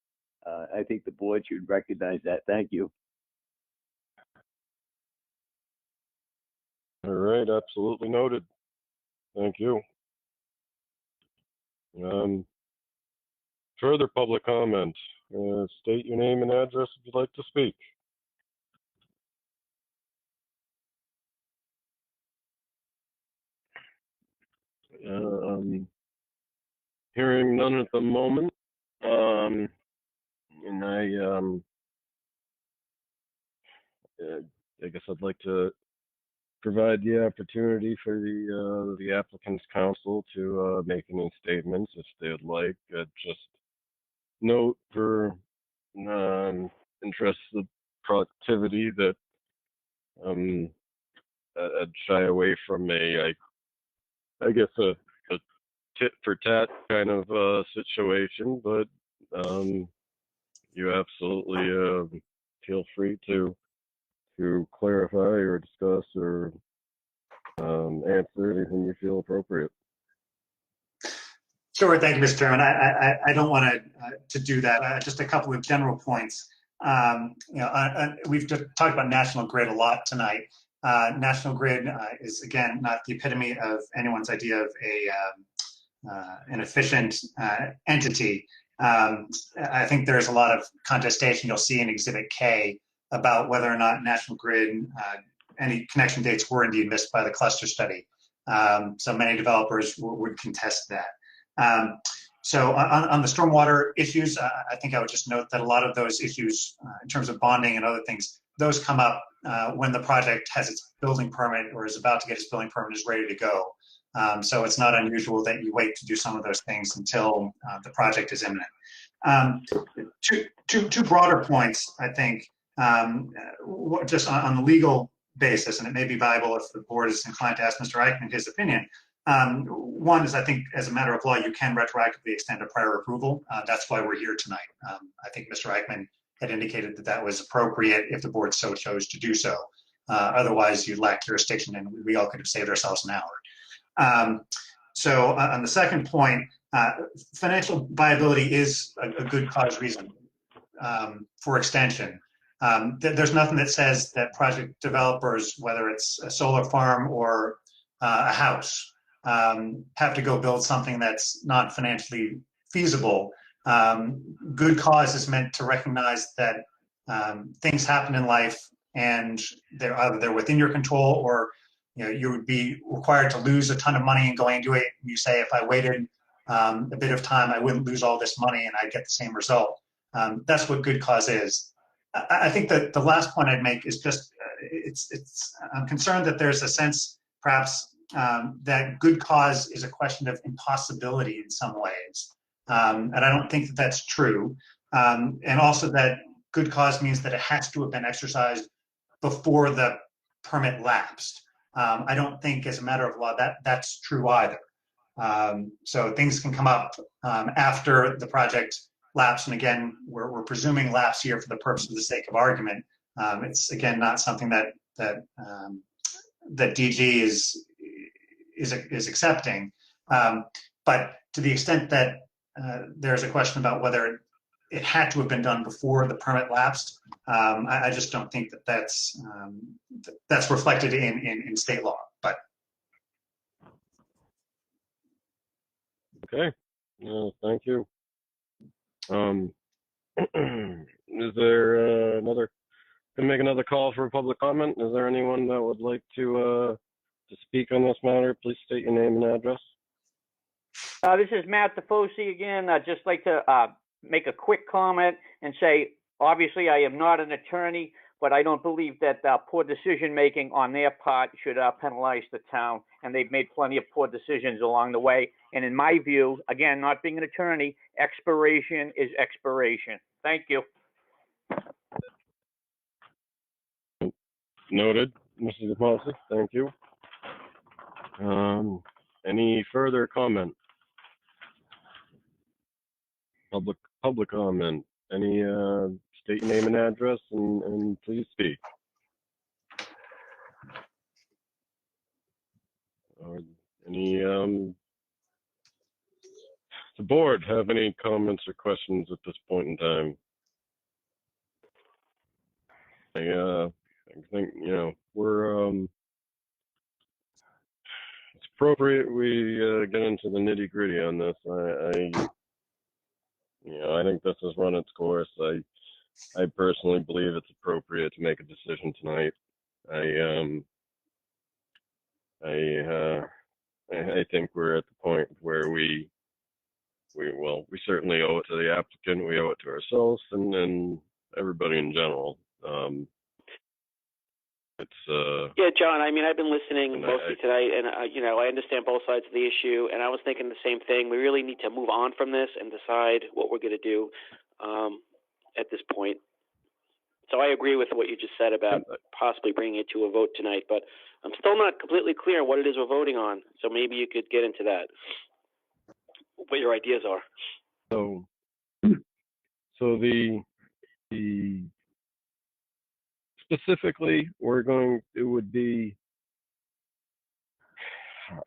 I think the board should recognize that. Thank you. All right, absolutely noted. Thank you. Further public comment. State your name and address if you'd like to speak. Hearing none at the moment, and I guess I'd like to provide the opportunity for the applicant's counsel to make any statements if they'd like. Just note for interests of productivity that I'd shy away from I guess a tit for tat kind of situation, but you absolutely feel free to clarify or discuss or answer anything you feel appropriate. Sure, thank you, Mr. Chairman. I don't want to do that. Just a couple of general points. We've talked about National Grid a lot tonight. National Grid is, again, not the epitome of anyone's idea of an efficient entity. I think there's a lot of contestation you'll see in Exhibit K about whether or not National Grid, any connection dates were indeed missed by the cluster study. So many developers would contest that. So on the stormwater issues, I think I would just note that a lot of those issues in terms of bonding and other things, those come up when the project has its building permit or is about to get its building permit, is ready to go. So it's not unusual that you wait to do some of those things until the project is imminent. Two broader points, I think, just on the legal basis, and it may be viable if the board is inclined to ask Mr. Eichmann his opinion. One is, I think, as a matter of law, you can retroactively extend a prior approval. That's why we're here tonight. I think Mr. Eichmann had indicated that that was appropriate if the board so chose to do so. Otherwise, you lack jurisdiction, and we all could have saved ourselves an hour. So on the second point, financial viability is a good cause reason for extension. There's nothing that says that project developers, whether it's a solar farm or a house, have to go build something that's not financially feasible. Good cause is meant to recognize that things happen in life, and they're within your control, or you would be required to lose a ton of money and going into it. You say, if I waited a bit of time, I wouldn't lose all this money and I'd get the same result. That's what good cause is. I think that the last point I'd make is just, I'm concerned that there's a sense, perhaps, that good cause is a question of impossibility in some ways. And I don't think that that's true. And also that good cause means that it has to have been exercised before the permit lapsed. I don't think, as a matter of law, that's true either. So things can come up after the project lapsed, and again, we're presuming lapse here for the purpose of the sake of argument. It's again not something that DG is accepting, but to the extent that there's a question about whether it had to have been done before the permit lapsed, I just don't think that that's reflected in state law. But Okay, thank you. Is there can make another call for a public comment? Is there anyone that would like to speak on this matter? Please state your name and address. This is Matt DeFosi again. I'd just like to make a quick comment and say, obviously, I am not an attorney, but I don't believe that poor decision-making on their part should penalize the town, and they've made plenty of poor decisions along the way. And in my view, again, not being an attorney, expiration is expiration. Thank you. Noted, Mr. DePalsi. Thank you. Any further comment? Public comment. Any state your name and address and please speak. Or any the board have any comments or questions at this point in time? I think we're it's appropriate we get into the nitty gritty on this. I think this has run its course. I personally believe it's appropriate to make a decision tonight. I think we're at the point where we certainly owe it to the applicant, we owe it to ourselves, and everybody in general. Yeah, John, I mean, I've been listening mostly tonight, and I understand both sides of the issue, and I was thinking the same thing. We really need to move on from this and decide what we're going to do at this point. So I agree with what you just said about possibly bringing it to a vote tonight, but I'm still not completely clear on what it is we're voting on. So maybe you could get into that, what your ideas are. So the specifically, it would be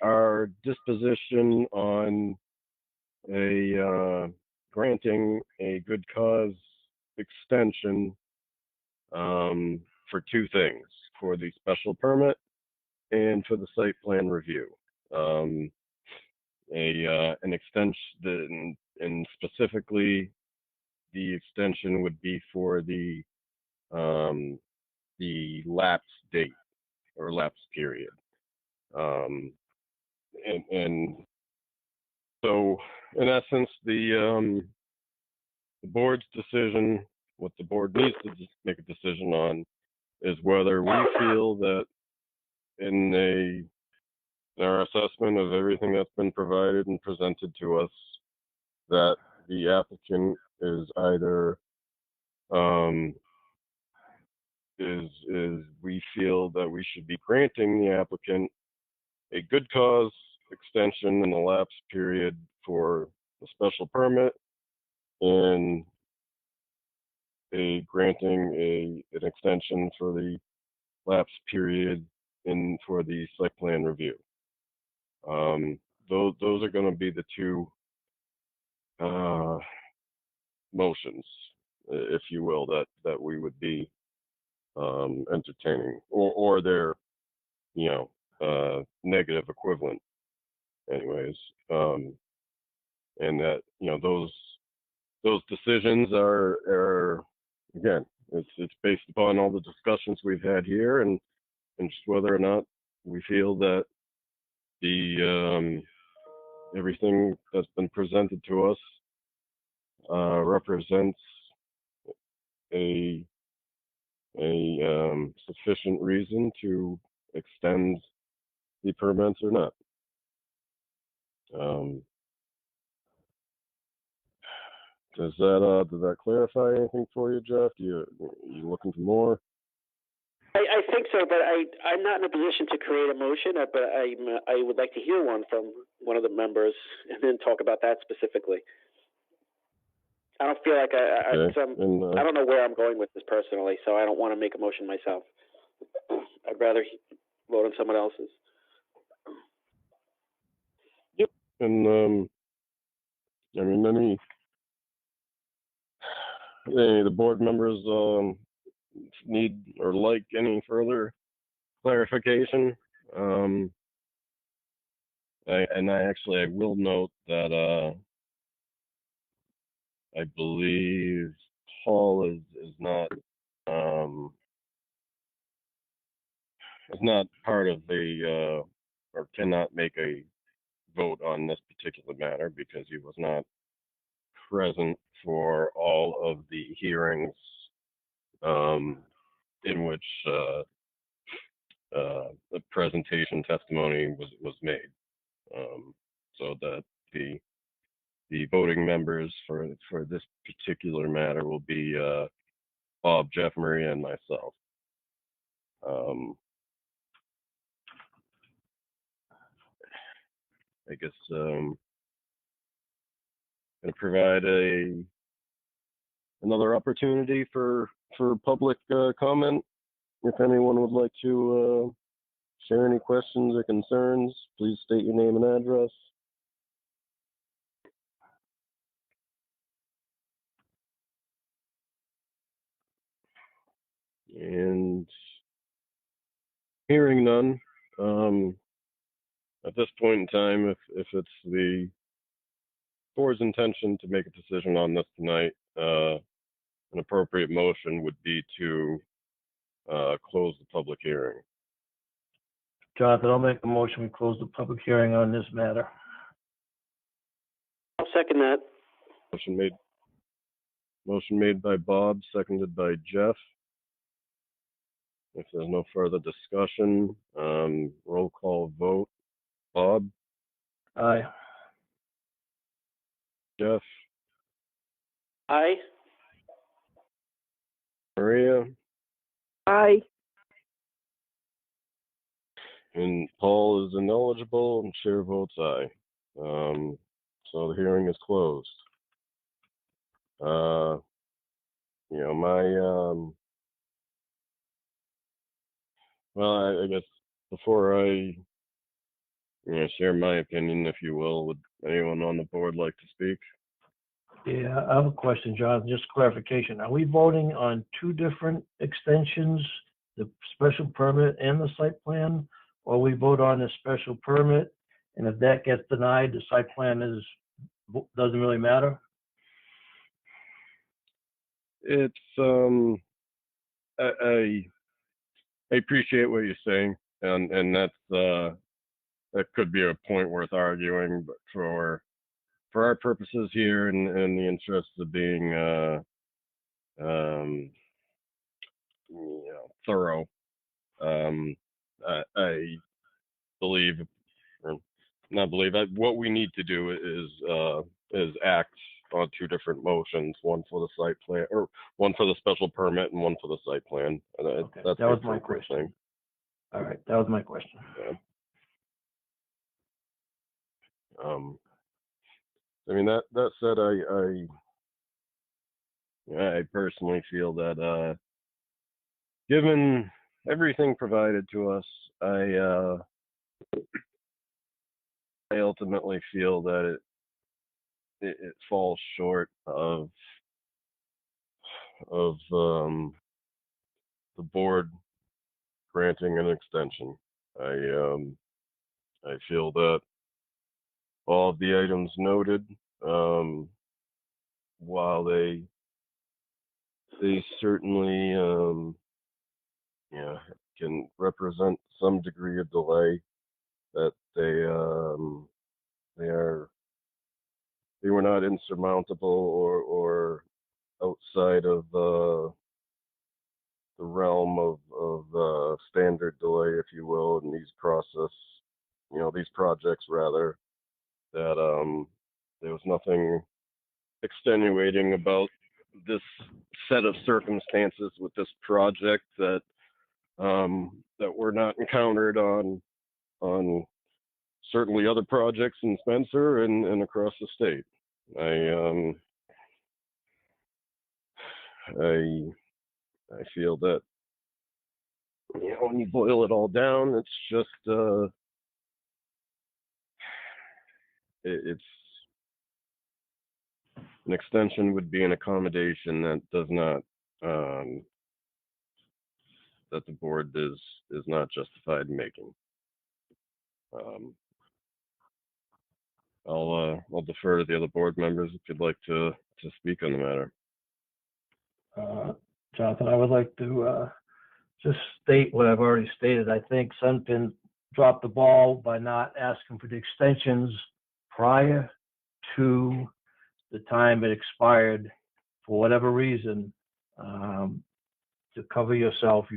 our disposition on granting a good cause extension for two things, for the special permit and for the site plan review. An extension, and specifically, the extension would be for the lapse date or lapse period. And so, in essence, the board's decision, what the board needs to make a decision on, is whether we feel that in our assessment of everything that's been provided and presented to us, that the applicant is either we feel that we should be granting the applicant a good cause extension in the lapse period for the special permit, and granting an extension for the lapse period for the site plan review. Those are going to be the two motions, if you will, that we would be entertaining, or their negative equivalent, anyways. And that those decisions are again, it's based upon all the discussions we've had here, and just whether or not we feel that the everything that's been presented to us represents a sufficient reason to extend the permits or not. Does that clarify anything for you, Jeff? You looking for more? I think so, but I'm not in a position to create a motion, but I would like to hear one from one of the members and then talk about that specifically. I don't feel like I don't know where I'm going with this personally, so I don't want to make a motion myself. I'd rather vote on someone else's. Yep, and I mean, any of the board members need or like any further clarification. I will note that I believe Paul is not part of the or cannot make a vote on this particular matter because he was not present for all of the hearings in which the presentation testimony was made, so that the voting members for this particular matter will be Bob, Jeff, Maria, and myself. I guess going to provide another opportunity for public comment. If anyone would like to share any questions or concerns, please state your name and address. And hearing none, at this point in time, if it's the board's intention to make a decision on this tonight, an appropriate motion would be to close the public hearing. Jonathan, I'll make a motion. We close the public hearing on this matter. I'll second that. Motion made by Bob, seconded by Jeff. If there's no further discussion, roll call vote. Bob? Aye. Jeff? Aye. Maria? Aye. And Paul is ineligible, and chair votes aye. So the hearing is closed. Well, I guess before I share my opinion, if you will, would anyone on the board like to speak? Yeah, I have a question, Jonathan, just clarification. Are we voting on two different extensions, the special permit and the site plan? Or we vote on the special permit, and if that gets denied, the site plan doesn't really matter? It's I appreciate what you're saying, and that's that could be a point worth arguing, but for our purposes here and the interests of being thorough, I believe, or not believe, what we need to do is act on two different motions, one for the site plan, or one for the special permit and one for the site plan. Okay, that's that was my question. Thing. All right, that was my question. Yeah. I mean, that said, I personally feel that given everything provided to us, I ultimately feel that it falls short of the board granting an extension. I feel that all of the items noted, while they certainly can represent some degree of delay, that they were not insurmountable or outside of the realm of standard delay, if you will, in these these projects rather, that there was nothing extenuating about this set of circumstances with this project that were not encountered on certainly other projects in Spencer and across the state. I feel that when you boil it all down, it's just it's an extension would be an accommodation that does not that the board is not justified in making. I'll defer to the other board members if you'd like to speak on the matter. Jonathan, I would like to just state what I've already stated. I think Sunken dropped the ball by not asking for the extensions prior to the time it expired. For whatever reason, to cover yourself,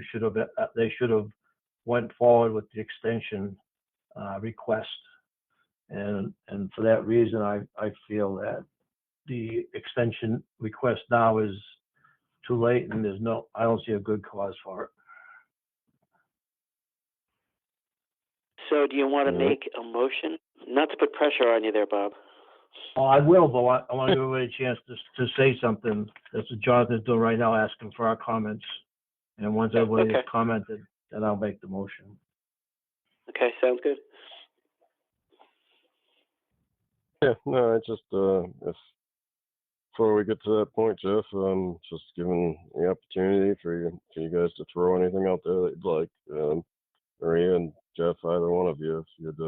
they should have went forward with the extension request. And for that reason, I feel that the extension request now is too late, and I don't see a good cause for it. So do you want to make a motion? Not to put pressure on you there, Bob. Oh, I will, but I want to give everybody a chance to say something. That's what Jonathan's doing right now, asking for our comments. And once everybody has commented, then I'll make the motion. Okay, sounds good. Yeah, no, I just if before we get to that point, Jeff, just giving the opportunity for you guys to throw anything out there that you'd like. Maria and Jeff, either one of you, if you'd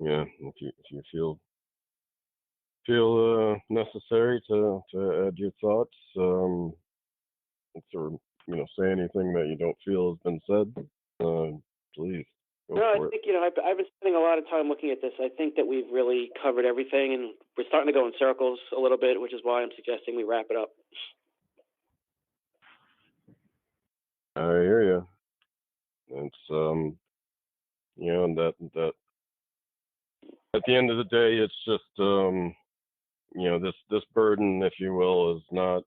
if you feel necessary to add your thoughts, or say anything that you don't feel has been said, please. I think, I've been spending a lot of time looking at this. I think that we've really covered everything, and we're starting to go in circles a little bit, which is why I'm suggesting we wrap it up. I hear you. It's, and that at the end of the day, it's just, this burden, if you will, is not,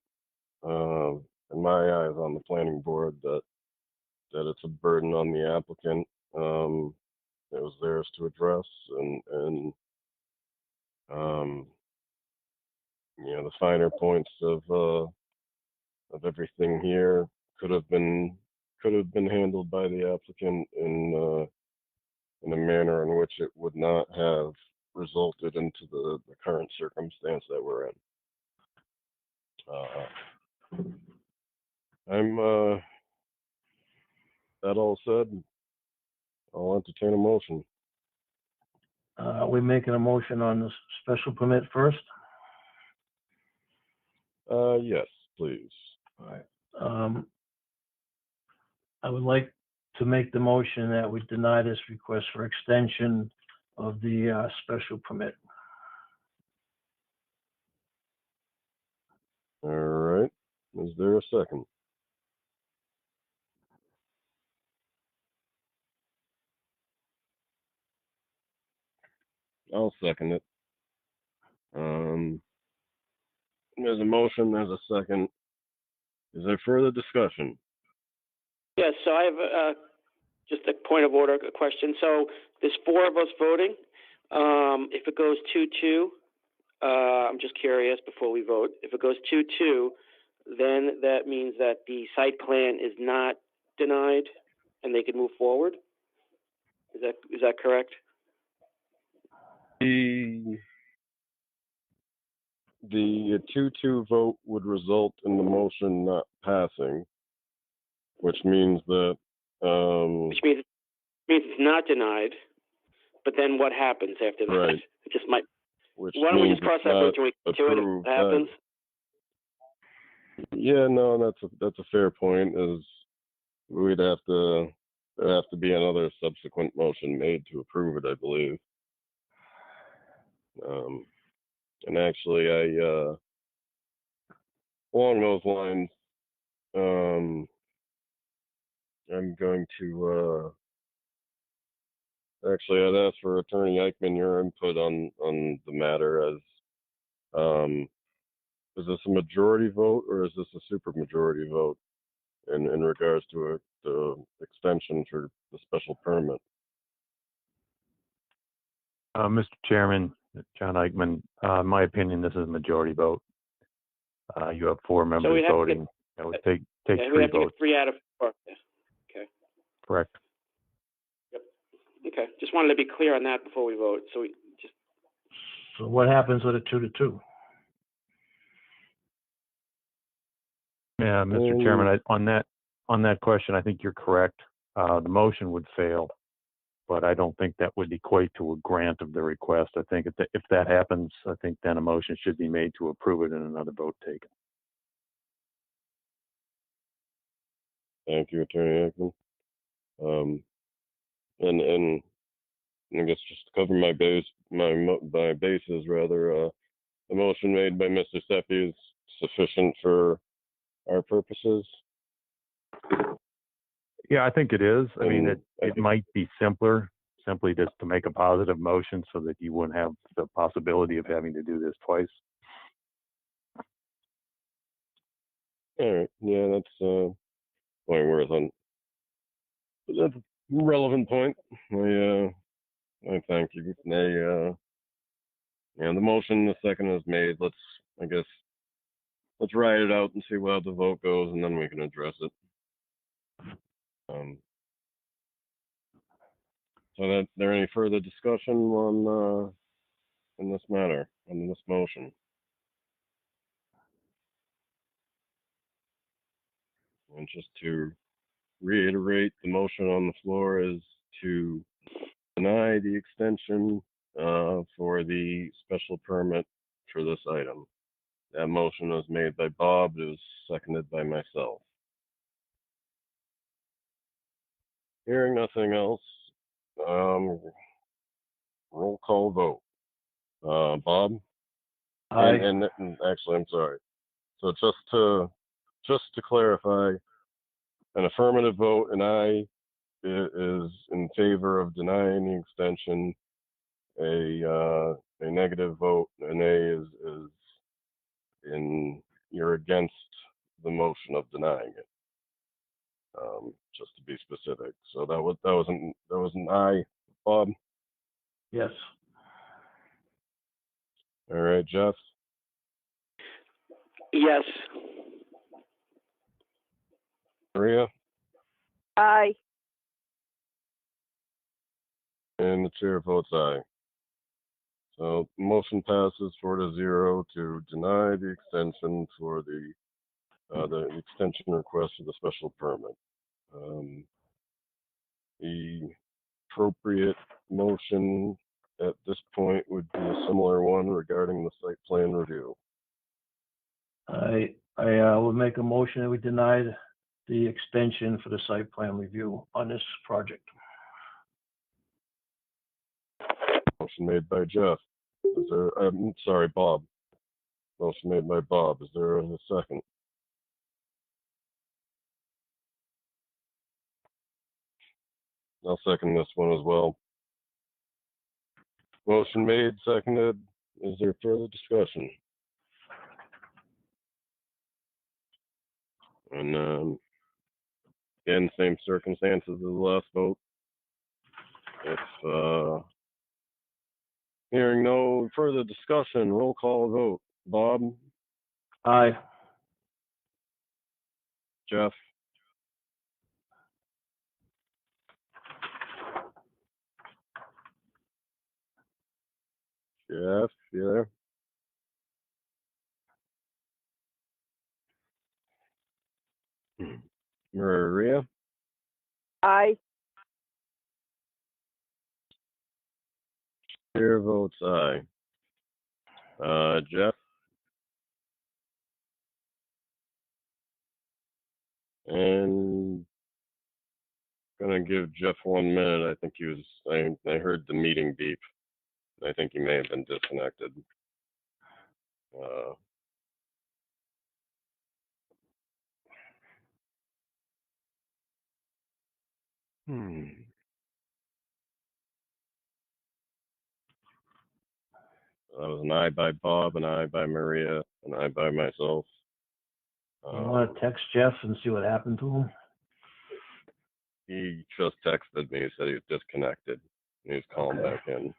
in my eyes, on the planning board, that it's a burden on the applicant. It was theirs to address, and the finer points of everything here could have been handled by the applicant in a manner in which it would not have resulted into the current circumstance that we're in. That all said, I'll entertain a motion. We're making a motion on the special permit first? Yes, please. All right. I would like to make the motion that we deny this request for extension of the special permit. All right. Is there a second? I'll second it. There's a motion, there's a second. Is there further discussion? Yes, so I have just a point of order, a question. So there's 4 of us voting. If it goes 2-2, I'm just curious before we vote. If it goes 2-2, then that means that the site plan is not denied and they could move forward? Is that correct? The 2-2 vote would result in the motion not passing, which means that Which means it's not denied. But then what happens after that? right. It just might. Which Why don't we means just cross that bridge when we get to it? If it happens. Yeah, no, that's a fair point. Is we'd have to be another subsequent motion made to approve it, I believe. And actually, along those lines, I'm going to actually, I'd ask for Attorney Eichmann your input on the matter. As is this a majority vote or is this a supermajority vote in regards to the extension for the special permit? Mr. Chairman, John Eichmann, in my opinion, this is a majority vote. You have 4 members voting. It would take 3 we have to votes. get 3 out of 4. Okay. Correct. Yep. Okay. Just wanted to be clear on that before we vote. So what happens with a 2-2? Yeah, Mr. Chairman, on that question, I think you're correct. The motion would fail, but I don't think that would equate to a grant of the request. I think if that happens, I think then a motion should be made to approve it and another vote taken. Thank you, Attorney Eichmann. And I guess just to cover my bases rather, the motion made by Mr. Seppi is sufficient for our purposes. Yeah, I think it is. I mean, it might be simply just to make a positive motion so that you wouldn't have the possibility of having to do this twice. All right. Yeah, that's point worth on. That's a relevant point. I thank you. The motion, the second is made. Let's ride it out and see how the vote goes, and then we can address it. So, is there any further discussion on in this matter, on this motion? And just to reiterate, the motion on the floor is to deny the extension for the special permit for this item. That motion was made by Bob. It was seconded by myself. Hearing nothing else, roll call vote. Bob? Aye. And actually, I'm sorry. So just to clarify, an affirmative vote, an aye is in favor of denying the extension. A negative vote, an A is you're against the motion of denying it. Just to be specific. So that was an aye, Bob. Yes. All right, Jeff. yes. Maria. Aye. And the chair votes aye. So motion passes 4-0 to deny the extension for the extension request for the special permit. The appropriate motion at this point would be a similar one regarding the site plan review. I will make a motion that we deny the extension for the site plan review on this project. Motion made by Jeff. Is there? I'm sorry, Bob. Motion made by Bob. Is there a second? I'll second this one as well. Motion made, seconded. Is there further discussion? And again, same circumstances as the last vote. If hearing no further discussion, roll call vote. Bob? Aye. Jeff? Jeff, you there? Maria? Aye. Chair votes aye. Jeff? And gonna give Jeff 1 minute. I think he was, I heard the meeting beep. I think he may have been disconnected. That was an aye by Bob, an aye by Maria, an aye by myself. You want to text Jeff and see what happened to him? He just texted me. He said he was disconnected. He was calling back in.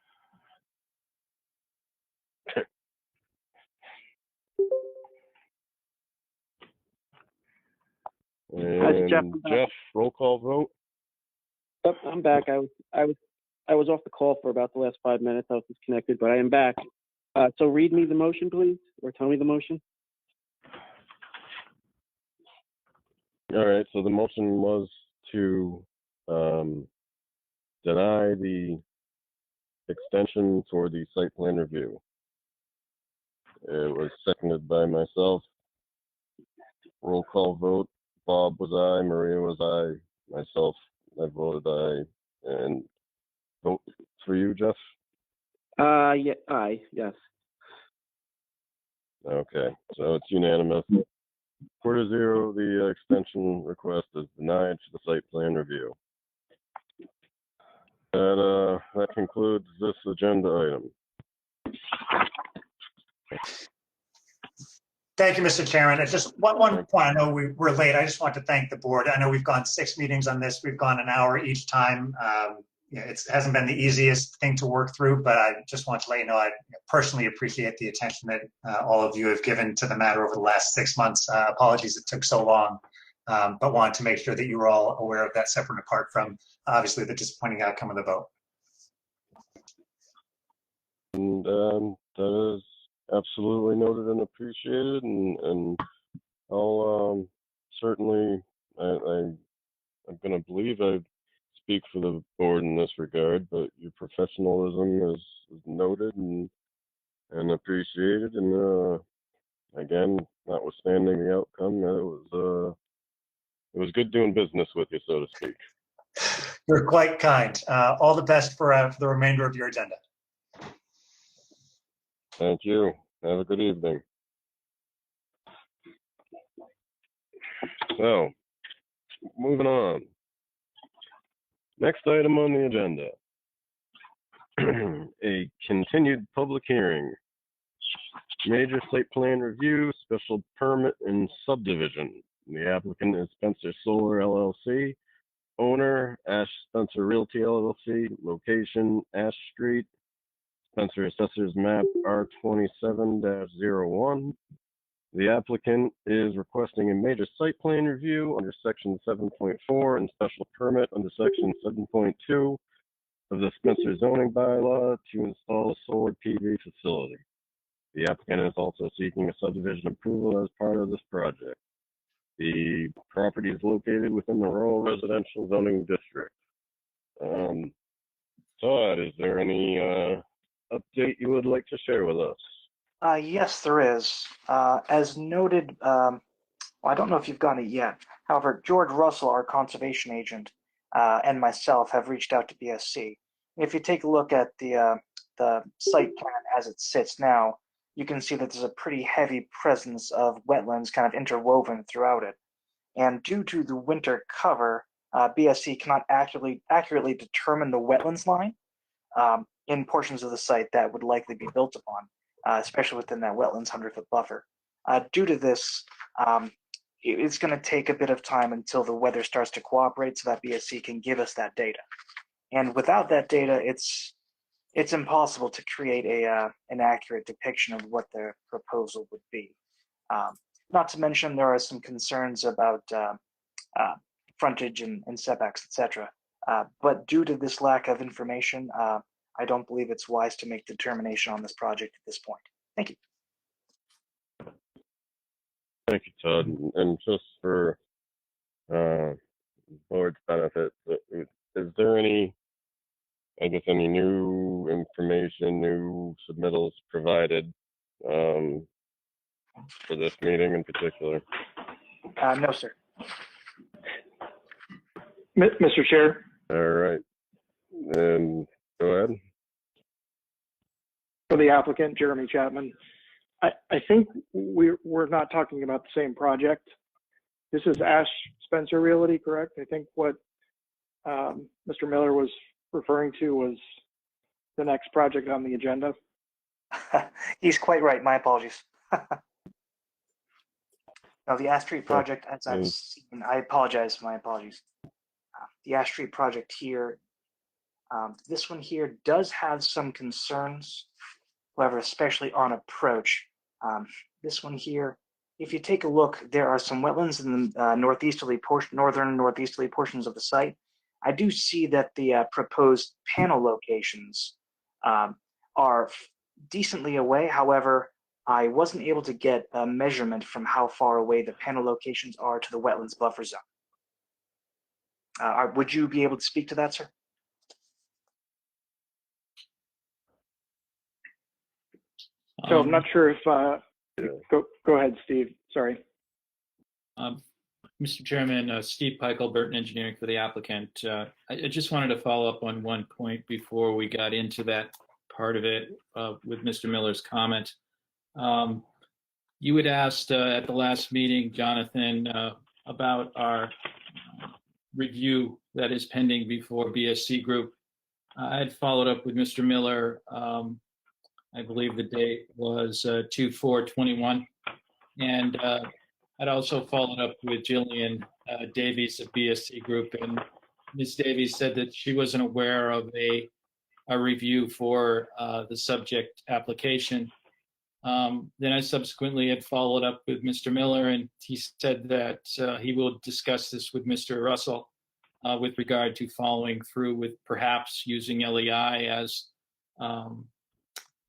And Jeff, roll call vote. Yep, I'm back. I was off the call for about the last 5 minutes. I was disconnected, but I am back. So read me the motion, please, or tell me the motion. All right. So the motion was to deny the extension for the site plan review. It was seconded by myself. Roll call vote. Bob was aye, Maria was aye, myself, I voted aye. And vote for you, Jeff? Yeah, aye, yes. Okay, so it's unanimous. 4-0, the extension request is denied to the site plan review. That concludes this agenda item. Thank you, Mr. Chairman. It's just one point. I know we're late. I just want to thank the board. I know we've gone 6 meetings on this. We've gone an hour each time. It hasn't been the easiest thing to work through, but I just want to let you know I personally appreciate the attention that all of you have given to the matter over the last 6 months. Apologies it took so long, but wanted to make sure that you were all aware of that separate and apart from obviously the disappointing outcome of the vote. And that is absolutely noted and appreciated, and I'll certainly, I'm going to believe I speak for the board in this regard, but your professionalism is noted and appreciated, and again, notwithstanding the outcome, it was good doing business with you, so to speak. You're quite kind. All the best for the remainder of your agenda. Thank you. Have a good evening. So, moving on. Next item on the agenda. A continued public hearing. Major site plan review, special permit and subdivision. The applicant is Spencer Solar LLC. Owner, Ash Spencer Realty LLC. Location, Ash Street. Spencer Assessors Map R27-01. The applicant is requesting a major site plan review under section 7.4 and special permit under section 7.2 of the Spencer zoning bylaw to install a solar PV facility. The applicant is also seeking a subdivision approval as part of this project. The property is located within the rural residential zoning district. Todd, is there any update you would like to share with us? Yes, there is. As noted, well, I don't know if you've gotten it yet. However, George Russell, our conservation agent, and myself have reached out to BSC. If you take a look at the site plan as it sits now, you can see that there's a pretty heavy presence of wetlands kind of interwoven throughout it. And due to the winter cover, BSC cannot accurately determine the wetlands line in portions of the site that would likely be built upon, especially within that wetlands 100-foot buffer. Due to this, it's going to take a bit of time until the weather starts to cooperate so that BSC can give us that data. And without that data, it's impossible to create an accurate depiction of what their proposal would be. Not to mention, there are some concerns about frontage and setbacks, etc. But due to this lack of information, I don't believe it's wise to make determination on this project at this point. Thank you. Thank you, Todd. And just for board's benefit, is there any, I guess, any new information, new submittals provided for this meeting in particular? No, sir. Mr. Chair. All right. Then go ahead. For the applicant, Jeremy Chapman. I think we're not talking about the same project. This is Ash Spencer Realty, correct? I think what Mr. Miller was referring to was the next project on the agenda. He's quite right. My apologies. No, the Ashtray Project, as I've seen, I apologize. My apologies. The Ashtray Project here, this one here does have some concerns, however, especially on approach. This one here, if you take a look, there are some wetlands in the northern northeasterly portions of the site. I do see that the proposed panel locations are decently away. However, I wasn't able to get a measurement from how far away the panel locations are to the wetlands buffer zone. Would you be able to speak to that, sir? So I'm not sure if, go ahead, Steve, sorry. Mr. Chairman, Steve Peichel, Burton Engineering for the applicant. I just wanted to follow up on one point before we got into that part of it with Mr. Miller's comment. You had asked at the last meeting, Jonathan, about our review that is pending before BSC Group. I had followed up with Mr. Miller. I believe the date was 2/4/21, and I'd also followed up with Jillian Davies of BSC Group, and Ms. Davies said that she wasn't aware of a review for the subject application. Then I subsequently had followed up with Mr. Miller, and he said that he will discuss this with Mr. Russell with regard to following through with perhaps using LEI as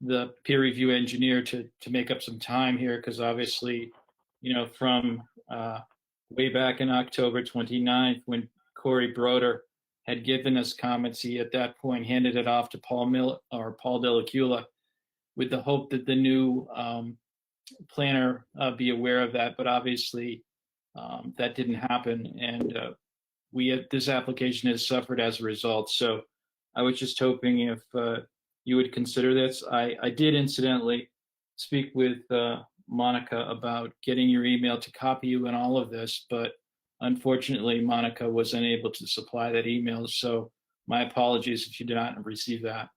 the peer review engineer to make up some time here, because obviously, you know, from way back in October 29th, when Corey Broder had given us comments, he at that point handed it off to Paul Delacula, with the hope that the new planner be aware of that, but obviously that didn't happen, and this application has suffered as a result. So I was just hoping if you would consider this. I did incidentally speak with Monica about getting your email to copy you in all of this, but unfortunately Monica was unable to supply that email. So my apologies if you did not receive that.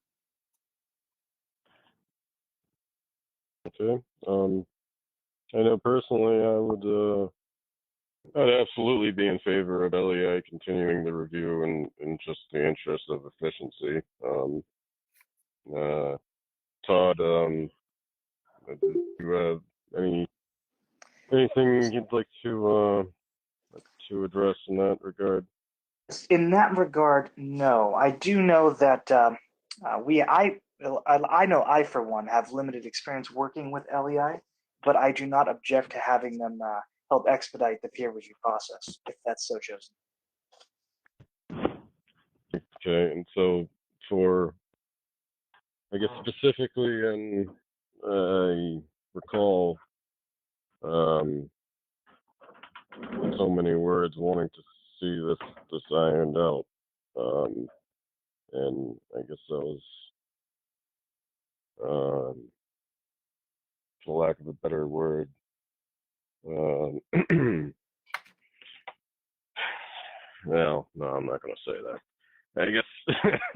Okay. I know personally I'd absolutely be in favor of LEI continuing the review in just the interest of efficiency. Todd, do you have anything you'd like to address in that regard? In that regard, no. I do know that I know I, for one, have limited experience working with LEI, but I do not object to having them help expedite the peer review process, if that's so chosen. Okay, and so for, I guess specifically, and I recall so many words wanting to see this ironed out, and I guess that was, for lack of a better word, well, no, I'm not going to say that. I guess,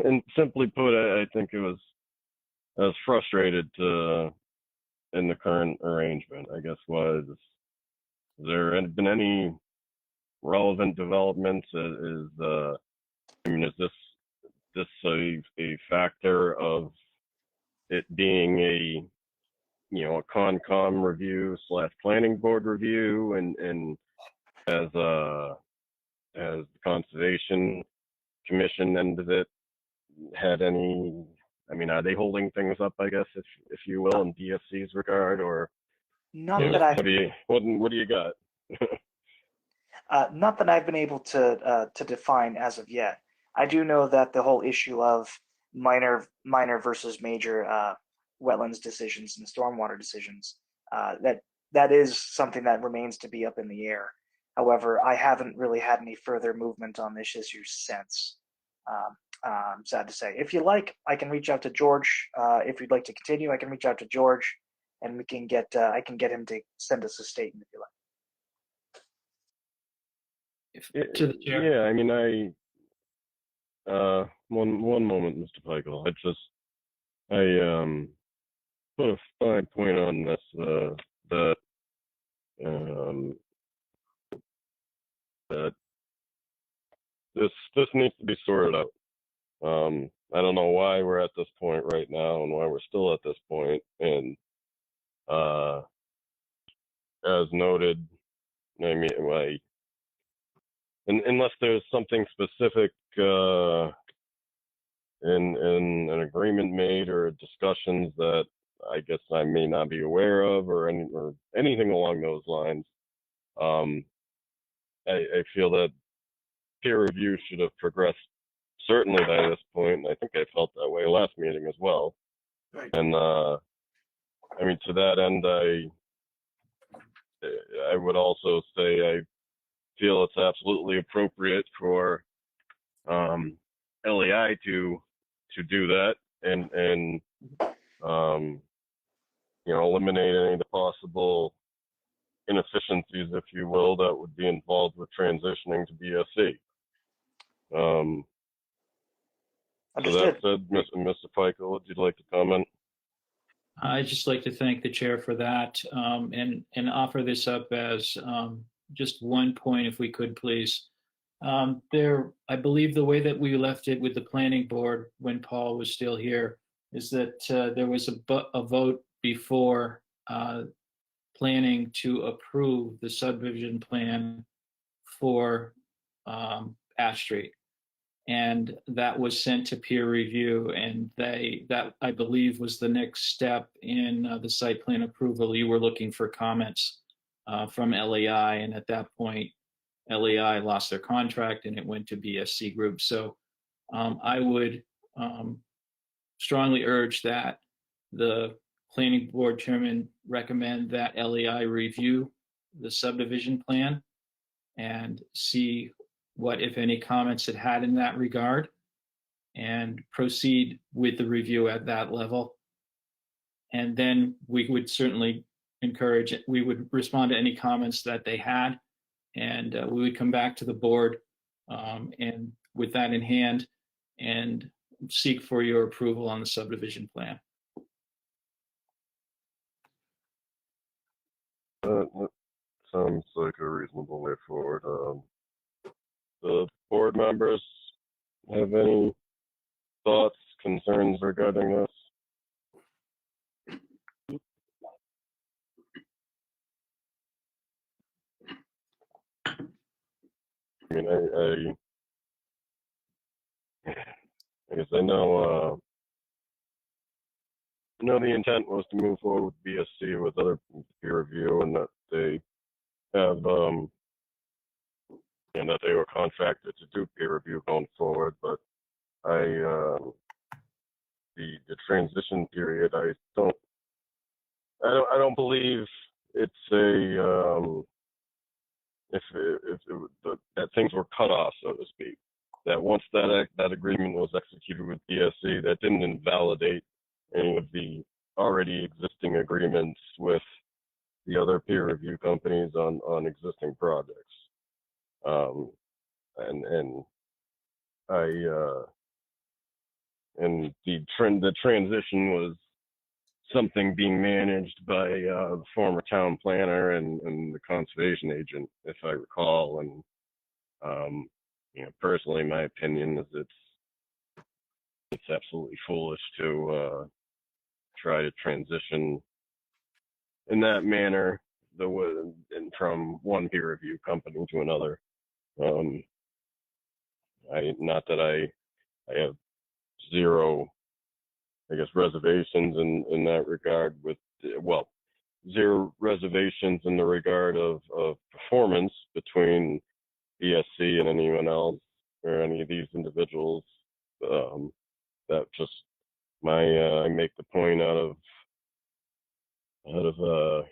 and simply put, I think I was frustrated in the current arrangement. I guess was there had been any relevant developments? Is this a factor of it being a Concom review / planning board review, and as the Conservation Commission end of it had any I mean, are they holding things up, I guess, if you will, in DFC's regard, or Not you know, that I've what do you got? not that I've been able to define as of yet. I do know that the whole issue of minor versus major wetlands decisions and stormwater decisions that is something that remains to be up in the air. However, I haven't really had any further movement on this issue since. I'm sad to say. If you like, I can reach out to George. If you'd like to continue, I can reach out to George, and we can get I can get him to send us a statement if you like. To the chair. Yeah, I mean, one moment, Mr. Peichel. I put a fine point on this that that this needs to be sorted out. I don't know why we're at this point right now and why we're still at this point. And as noted, I mean, unless there's something specific in an agreement made or discussions that I guess I may not be aware of, or anything along those lines, I feel that peer review should have progressed certainly by this point, and I think I felt that way last meeting as well. Right. And I mean, to that end, I would also say I feel it's absolutely appropriate for LEI to do that and you know, eliminate any of the possible inefficiencies, if you will, that would be involved with transitioning to BSC. So that said, Mr. Peichel, would you like to comment? I'd just like to thank the chair for that, and offer this up as just one point, if we could, please. I believe the way that we left it with the planning board when Paul was still here is that there was a vote before planning to approve the subdivision plan for Ashtray. And that was sent to peer review, and that I believe was the next step in the site plan approval. You were looking for comments from LEI, and at that point, LEI lost their contract and it went to BSC Group. So I would strongly urge that the planning board chairman recommend that LEI review the subdivision plan and see what, if any, comments it had in that regard, and proceed with the review at that level. And then we would certainly encourage it. We would respond to any comments that they had, and we would come back to the board and with that in hand and seek for your approval on the subdivision plan. That sounds like a reasonable way forward. The board members have any thoughts, concerns regarding this? I mean, I guess I know the intent was to move forward with BSC with other peer review, and that they have and that they were contracted to do peer review going forward. But the transition period, I don't believe it's a that things were cut off, so to speak. That once that agreement was executed with BSC, that didn't invalidate any of the already existing agreements with the other peer review companies on existing projects. And the transition was something being managed by the former town planner and the conservation agent, if I recall. And you know, personally, my opinion is it's absolutely foolish to try to transition in that manner from one peer review company to another. Not that I have zero I guess, reservations in that regard with, well, zero reservations in the regard of performance between BSC and anyone else or any of these individuals. That just I make the point out of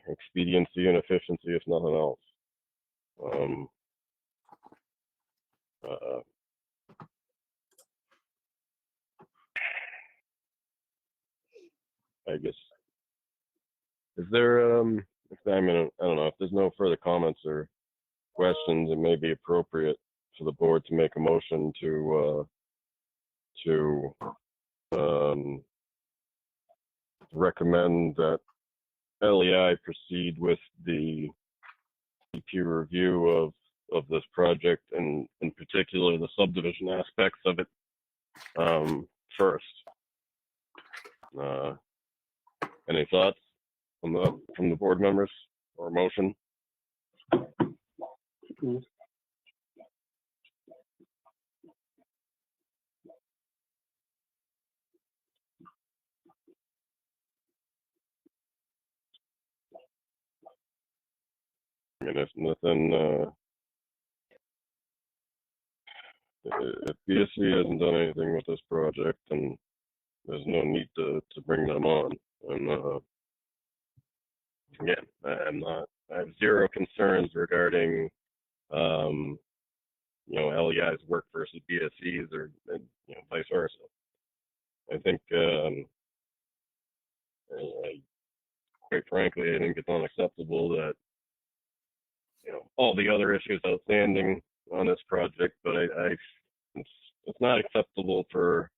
expediency and efficiency, if nothing else. I guess, is there, I mean, I don't know, if there's no further comments or questions, it may be appropriate for the board to make a motion to recommend that LEI proceed with the peer review of this project, and in particular the subdivision aspects of it first. Any thoughts from the board members or motion? And if nothing, if BSC hasn't done anything with this project, then there's no need to bring them on. And again, I have zero concerns regarding, LEI's work versus BSC's or, vice versa. I think, quite frankly, I think it's unacceptable that, all the other issues outstanding on this project, but it's not acceptable for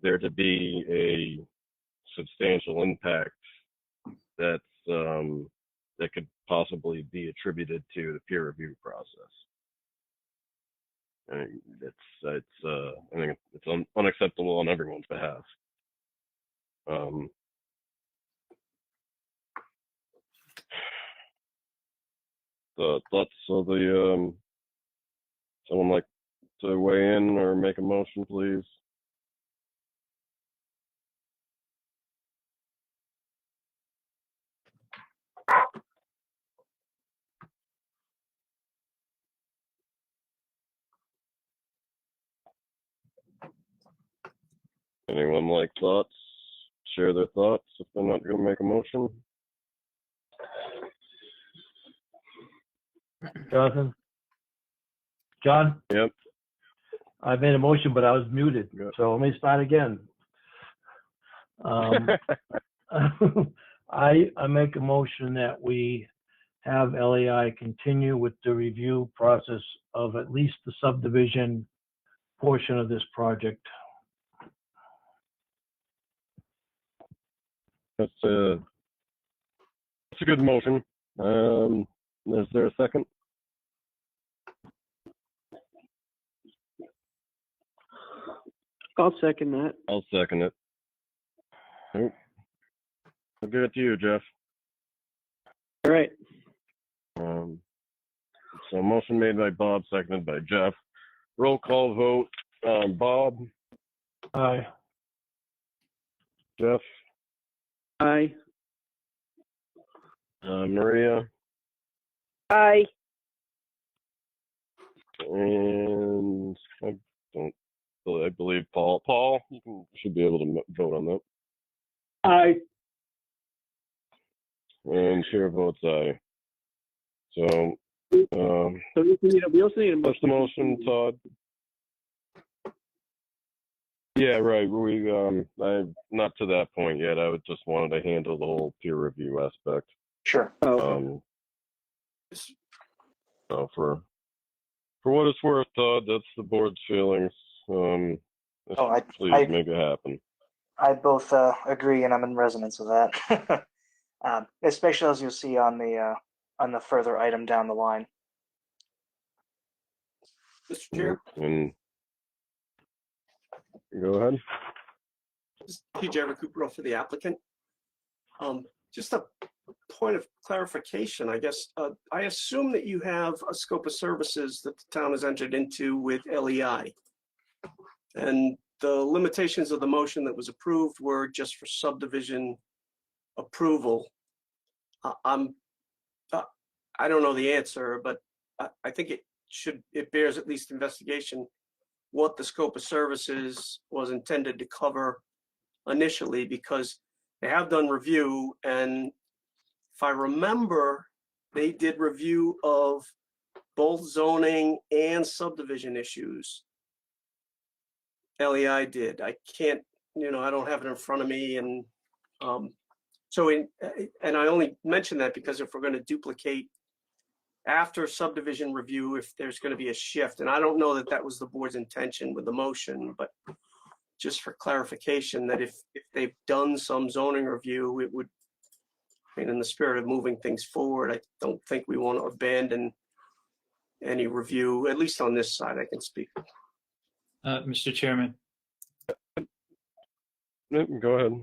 there to be a substantial impact that's that could possibly be attributed to the peer review process. I think it's unacceptable on everyone's behalf. The thoughts of the someone like to weigh in or make a motion, please? Anyone like thoughts? Share their thoughts if they're not going to make a motion. Jonathan? John? Yep. I made a motion, but I was muted. Yep. So let me start again. I make a motion that we have LEI continue with the review process of at least the subdivision portion of this project. That's a good motion. Is there a second? I'll second that. I'll second it. Nope. I'll give it to you, Jeff. All right. So motion made by Bob, seconded by Jeff. Roll call vote. Bob? Aye. Jeff? Aye. Maria? Aye. And I believe Paul. Paul, you should be able to vote on that. Aye. And chair votes aye. So, so we also need a motion. What's the motion, Todd? Yeah, right. I'm not to that point yet. I just wanted to handle the whole peer review aspect. Sure. For what it's worth, Todd, that's the board's feelings. Please make it happen. I both agree, and I'm in resonance with that. Especially as you'll see on the further item down the line. Mr. Chair. And go ahead. PJ Recupero for the applicant. Just a point of clarification, I guess. I assume that you have a scope of services that the town has entered into with LEI. And the limitations of the motion that was approved were just for subdivision approval. I don't know the answer, but I think it bears at least investigation what the scope of services was intended to cover initially, because they have done review, and if I remember, they did review of both zoning and subdivision issues. LEI did. I can't, I don't have it in front of me, and and I only mention that because if we're going to duplicate after subdivision review, if there's going to be a shift, and I don't know that that was the board's intention with the motion, but just for clarification, that if they've done some zoning review, it would, in the spirit of moving things forward, I don't think we want to abandon any review, at least on this side I can speak. Mr. Chairman. Go ahead.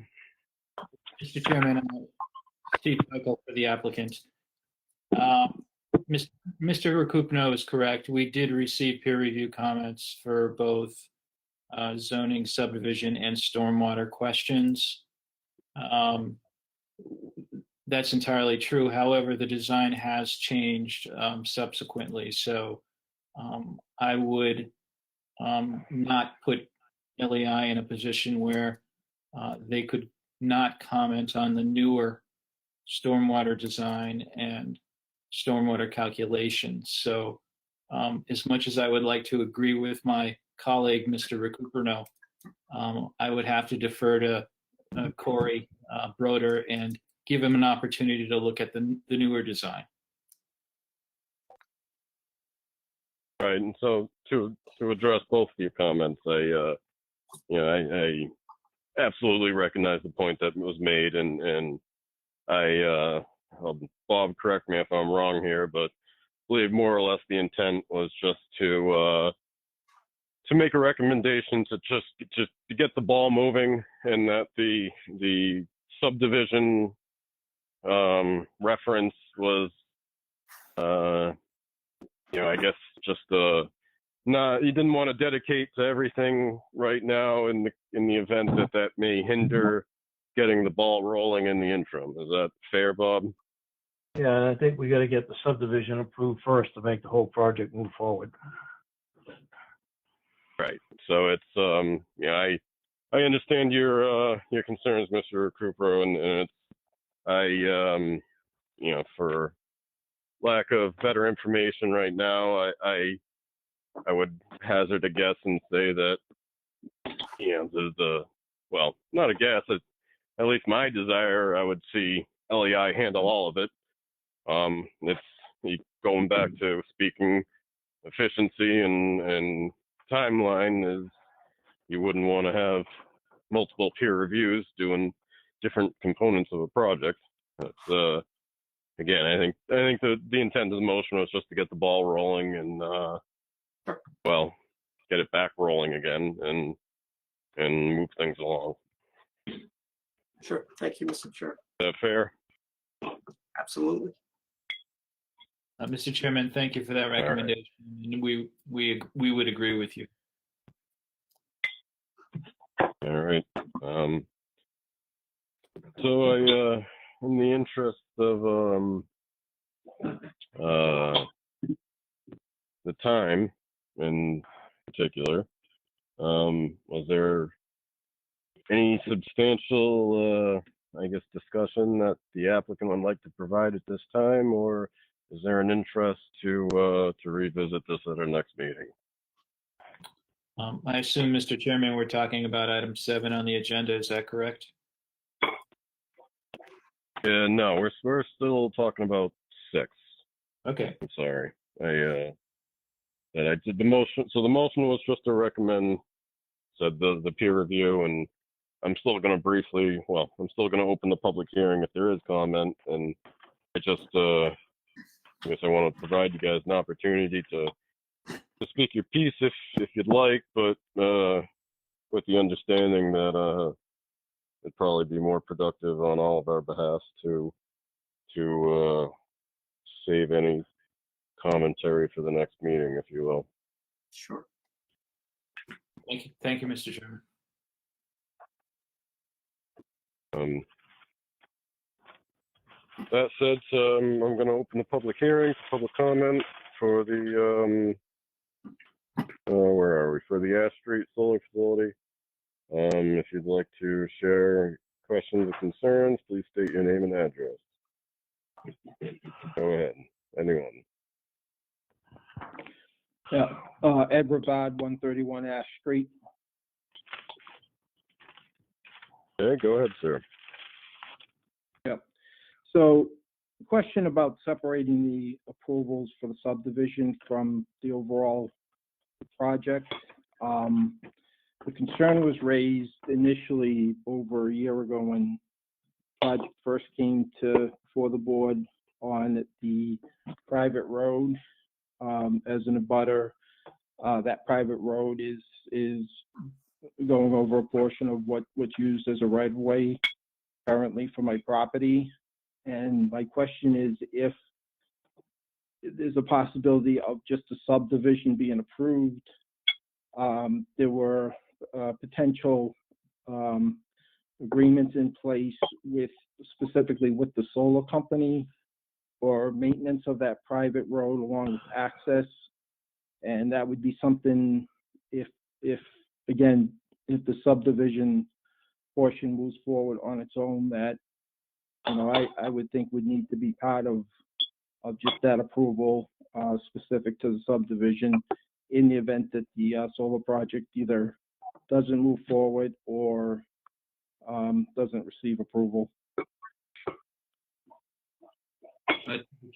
Mr. Chairman, Steve Michael for the applicant. Mr. Recupno is correct. We did receive peer review comments for both zoning, subdivision, and stormwater questions. That's entirely true. However, the design has changed subsequently. So I would not put LEI in a position where they could not comment on the newer stormwater design and stormwater calculations. So as much as I would like to agree with my colleague, Mr. Recupno, I would have to defer to Corey Broder and give him an opportunity to look at the newer design. Right, and so to address both of your comments, I absolutely recognize the point that was made, and Bob, correct me if I'm wrong here, but I believe more or less the intent was just to make a recommendation to just to get the ball moving, and that the subdivision reference was I guess just not, you didn't want to dedicate to everything right now in the event that may hinder getting the ball rolling in the interim. Is that fair, Bob? Yeah, and I think we got to get the subdivision approved first to make the whole project move forward. Right. So it's I understand your concerns, Mr. Cooper, and it's for lack of better information right now, I would hazard a guess and say that well, not a guess, at least my desire, I would see LEI handle all of it. It's going back to speaking efficiency and timeline, is you wouldn't want to have multiple peer reviews doing different components of a project. That's again, I think the intent of the motion was just to get the ball rolling and get it back rolling again and move things along. Sure. Thank you, Mr. Chair. Is that fair? Absolutely. Mr. Chairman, thank you for that recommendation. And we would agree with you. All right. So in the interest of the time in particular, was there any substantial, discussion that the applicant would like to provide at this time, or is there an interest to revisit this at our next meeting? I assume, Mr. Chairman, we're talking about item 7 on the agenda. Is that correct? No, we're still talking about 6. Okay. I'm sorry. I did the motion. So the motion was just to recommend, said the peer review, and I'm still going to I'm still going to open the public hearing if there is comment, and I guess I want to provide you guys an opportunity to speak your piece if you'd like, but with the understanding that it'd probably be more productive on all of our behalfs to save any commentary for the next meeting, if you will. Sure. Thank you, Mr. Chairman. That said, I'm going to open the public hearing, public comment for the, where are we? For the Ashtray Solar Facility. If you'd like to share questions or concerns, please state your name and address. Go ahead. Anyone? Yeah, Ed Ravad, 131 Ash Street. Okay, go ahead, sir. Yep. So, question about separating the approvals for the subdivision from the overall project. The concern was raised initially over a year ago when the project first came before the board on the private road. As an abutter, that private road is going over a portion of what's used as a right-of-way currently for my property. And my question is if there's a possibility of just a subdivision being approved. There were potential agreements in place specifically with the solar company or maintenance of that private road along with access. And that would be something if the subdivision portion moves forward on its own, that, I would think would need to be part of just that approval specific to the subdivision in the event that the solar project either doesn't move forward or doesn't receive approval.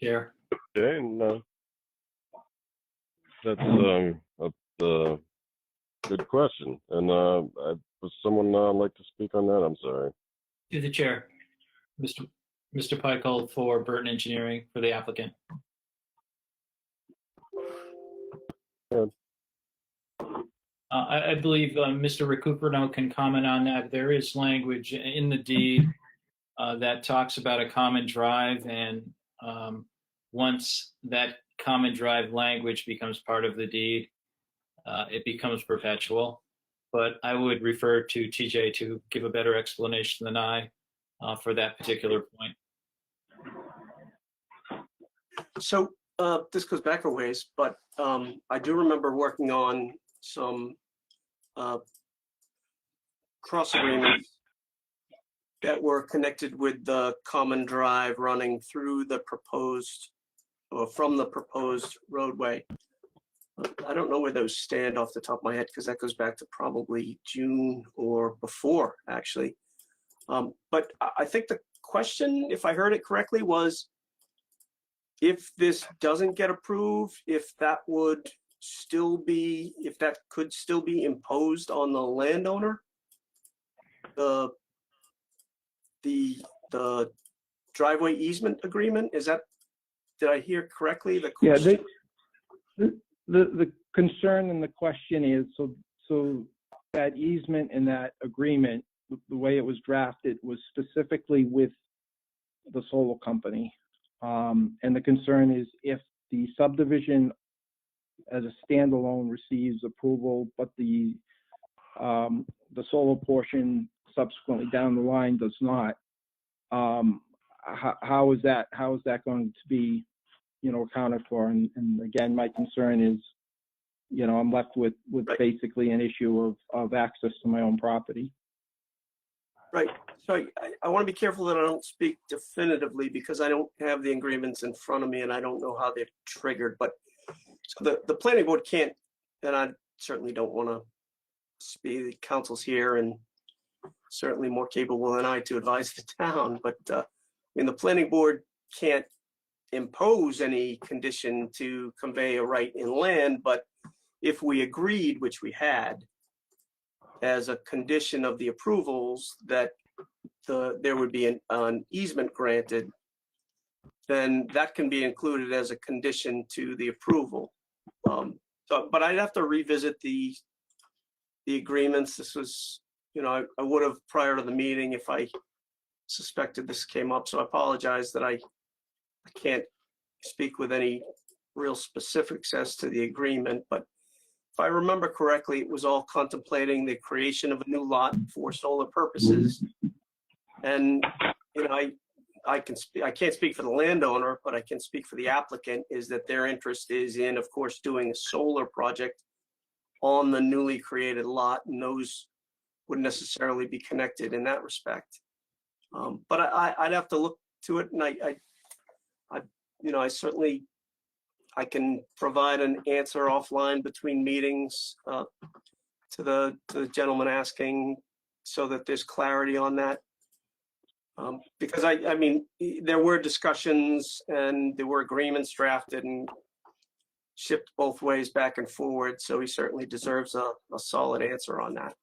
Chair. Okay, and that's a good question. And would someone like to speak on that? I'm sorry. To the chair, Mr. Peichel for Burton Engineering for the applicant. I believe Mr. Recupero can comment on that. There is language in the deed that talks about a common drive, and once that common drive language becomes part of the deed, it becomes perpetual. But I would refer to TJ to give a better explanation than I for that particular point. So this goes back a ways, but I do remember working on some cross agreements that were connected with the common drive running through the proposed or from the proposed roadway. I don't know where those stand off the top of my head because that goes back to probably June or before, actually. But I think the question, if I heard it correctly, was if this doesn't get approved, if that could still be imposed on the landowner, the driveway easement agreement. Did I hear correctly? The question? Yeah, the concern and the question is, so that easement and that agreement, the way it was drafted was specifically with the solar company. And the concern is if the subdivision as a standalone receives approval, but the solar portion subsequently down the line does not, how is that going to be, accounted for? And again, my concern is, I'm left with basically an issue of access to my own property. Right. So I want to be careful that I don't speak definitively because I don't have the agreements in front of me and I don't know how they're triggered. But so the planning board can't, and I certainly don't want to speak. The council's here and certainly more capable than I to advise the town. But the planning board can't impose any condition to convey a right in land. But if we agreed, which we had, as a condition of the approvals that there would be an easement granted, then that can be included as a condition to the approval. But I'd have to revisit the agreements. This was, I would have prior to the meeting if I suspected this came up. So I apologize that I can't speak with any real specifics as to the agreement, but if I remember correctly, it was all contemplating the creation of a new lot for solar purposes. And, you know, I can't speak for the landowner, but I can speak for the applicant, is that their interest is in, of course, doing a solar project on the newly created lot, and those wouldn't necessarily be connected in that respect. But I'd have to look to it, and I certainly, I can provide an answer offline between meetings to the gentleman asking, so that there's clarity on that. Because I mean, there were discussions and there were agreements drafted and shipped both ways back and forward. So he certainly deserves a solid answer on that.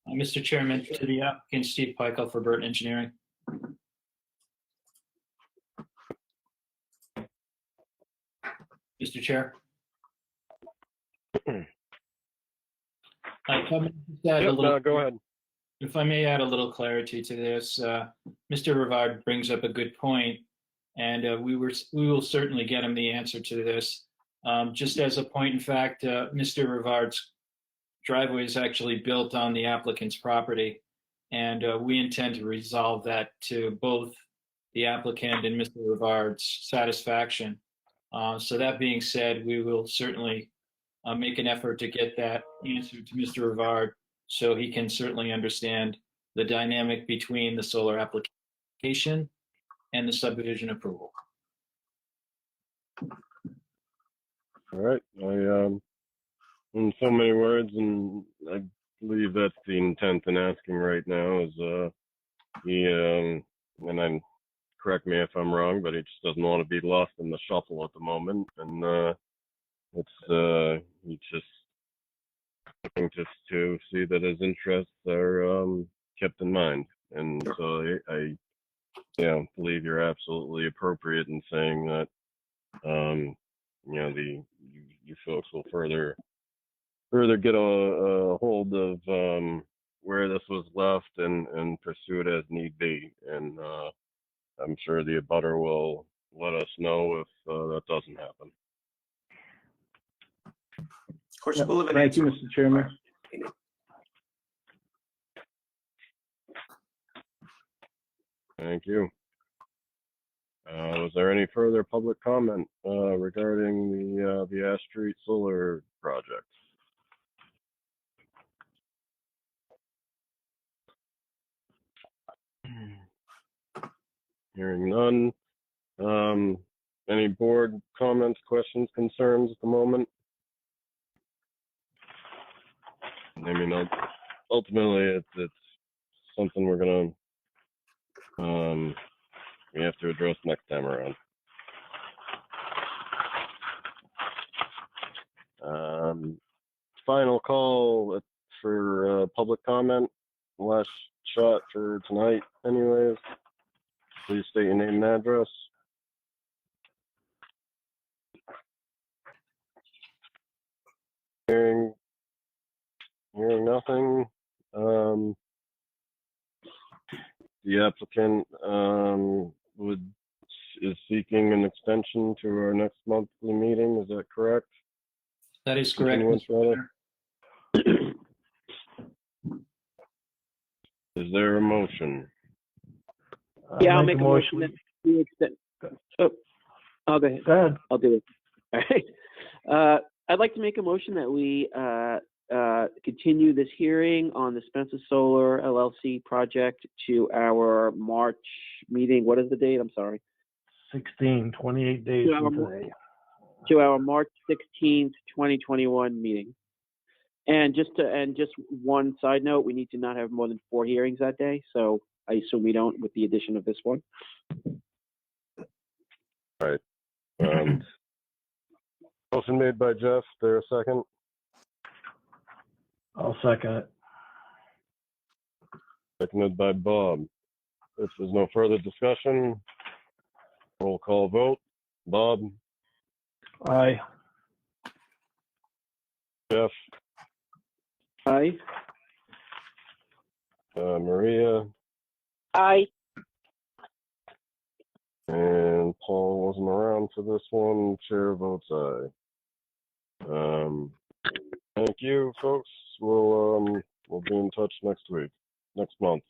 Mr. Chairman, to the applicant, Steve Pikel for Burton Engineering. Mr. Chair. Go ahead. If I may add a little clarity to this, Mr. Rivard brings up a good point, and we will certainly get him the answer to this. Just as a point in fact, Mr. Rivard's driveway is actually built on the applicant's property, and we intend to resolve that to both the applicant and Mr. Rivard's satisfaction. So that being said, we will certainly make an effort to get that answer to Mr. Rivard, so he can certainly understand the dynamic between the solar application and the subdivision approval. All right. In so many words, and I believe that's the intent in asking right now, is and I'm, correct me if I'm wrong, but he just doesn't want to be lost in the shuffle at the moment, and he's just looking just to see that his interests are kept in mind. And so I believe you're absolutely appropriate in saying that you folks will further get a hold of where this was left and pursue it as need be. And I'm sure the abutter will let us know if that doesn't happen. Of course, we'll have an Thank you, answer. Mr. Chairman. Thank you. Was there any further public comment regarding the Ashtray Solar Project? Hearing none. Any board comments, questions, concerns at the moment? I mean, ultimately, it's something we're gonna we have to address next time around. Final call for public comment. Last shot for tonight, anyways. Please state your name and address. Hearing nothing. The applicant is seeking an extension to our next monthly meeting. Is that correct? That is correct. Is there a motion? Yeah, I'll make a motion that we extend. Oh, go ahead. Go ahead. I'll do it. All right. I'd like to make a motion that we continue this hearing on the Spencer Solar LLC project to our March meeting. What is the date? I'm sorry. 28 days from today. To our March 16th, 2021 meeting. And just one side note, we need to not have more than 4 hearings that day. So I assume we don't, with the addition of this one. All right. Motion made by Jeff. There a second? I'll second it. Seconded by Bob. If there's no further discussion, roll call vote. Bob? Aye. Jeff? Aye. Maria? Aye. And Paul wasn't around for this one. Chair votes aye. Thank you, folks. We'll be in touch next month.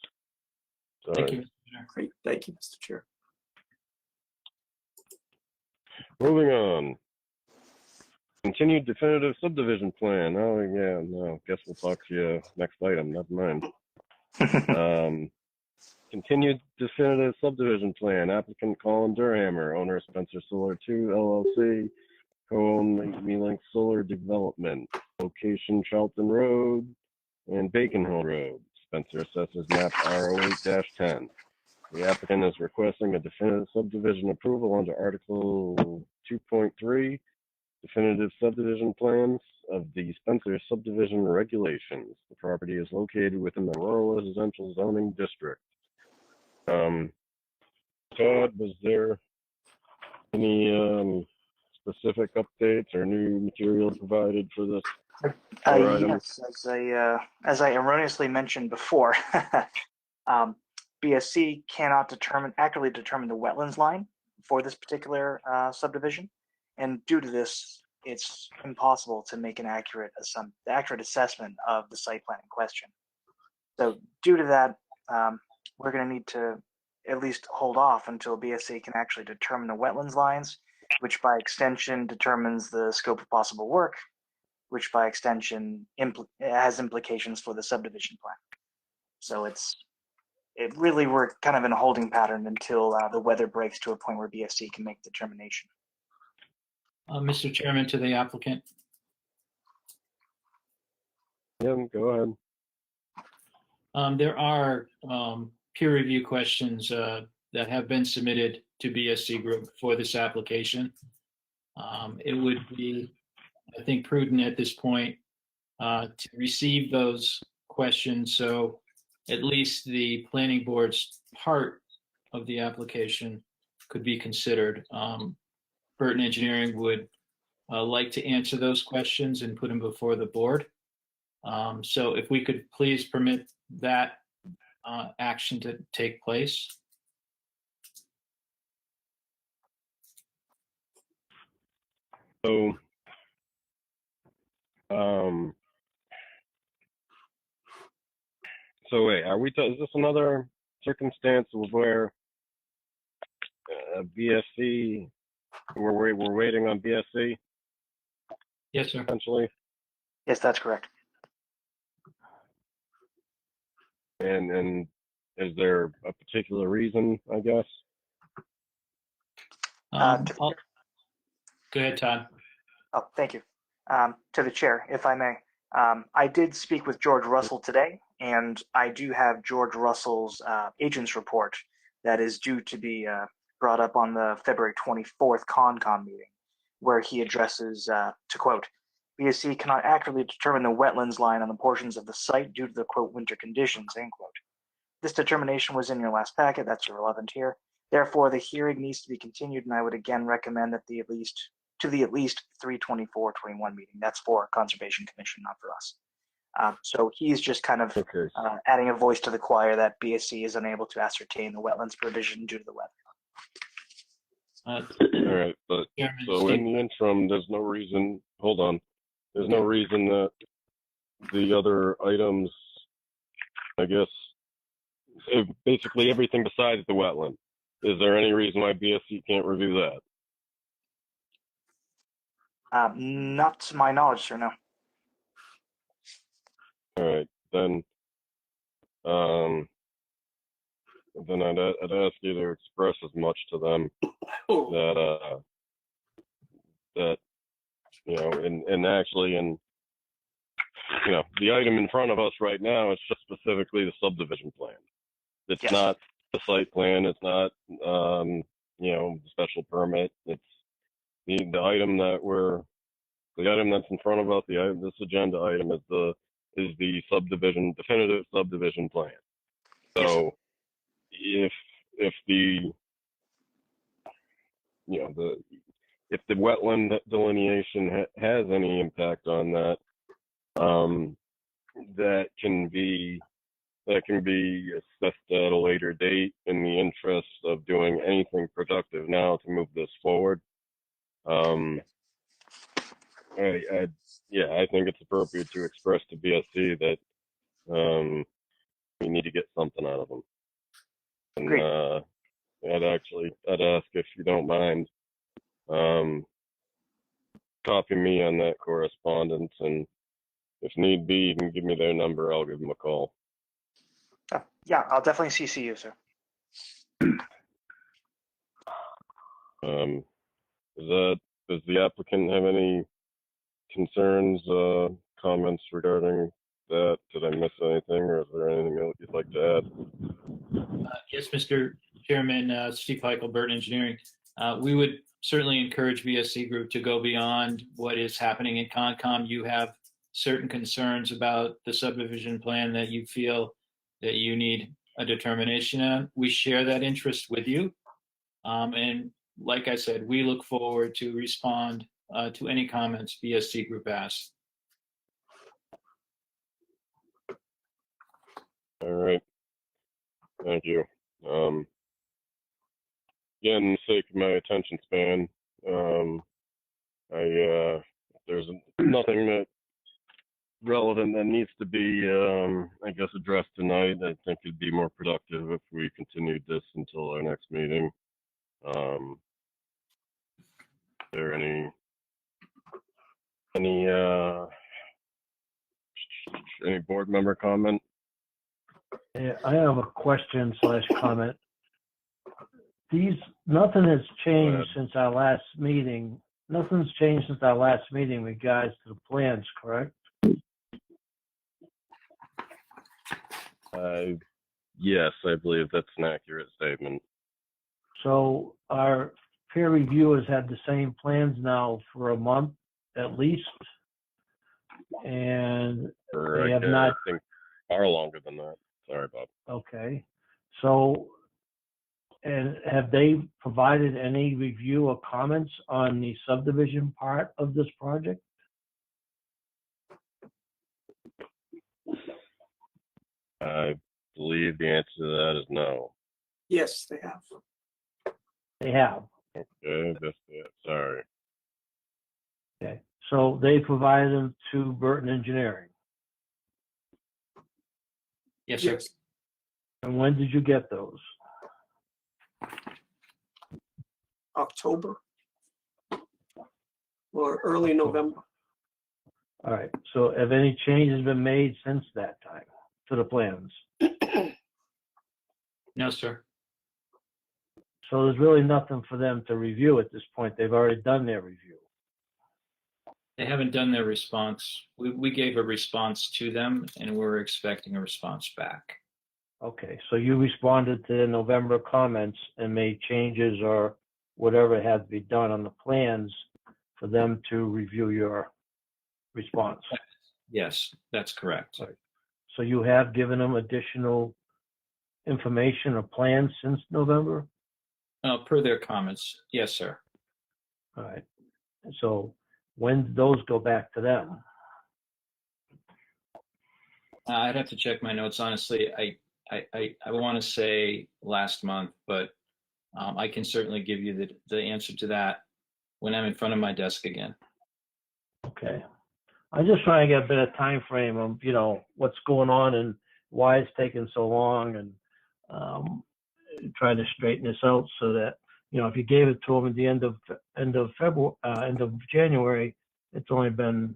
Thank you, Sorry. Mr. Chair. Great, thank you, Mr. Chair. Moving on. Continued definitive subdivision plan. Oh yeah, no. Guess we'll talk to you next item. Never mind. Continued definitive subdivision plan. Applicant Colin Durhammer, owner Spencer Solar 2 LLC, co-own Me-Link Solar Development. Location Charlton Road and Bacon Hill Road. Spencer assesses map R08-10. The applicant is requesting a definitive subdivision approval under Article 2.3, definitive subdivision plans of the Spencer subdivision regulations. The property is located within the rural residential zoning district. Todd, was there any specific updates or new material provided for this? Yes, as I erroneously mentioned before, BSC cannot accurately determine the wetlands line for this particular subdivision, and due to this, it's impossible to make an accurate assessment of the site plan in question. So, due to that, we're going to need to at least hold off until BSC can actually determine the wetlands lines, which by extension determines the scope of possible work, which by extension has implications for the subdivision plan. So we're kind of in a holding pattern until the weather breaks to a point where BSC can make determination. Mr. Chairman, to the applicant. Yeah, go ahead. There are peer review questions that have been submitted to BSC Group for this application. It would be, I think, prudent at this point to receive those questions, so at least the planning board's part of the application could be considered. Burton Engineering would like to answer those questions and put them before the board. So if we could please permit that action to take place. So, wait, is this another circumstance where BSC, we're waiting on BSC? Yes, sir. Essentially. Yes, that's correct. And is there a particular reason, I guess? Go ahead, Todd. Oh, thank you. To the chair, if I may. I did speak with George Russell today, and I do have George Russell's agent's report that is due to be brought up on the February 24th CONCOM meeting, where he addresses, to quote, BSC cannot accurately determine the wetlands line on the portions of the site due to the, quote, winter conditions, end quote. This determination was in your last packet. That's irrelevant here. Therefore, the hearing needs to be continued, and I would again recommend that the at least 3/24/21 meeting. That's for Conservation Commission, not for us. So he's just kind of adding a voice to the choir that BSC is unable to ascertain the wetlands provision due to the weather. All right, but so in the interim, there's no reason. Hold on. There's no reason that the other items, I guess, basically everything besides the wetland. Is there any reason why BSC can't review that? Not to my knowledge, sir, no. All right, then I'd ask you to express as much to them that the item in front of us right now is just specifically the subdivision plan. It's not the site plan. It's not the special permit. It's the item that's in front of us. This agenda item is the definitive subdivision plan. So if the wetland delineation has any impact on that, that can be assessed at a later date in the interest of doing anything productive now to move this forward. yeah, I think it's appropriate to express to BSC that we need to get something out of them. And I'd ask if you don't mind, copy me on that correspondence, and if need be, you can give me their number. I'll give them a call. Yeah, I'll definitely CC you, sir. Does the applicant have any concerns, comments regarding that? Did I miss anything, or is there anything else you'd like to add? Yes, Mr. Chairman, Steve Heichel, Burton Engineering. We would certainly encourage BSC Group to go beyond what is happening in Concom. You have certain concerns about the subdivision plan that you feel that you need a determination on. We share that interest with you. And like I said, we look forward to respond to any comments BSC Group asks. All right. Thank you. Again, for the sake of my attention span, there's nothing that relevant that needs to be, I guess, addressed tonight. I think it'd be more productive if we continued this until our next meeting. Is there any board member comment? Yeah, I have a question / comment. Nothing has changed since our last meeting. Nothing's changed since our last meeting with regards to the plans, correct? Yes, I believe that's an accurate statement. So our peer reviewers had the same plans now for a month at least, and they have not. I think far longer than that. Sorry, Bob. Okay. So, and have they provided any review or comments on the subdivision part of this project? I believe the answer to that is no. Yes, they have. They have. Okay, that's it. Sorry. Okay. So they provided them to Burton Engineering. Yes, sir. And when did you get those? October or early November. All right. So have any changes been made since that time to the plans? No, sir. So there's really nothing for them to review at this point. They've already done their review. They haven't done their response. We gave a response to them, and we're expecting a response back. Okay, so you responded to the November comments and made changes or whatever had to be done on the plans for them to review your response. Yes, that's correct. Right. So you have given them additional information or plans since November? Per their comments, yes, sir. All right. So when did those go back to them? I'd have to check my notes. Honestly, I want to say last month, but I can certainly give you the answer to that when I'm in front of my desk again. Okay. I'm just trying to get a bit of time frame of, what's going on and why it's taking so long, and trying to straighten this out so that, if you gave it to them at the end of January, it's only been,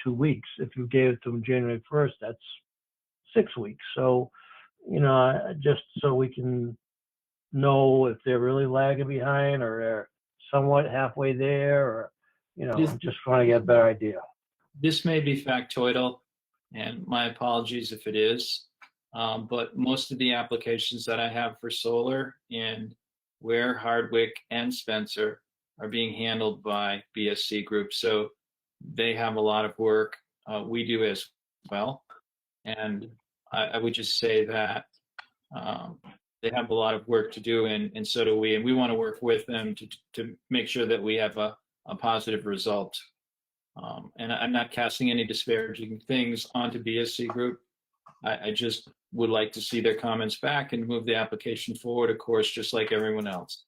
2 weeks. If you gave it to them January 1st, that's 6 weeks. So, just so we can know if they're really lagging behind or they're somewhat halfway there, or, I'm just trying to get a better idea. This may be factoidal, and my apologies if it is, but most of the applications that I have for solar in Ware, Hardwick, and Spencer are being handled by BSC Group. So they have a lot of work. We do as well. And I would just say that they have a lot of work to do, and so do we. And we want to work with them to make sure that we have a positive result. And I'm not casting any disparaging things onto BSC Group. I just would like to see their comments back and move the application forward, of course, just like everyone else.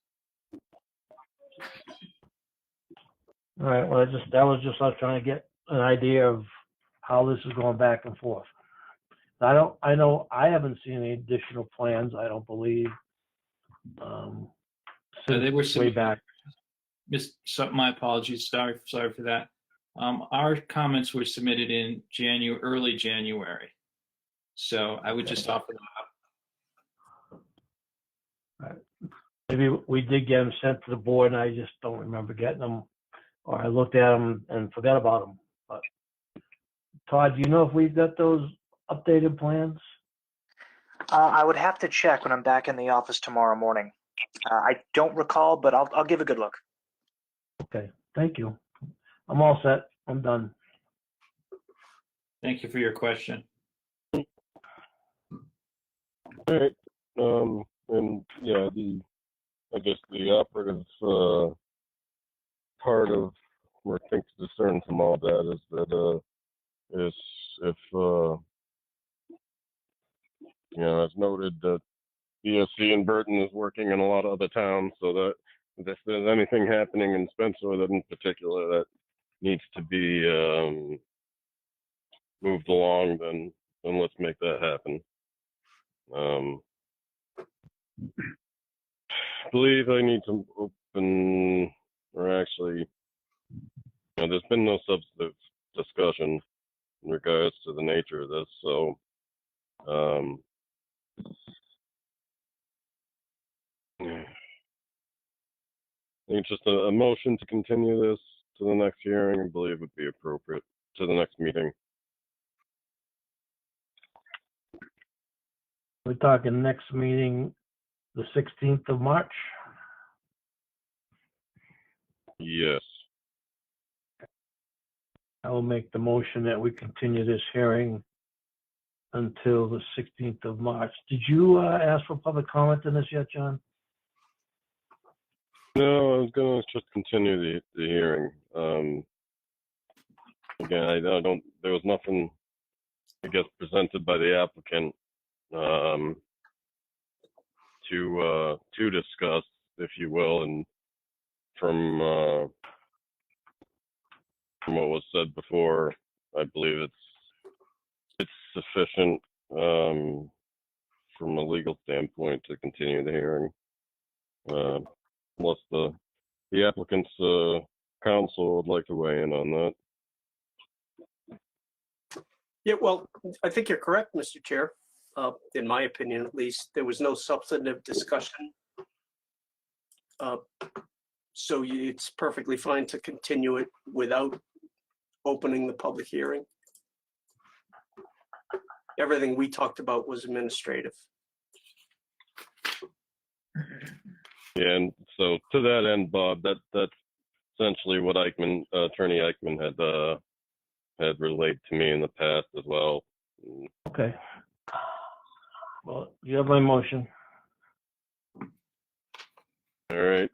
All right. Well, I was trying to get an idea of how this is going back and forth. I know I haven't seen any additional plans, I don't believe, They were since way back. My apologies. Sorry for that. Our comments were submitted in early January. So I would just offer them up. Maybe we did get them sent to the board and I just don't remember getting them, or I looked at them and forgot about them. But Todd, do you know if we've got those updated plans? I would have to check when I'm back in the office tomorrow morning. I don't recall, but I'll give a good look. Okay, thank you. I'm all set. I'm done. Thank you for your question. All right. And yeah, I guess the operative part of where things discern from all that is that is if as noted that ESC in Burton is working in a lot of other towns, so that if there's anything happening in Spencer that in particular that needs to be moved along, then let's make that happen. I believe I need to open, or actually, there's been no substantive discussion in regards to the nature of this, so I think just a motion to continue this to the next hearing, I believe would be appropriate, to the next meeting. We're talking next meeting, the 16th of March? Yes. I will make the motion that we continue this hearing until the 16th of March. Did you ask for public comment on this yet, John? No, I was going to just continue the hearing. Again, I don't. There was nothing, I guess, presented by the applicant to discuss, if you will, and from what was said before, I believe it's sufficient from a legal standpoint to continue the hearing. Unless the applicant's counsel would like to weigh in on that. Yeah, well, I think you're correct, Mr. Chair. In my opinion, at least, there was no substantive discussion. So it's perfectly fine to continue it without opening the public hearing. Everything we talked about was administrative. Yeah, and so to that end, Bob, that's essentially what Attorney Eichmann had relayed to me in the past as well. Okay. Well, you have my motion. All right.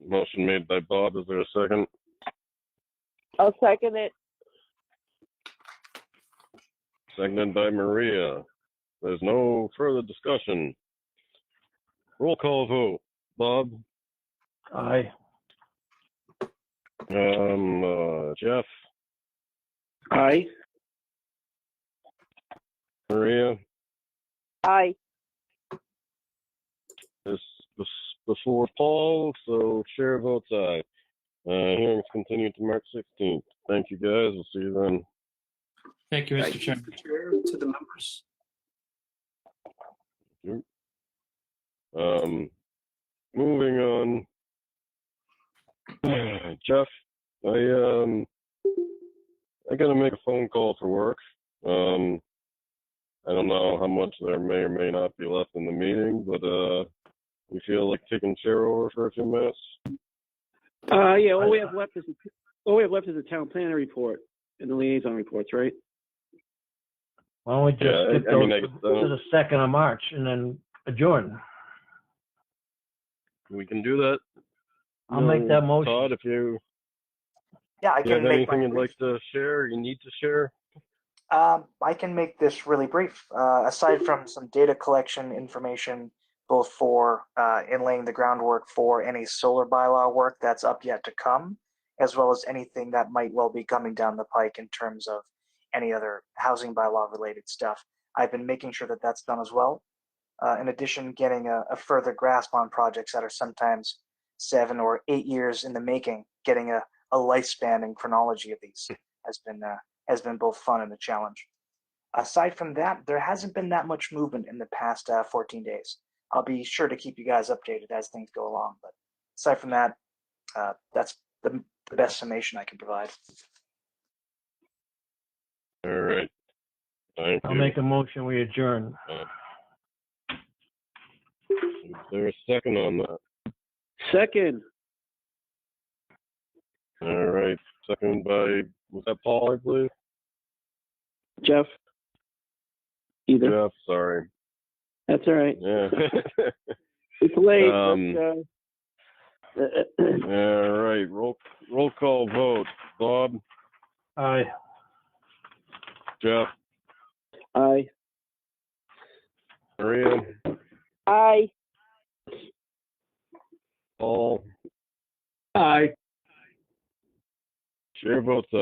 Motion made by Bob. Is there a second? I'll second it. Seconded by Maria. There's no further discussion. Roll call vote. Bob? Aye. Jeff? Aye. Maria? Aye. This before Paul, so chair votes aye. Hearings continued to March 16th. Thank you, guys. We'll see you then. Thank you, Mr. Thank you, Chairman. Mr. Chair, to the members. Thank you. Moving on. Jeff, I gotta make a phone call for work. I don't know how much there may or may not be left in the meeting, but we feel like taking chair over for a few minutes. Yeah, all we have left is the town planner report and the liaison reports, right? Why don't we just skip those to the 2nd of March and then adjourn? We can do that. I'll make that motion. Todd, if you I can have make anything you'd like to share, you need to share? I can make this really brief. Aside from some data collection information, both for in laying the groundwork for any solar bylaw work that's up yet to come, as well as anything that might well be coming down the pike in terms of any other housing bylaw related stuff. I've been making sure that that's done as well. In addition, getting a further grasp on projects that are sometimes 7 or 8 years in the making, getting a lifespan and chronology of these has been both fun and a challenge. Aside from that, there hasn't been that much movement in the past 14 days. I'll be sure to keep you guys updated as things go along. But aside from that, that's the best summation I can provide. All right. Thank I'll you. make a motion, we adjourn. Is there a second on that? Second. All right. Second by, was that Paul, I believe? Jeff. Either. Jeff, sorry. That's all right. Yeah. It's late. All right. Roll call vote. Bob? Aye. Jeff? Aye. Maria? Aye. Paul? Aye. Chair votes aye.